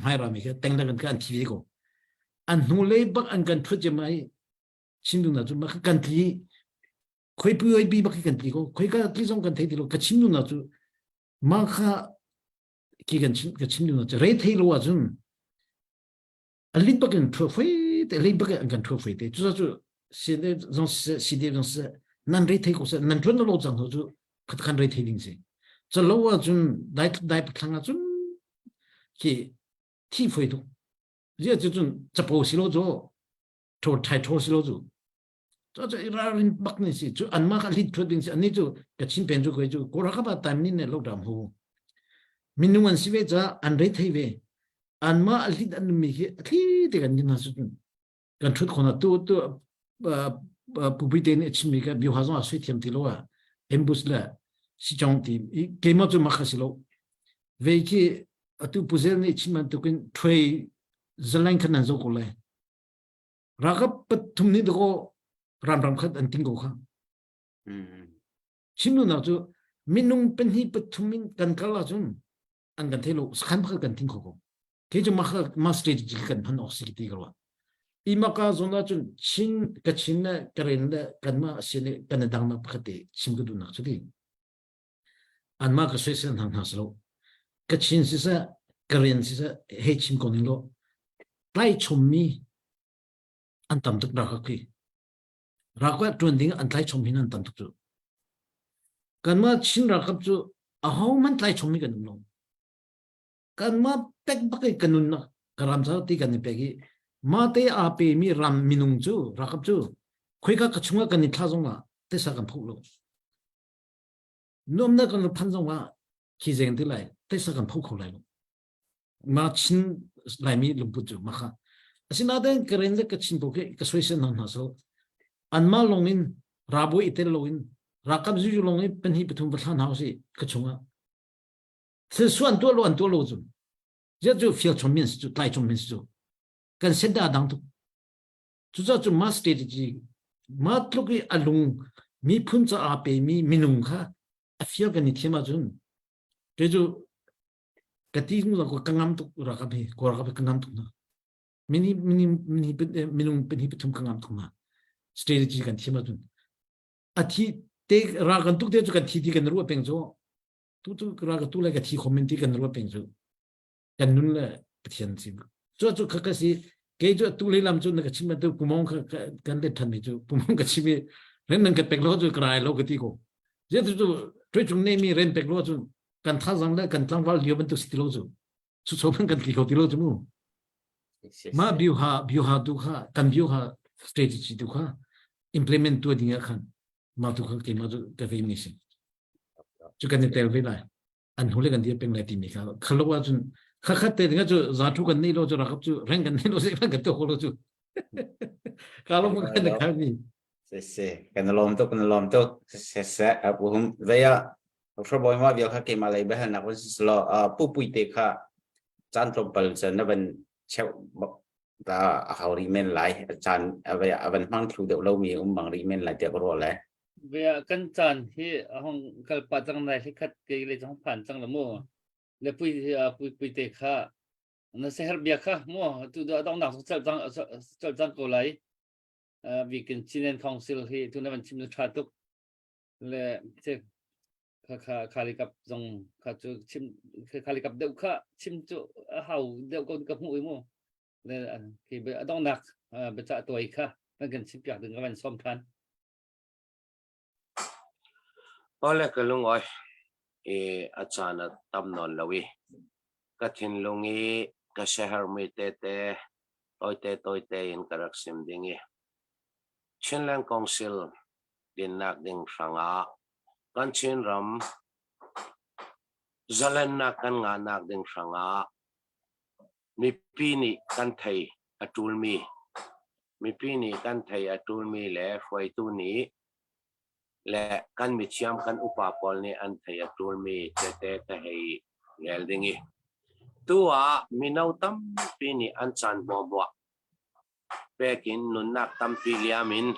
mai ra mi kha tengla kan kan tv ko an nule bak an kan thuje mai chindu na chu ma kan ti khoi pu oi bi bak kan ti ko khoi ka ti song kan thei ti lo ka chindu na chu ma kha ki kan chindu na chu re thei lo wa chun a lit bak kan thu foi te lit bak kan thu foi te chu chu si de zong si de zong nan re thei ko sa nan chun lo chang ho chu khat kan re thei ding si 저 로와 준 나이트 탕아 준키 티포이도 이제 좀 잡고시로죠 저 타이토시로죠 저 이라린 막네시 저 안마가 리트딩시 아니죠 같이 벤조 거죠 고라가바 담니네 로담 후 minung an sive cha an re thei ve an ma alit an mi hi thi te kan na su kan thut khona tu pu bi ten chimi ka bi hazon asui thiam ti lo a embus la si chong ti ke ma chu ma khasilo ve ki atu puzel ni chima tu kin threi zalang kan zo ko le ragap patum ni do ram khat an ting go kha chimnu na chu minung pen hi patumin kan kala chun an kan thelo skhan kha kan ting ko ke chu ma strategy kan han oxity garwa imaka zona chun chin ka chin na karen da kan ma sine kan dang na phate chim gu du na chudi an ma ka sesen hang haslo ka chin si sa karen si sa he chim ko ni lo tai chommi an tam tuk ra ki ra kwa trending an tai chommi an tam tuk chu kan ma chin ra kap chu a how man tai chommi kan no kan ma pek bakai kanun na karam sa ti kan ni pegi ma te a pe mi ram minung chu ra kap chu khoi ka chunga kan ni tha jong la te sa kan phok lo nom na kan phan jong wa ki jeng ti lai te sa kan phok kho lai lo ma chin lai mi lu pu chu ma kha asina den karen je ka chin bo ke ka soi sen na so an ma longin rabo itel longin rakap ju longin pen hi pathum pa than hausi ka chunga se suan to lo chu je ju feel chommin chu tai chommin chu kan seda dang tu chu za chu ma strategy ma tluki alung mi phun cha a pe mi minung kha a feel kan ni thema chun te ju kati mu ko kangam tu ra ka be ko ra ka be kangam tu na minung pen hi pathum kangam tu na strategy kan thema chun a thi te ra kan tu te chu kan thi ti kan ru peng zo tu ra ka tu la ka thi comment ti kan ru peng zo kan nun la pathian si chu kha si ke chu tu le lam chu na ka chima tu pumong kha kan le than ni chu pumong ka chibi ren nang ka pek lo chu krai lo ka ti ko je tu tre chung ne mi ren pek lo chu kan tha jang la kan tlang wal yo ban tu sti lo chu so ban kan ti ko ti lo chu mu ma biu ha tu kha kan biu ha strategy tu kha implement tu dinga khan ma tu kha ke ma tu ka ve ni sin chu kan tel ve lai an hule kan dia peng lai ti mi kha khalo wa chun kha te nga chu za thu kan nei lo chu ra khap chu reng kan nei lo se kan to ho lo chu ka lo ma kan ka ni se kan lom to se apu hum ve ya ro boy ma bial kha ke ma lai ba na ko lo pu pui te kha chan trom pal chen na ban cheu ta hau ri men lai chan ve ya ban mang thu de lo mi bang ri men lai te ko ro lai ve kan chan hi hong kal pa chang nai hi khat ke le chang phan chang la mo le pui te kha na se her bia kha mo tu da dong nak chal chang ko lai we can chinen council hi tu na ban chim na tha tuk le che kha li kap jong kha chu chim kha li kap deu kha chim chu hau deu ko kap mu mo le ki be dong nak be cha toi kha na kan chim pyak ding ban som than ole ka lung oi achana tam non lawi ka thin lungi ka shahar mi te toy te in karak sim dingi chinlang council din nak ding franga kan chin ram zalan na kan nga nak ding franga mi pini kan thai atul mi le foi tu ni le kan mi chiam kan upa pol ni an thai atul mi te ka hei ngel dingi tua minau tam pini an chan bo pekin nun nak tam pi liamin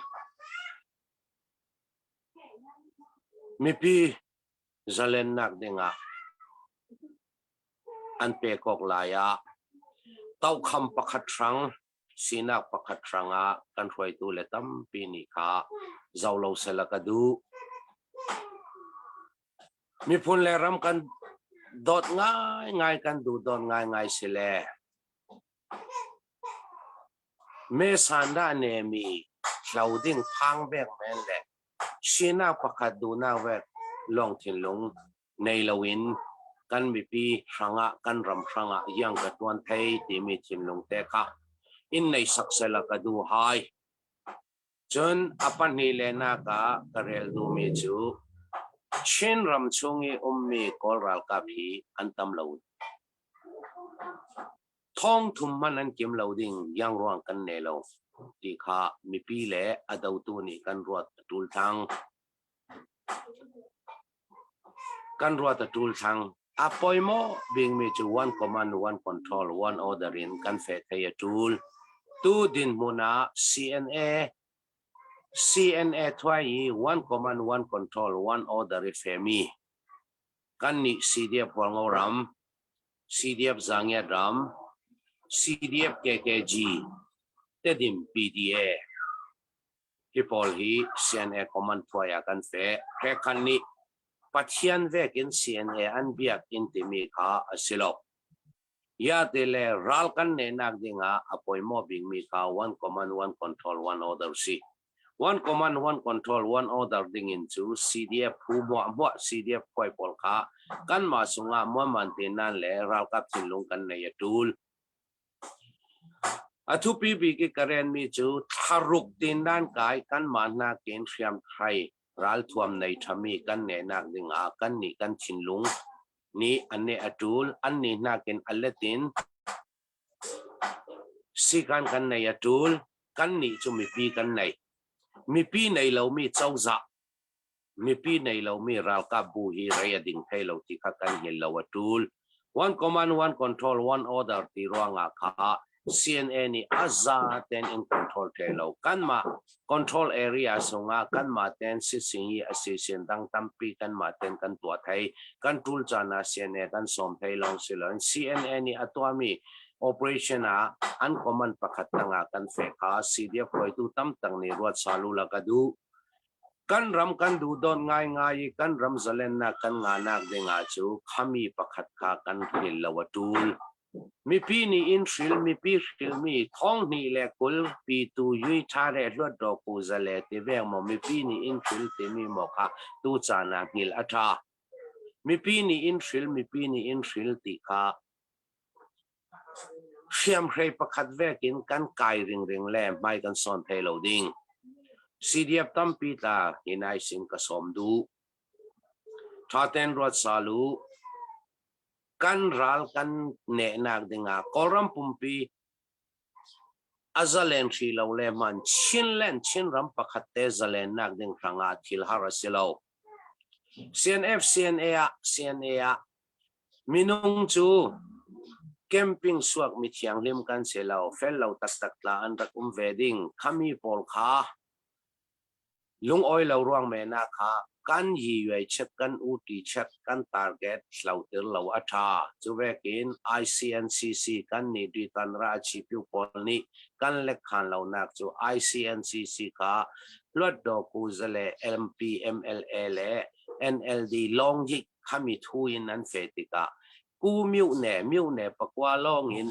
mi pi zalen nak dinga an pe kok laya tau kham pakhat rang sinak pakhat ranga kan roi tu le tam pi ni kha zawlo selakadu mi phun le ram kan dot ngai kan du don ngai sile me sanda ne mi clouding phang bek men le sina pakhat du na wet long thin lung nei lawin kan mi pi ranga kan ram ranga yang ka tuan thei ti mi chim lung te kha in nei saksela ka du hai chon apan ni le na ka karel du mi chu เช่นรำชงอีมีกอลรัลกับฮีอันตำเหลาท้องทุ่มมันอันเก็มเหลาดิ่งยังร่วงกันเนลาตีข้ามีปีเล่อดาวตัวนี้กันรวดตูลทางกันรวดตูลทางอาปอยโมบิงมีจู one command one control one order in กันเฟทยตูลตูดินมุนา CNA ทวาย one command one control one order in เฟมีกันนี่ CDF วังอรัม CDF จังยารัม CDF KKG เตดิม PDA ฮิปอลฮี CNA command ทวายกันเฟแค่กันนี่ปัจจัยเวกิน CNA อันเบียกอินติมีข้าสิโลยาเตเลรัลกันเนนักดิ่งอปอยโมบิงมีข้า one command one control one order สิ one command one control one order ดิ่งอินจู CDF ผู้มัว CDF คอยปอลข้ากันมาสุงามัวมันเตนันเลรัลกับสินลงกันในยตูลอทุปีบีกิกเรนมีจูทารุกดินด้านกายกันมานาเกณฑ์เทียมไทยรัลทวมในทามีกันเนนักดิ่งกันนี่กันชินลุงนี่อันนี้อจูลอันนี้นักเกณฑ์อัลเลตินสิกันในอจูลกันนี่จะมีปีกันในมีปีในเรามีเจ้าจักมีปีในเรามีรัลกับบูฮีเรียดิ่งให้เราที่ขักันเห็นเราอจูล one command one control one order ที่ร่วงข้าCNA นี่อาซาเต็น in control เทเรากันมา control area ส่งกันมาเต็นสิสิงห์assistant ตั้งตั้มปีกันมาเต็นกันตัวไทยกันทุลจานา CNA กันสมไทยลองสิลอน CNA นี่ตัวมี operation อัน command ประคัดตั้งกันเฟกา CDF คอยตู้ตั้มตั้งนี่รวดสาลุละกันดูกันรำกันดูโดนง่ายกันรำจะเล่นนักกันงานักเด้งอาจูขามีประคัดขากันเห็นละวัตูลมีปีนี้อินฟิลมีปีฟิลมีท้องนี่แหละกุลปีตูยุยชาเรลวดดอกกูจะเลติเวงมมีปีนี้อินฟิลติมีหมอกค่ะตูจานากิลอัฐามีปีนี้อินฟิลติค่ะเชื่อมใครประคัดเวกินกันไกริงแหลมไม่กันซ่อนเทโลดิ้งCDF ตั้มปีตาหินไอสิงกสมดูชาเตนรวดสาลูกันรัลกันเนนักดิ่งกอรัมปุ่มปีอาซาเลนชีเราเลมันชินรำประคัตเตซาเลนนักดิ่งสังอาทิลฮาราสิโล CNA มินุงจูแคมปิ้งสวกมิเทียงลิมกันเสลาเฟลเราตักลาอันรักเวดิ้งขามีปอลขาลุงอ้อยเราร่วงแม่นาคากันยีไว้เช็คกันอุติเช็คกัน target เราเตือนเราอัฐาจะเวกิน ICNCC กันนี่ดีกันราชิพิวปอลนี่กันเล็กขันเรานักจู ICNCC ค่ะลวดดอกกูจะเล MP MLA เล NLD ลองยิกขามีทุยนั้นเฟติกากูมิวเน่ปะกว่าลองอิน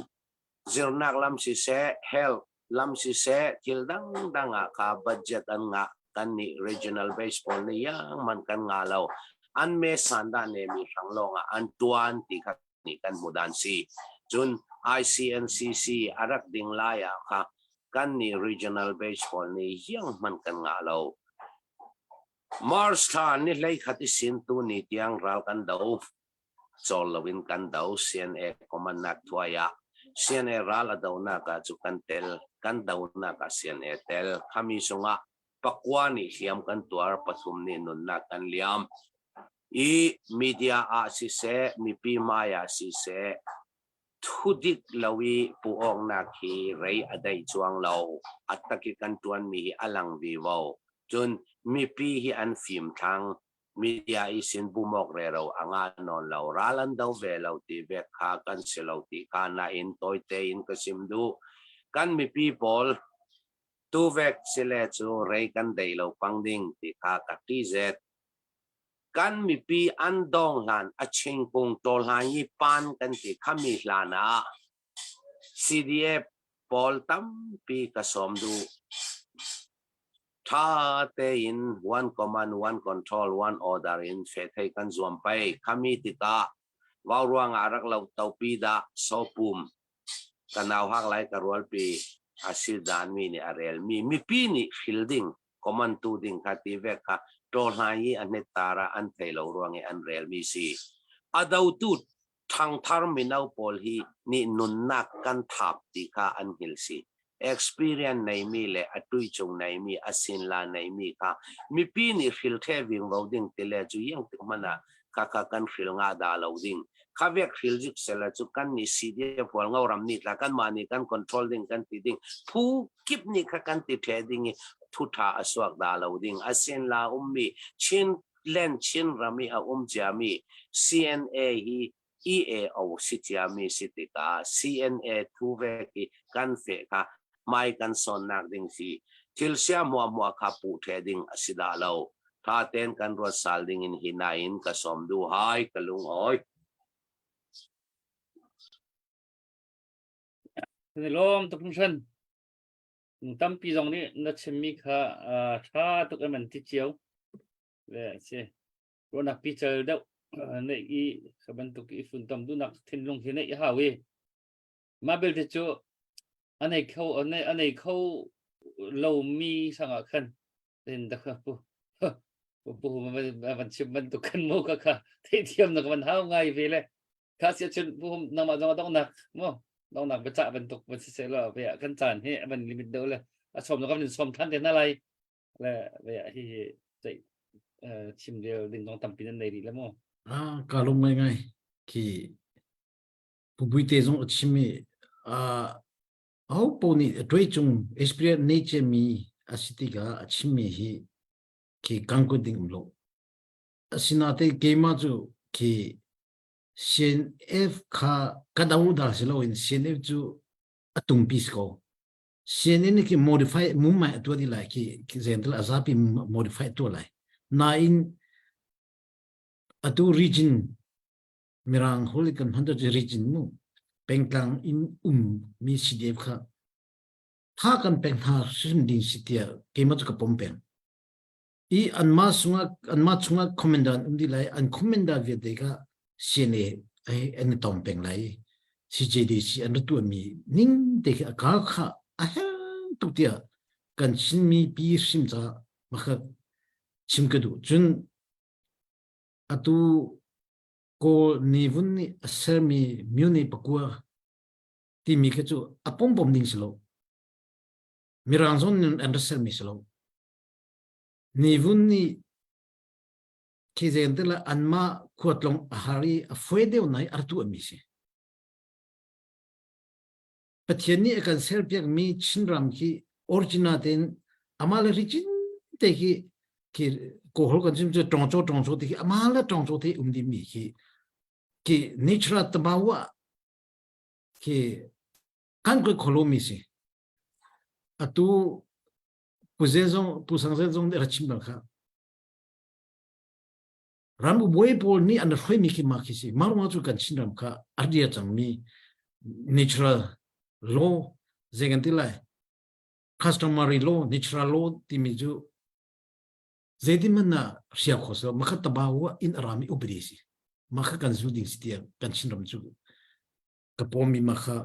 เจอนักลำสิเส health ลำสิเสทิลดังค่ะ budget อันงะกันนี่ regional baseball นี่ยังมันกันงาเราอันเมสันดานเนมีสังลงอันตัวอันติกันนี่กันมุดันซีจน ICNCC อารักดิ่งลายค่ะกันนี่ regional baseball นี่ยังมันกันงาเรามาร์สทานนี่เลยขัดสินตุนี่ที่ยังรัลกันดาวโซลวินกันดาว CNA ก็มันนักทัวยา CNA รัลดาวนักจุกันเตลกันดาวนัก CNA เตลขมิสงะปักวานี่เลียมกันตัวปฐุมนี่นุนนักกันเลียมอีมีเดียอาศิเสมีปีมายาศิเสทุดิกลาวีปูองนักฮีเรย์อดัยจวงเราอัตตะกิกันตัวมีอลังวิวจนมีปีฮีอันฟิมทางมีเดียอิสินบุมอกเรเราอ่างานนเรารัลันดาวเวเราตีเวกขากันเสลาตีขานาอินโตยเตอินกสิมดูกันมีปีบอลตูเวกเสลจูเรกันเดเราปังดิ่งตีขากัตีเซตกันมีปีอันดองหันอชิงกงโตลหันยีปานกันตีขมิลานา CDF บอลตั้มปีกสมดูถ้าเตอิน one command one control one order in เฟทให้กันรวมไปขมิติกาว่าร่วงอารักเราเตาปีดาโซปุมกันเอาหักไหลกระรวลปีอาศิดานมีนี่อาเรลมีปีนี่ฟิลดิ้ง command tu ding kha ti ve kha tol hai an ne tara an thei lo ruang an rel mi si adau tu thang thar minau pol hi ni nun nak kan thap ti kha an hil si experience nei mi le atui chung nei mi asin la nei mi kha mi pi ni fil the wing ro ding te le chu yang tik mana ka kan fil nga da lo ding kha vek fil juk sela chu kan ni si de pol ngau ram ni la kan ma ni kan control ding kan ti ding phu kip ni kha kan ti the ding thu tha aswak da lo ding asin la ummi chin len chin rami a jami CNA hi EAO sitiami sitika CNA thu ve ki kan fe ka mai kan son nak ding si tilsia mo kha pu the ding asida lo tha ten kan ro sal ding in hinain ka som du hai kalung oi Nên lom tập trung sân tâm pi dòng đi nó chém mi khá khá tục em mình thích chiếu về xe rồi nạp pi chờ đâu này ý các bạn tục ý phun tâm du nạp thiên long thiên này hào ấy mà bây giờ cho anh này khâu lâu mi sang ở khăn nên đặc bu mà mình chụp mình tục khăn mua cả thấy thiêm nó mình hao ngay về lại khá sẽ chụp bu nằm ở trong nạp muaต้องหนักไปจ่าเป็นตกเป็นเสียแล้วไปกันจานให้มันลิมิตเดียวเลยชมแล้วก็เป็นชมท่านเด่นอะไรแล้วไปที่ใจชิมเดียวดึงต้องทำปีนั้นได้ดีแล้วมั้งการลงไงที่ผู้บริเตจงชิมเอาปนี่ด้วยจง experience nature มีอาศัยกับชิมที่กังวลดิ่งลงสินาเตเกมาจูที่CNF 卡达乌达是咯，因 CNF 就东比斯高 ，CNF 去 modify 木买多的来，去现在阿扎比 modify 多来，那因都 region 米朗后来跟很多 region no， 平常因米 CNF 卡，他跟平常是定是的，给么这个pom平，伊安马松啊 commandant 的来，安 commandant 别的个。CNA anh tòng bèn lại CJDC anh tu mi ning de ka kha a hang tu tia kan sin mi pi sim cha ma kha chim ka du chun atu ko ni vun ni ser mi mu ni pakwa ti mi ka chu apom bom ning slo mi rang zon and ser mi slo ni vun ni khi dân tức là ăn mà khuất lòng hari phơi đều này ở tu mi si. Bất hiện nay cái Serbia mi chín ram khi original den amal origin thì khi cô hol cái chim trồng chỗ thì amal trồng chỗ thì đi mi khi nature tabawa khi kan ko kholo mi si. Atu puzezong pusangzong de rachim bang kha. Rambu boy pol ni an roi mi ki ma ki si marwa chu kan chin ram kha ardia chang mi natural law zeganti lai customary law natural law ti mi ju zedi mana sia khoso ma kha tabawa in arami ubri si ma kha kan zu ding si kan chin ram chu ka pomi ma kha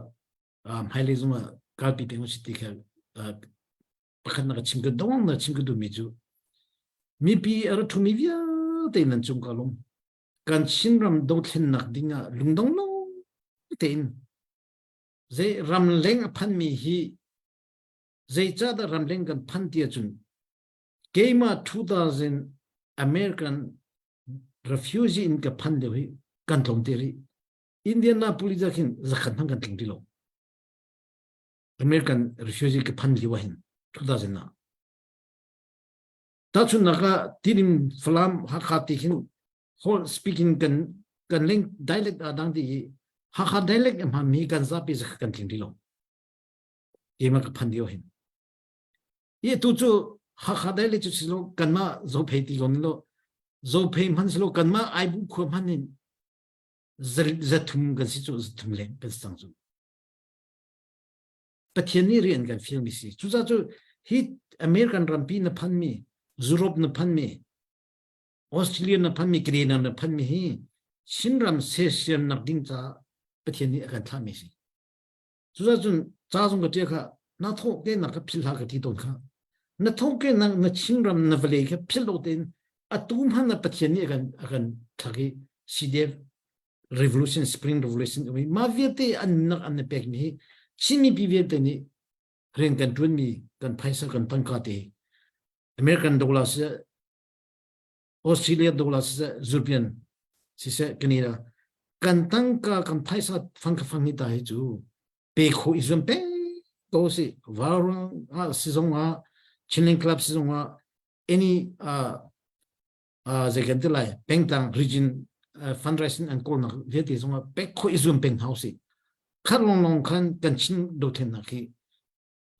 haile zuma ka pi pe si ti kha pakhan na chim ga dong na chim ga du mi ju mi pi ar thu mi via tên chung cả luôn, cần xin ram đầu tiên nặc đi ngã lung đông nó tên, dễ ram leng phan mi hi, dễ cha đã ram leng cần phan tiệt chun, cái mà 2000 American refugee in cái phan đều hi, cần thong tiệt, Indianapolis ra kinh zakat thang cần thing đi lo, American refugee cái phan liwa hin 2000 na. Ta chun naga tirim flam hakati hin whole speaking kan link dialect adang di hakha dialect em mi kan zapi zak kan ting dilo ema ka phandio hin ye tu chu hakha dialect chu silo kan ma zo phei ti gon lo zo phei man silo kan ma ai bu kho man in zathum kan si chu zathum le kan sang chu pathiani rian kan film mi si chu za chu hit American rampi na phan mi Europe na pan mi, Australia na pan mi, Canada na pan mi hi, Shinram session na ding cha, pathian ni akan thami si. Suza chun cha zong ka tia kha, na tho ke na ka phil ha ka ti ton kha, na thongke na chingram na vale ke pilotin atum han na pathiani akan thagi CDF revolution spring revolution ma viete an pek mi chimi bi viete ni ren kan tun mi kan phaisa kan tangka te American dollars Australia dollars European sise kanira kan tangka kan phaisa phang ta he chu pe kho izum pe to si warung season chilling club season any zegentelai pengtang region fundraising and call na viete zonga pe kho izum peng house kharlong long kan chin do then na ki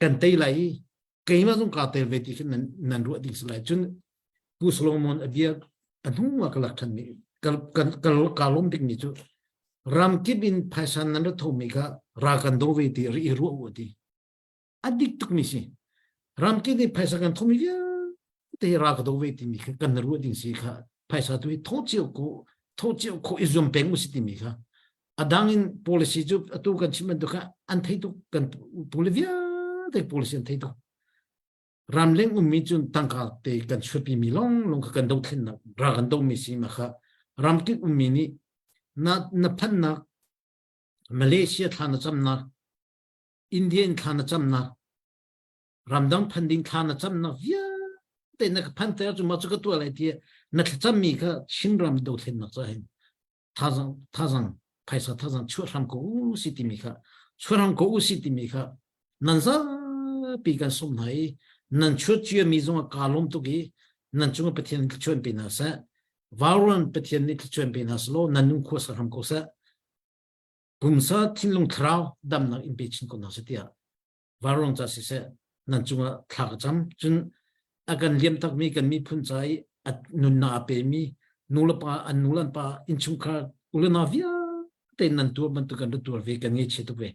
kan tei lai ke ma zong ka te veti nan ru ding slai chun ku solomon abia anu ma kalak than mi kalom ding ni chu ram kibin phaisan nan tho mi ga ra kan do veti ri ru odi adik tuk mi si ram ki de phaisa kan tho mi ya te ra ka do veti mi kan ru ding si kha phaisa tu tho chiu ko izum peng si ti mi kha adangin policy ju atu kan chimen do kha an thei tu kan polivia te policy an thei tu ramleng mi chun tangka te kan chupi mi long kan do thin na ra kan do mi si ma kha ram ki mi ni na phan na Malaysia thana chamna Indian thana chamna ramdang phanding thana chamna via te na phan te ju ma chu ka tu lai ti na cham mi kha shinram do thin na cha hin thazang paisa thazang churam ko si ti mi kha churam ko si ti mi kha nanza pi kan som nai nan chu chi mi zong kalom tu gi nan chung pathian chon pi na sa varon pathian ni chon pi na slo nan nu kho sa ram ko sa kumsa thinlung thrao dam na impeachment ko na sa tia varon cha si se nan chung thak cham chun agan liam tak mi kan mi phun chai at nun na pe mi nulapa anulan pa inchung kha ulana via te nan tu ban tu kan tu ve kan nge che tu ve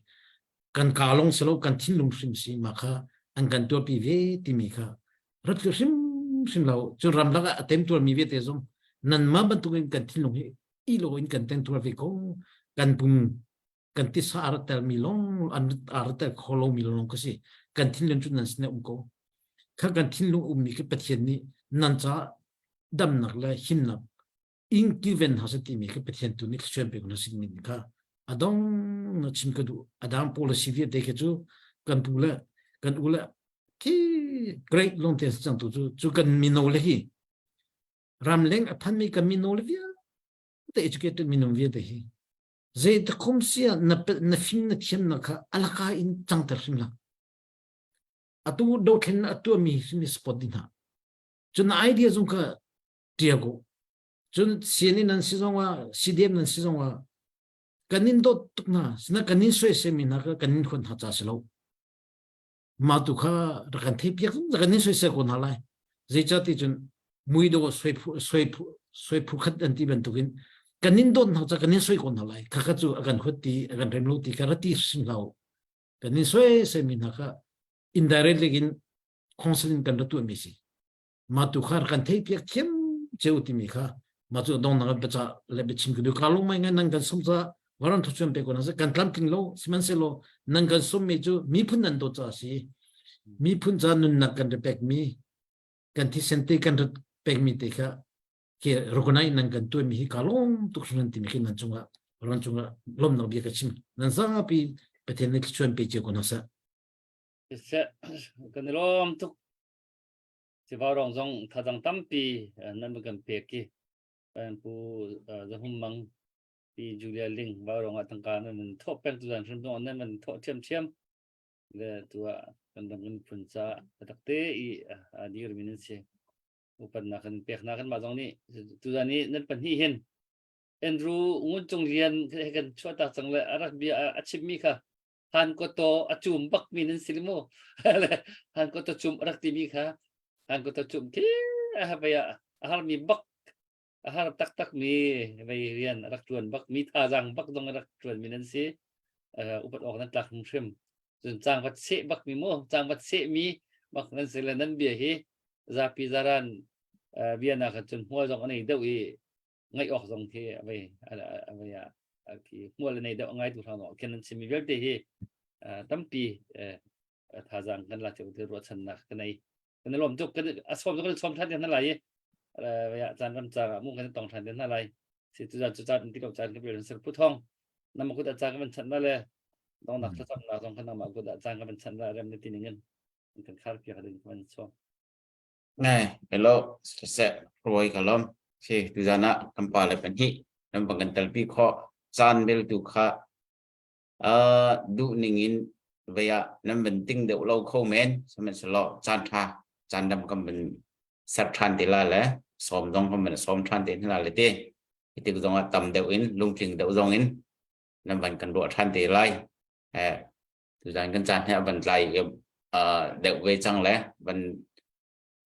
kan kalong selo kan thinlung sim si ma kha an kan tu pi ve ti mi kha rat lu sim lau chu ram la atem tu mi ve te zong nan ma ban tu kan thinlung i lo in kan ten tu ve ko kan pum kan ti sa ar tel mi long an ar tel kholo mi long ko si kan thinlung chu nan sne ko kha kan thinlung mi ke pathian ni nan cha dam nak la hin nak in given hasati mi ke pathian tu ni chhem pe ko sin ni kha adong na chim ka du adam policy vi de ke chu kan ula ki great long test chang tu chu kan mi no le hi ramleng aphan mi kan mi no le vi te educated mi no vi de hi ze de kom sia na fin na chem na kha alaka in chang tar sim la atu do then atu mi sin spot din ha chun idea zung ka tiago chun sieni nan sizongwa CDM nan sizongwa kanin do tukna sina kanin soi semina ka kanin khon ha cha selo ma tu kha rakan thep yak kanin soi se kon halai zecha ti chun mui do soi phu khat an ti ban tukin kanin do na cha kanin soi kon halai kha kha chu agan khoti agan remlo ti karati sim lao kanin soi semina ka indirectly in counseling kan tu mi si ma tu khar kan thep yak chem cheuti mi kha ma chu dong na ba cha le be chim ku ka lo mai ngan nan kan som cha waran thu chum pe ko na sa kan tlam king lo siman se lo nan kan som me chu mi phun nan do cha si mi phun cha nun na kan pek mi kan thi sente kan pek mi te kha ke rogonai nan kan tu mi ka long tu khun ti mi kin nan chunga ran chunga lom na bi ka chim nan sa pi pe te ne chum pe che ko na sa se kan lom tu si varong zong thajang tampi nan kan pe ki an pu zahum mang pi Julia Ling varong atangka nan tho pen tu dan shun do nan man tho chem le tua kan dang phun cha takte I dir minin se upan na kan pek na kan ma zong ni tu dan ni nan pan hi hen Andrew ngun chung rian kan chota chang le arak bi achip mi kha han ko to achum bak minin silmo han ko to chum arak ti mi kha han ko to chum ki ha ba ya har mi bak har tak mi bai rian rak chuan bak mi tha jang bak dong rak chuan minen si upat ok nan tlak shrim chun chang wat se bak mi mo chang wat se mi bak nan sel nan bia hi za pi zaran bia na kha chun hua jong anei deu I ngai ok jong the bai ya ki hua le nei deu ngai tu thang no ken simi vel te hi tampi tha jang kan la cheu te ro chan na kanai กันลมจุกกันส้มจุกกันส้มทันเดียนอะไรya jangan jaga mungkin tong than den nalai si tu ja ti ko jan ke bel ser puthong nam ko da jaga man chan le dong nak cham na dong kan ma ko da jaga man chan la rem ni tin ngin kan khar pi hadin man so này hello sẽ rồi cả lắm khi từ giờ nãy cầm pa lại bên hi nằm bằng gần telpi kho chan bel tu kha du ningin về nằm bên tinh đậu lâu khâu men xong mình sẽ lo chan tha chan đâm cầm bên sát than thì là lẽ xóm dòng cầm bên xóm than thì là lẽ tê thì cái dòng tầm đậu in lung trình đậu dòng in nằm bên cần độ than thì lại từ giờ cần chan hay bên lại đậu về chăng lẽ bên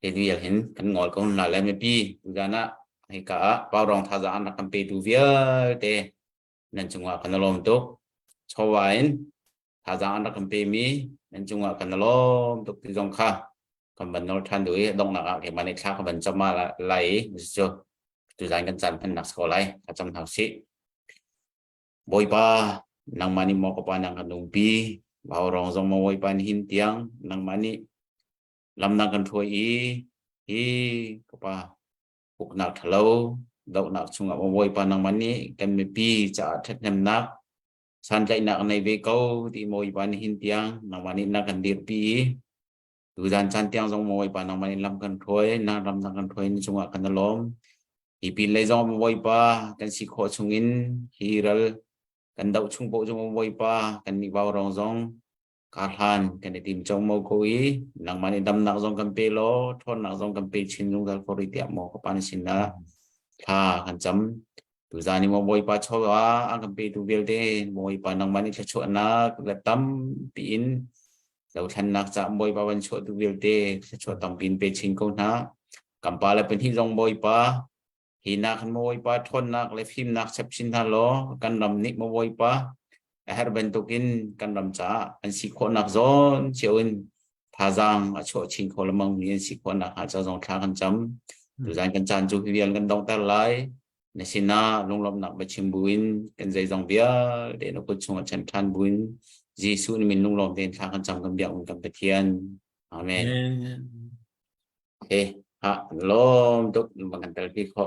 thì việc hiện cần ngồi con là lên pi từ giờ nãy hay cả bao rong thà ra ăn cầm pe tu vía tê nên chúng ta cần làm tốt cho vậy thà ra ăn cầm pe mi nên chúng ta cần làm tốt từ dòng khác còn mình nói than đuổi đông nặng thì mình khác mình cho mà lại cho từ giờ cần chăn phân nặng score lại trong thằng sĩ bồi ba nang mani mo ko pa nang kanung pi bao rong dòng mo bồi pa hin tiang nang mani làm năng cần thôi ý có ba cuộc nào thở lâu đậu nào chung ngọc môi pa năng mani cần mi pi trả thất nhầm nát san chạy nặng này về câu thì môi pa hin tiang năng mani năng cần điệp pi từ gian san tiang dòng môi pa năng mani làm cần thôi năng làm năng cần thôi chung ngọc cần lom thì pi lấy dòng môi pa cần xì khó chung in hi rel cần đậu chung bộ trong môi pa cần đi vào rong dòng Karhan kan tim trong mau koi nang mani dam nak zong kampe lo thon nak zong kampe chin zong dal kori tiap mo ko pan sin na tha kan cham tu zani mo boy pa chowa ang kampe tu vel de boy pa nang mani cho na la tam pin lo than nak cha boy pa wan cho tu vel de cho tam pin pe chin ko na kampa la pen hi zong boy pa hi nak boy pa thon nak le phim nak chap chin tha lo kan ram nik mo boy pa her bentukin kan ram cha an si kho nak zon cheuin tha jang a cho chin kho lamang ni si kho nak ha cha jong tha kan cham tu jan kan chan chu hian kan dong ta lai ne sina long lom nak ba chim buin kan zai jong bia de no ko chung chan than buin jisu ni min long lom den tha kan cham kan bia kan pe thian amen okay ha lom tuk bang kan tel pi kho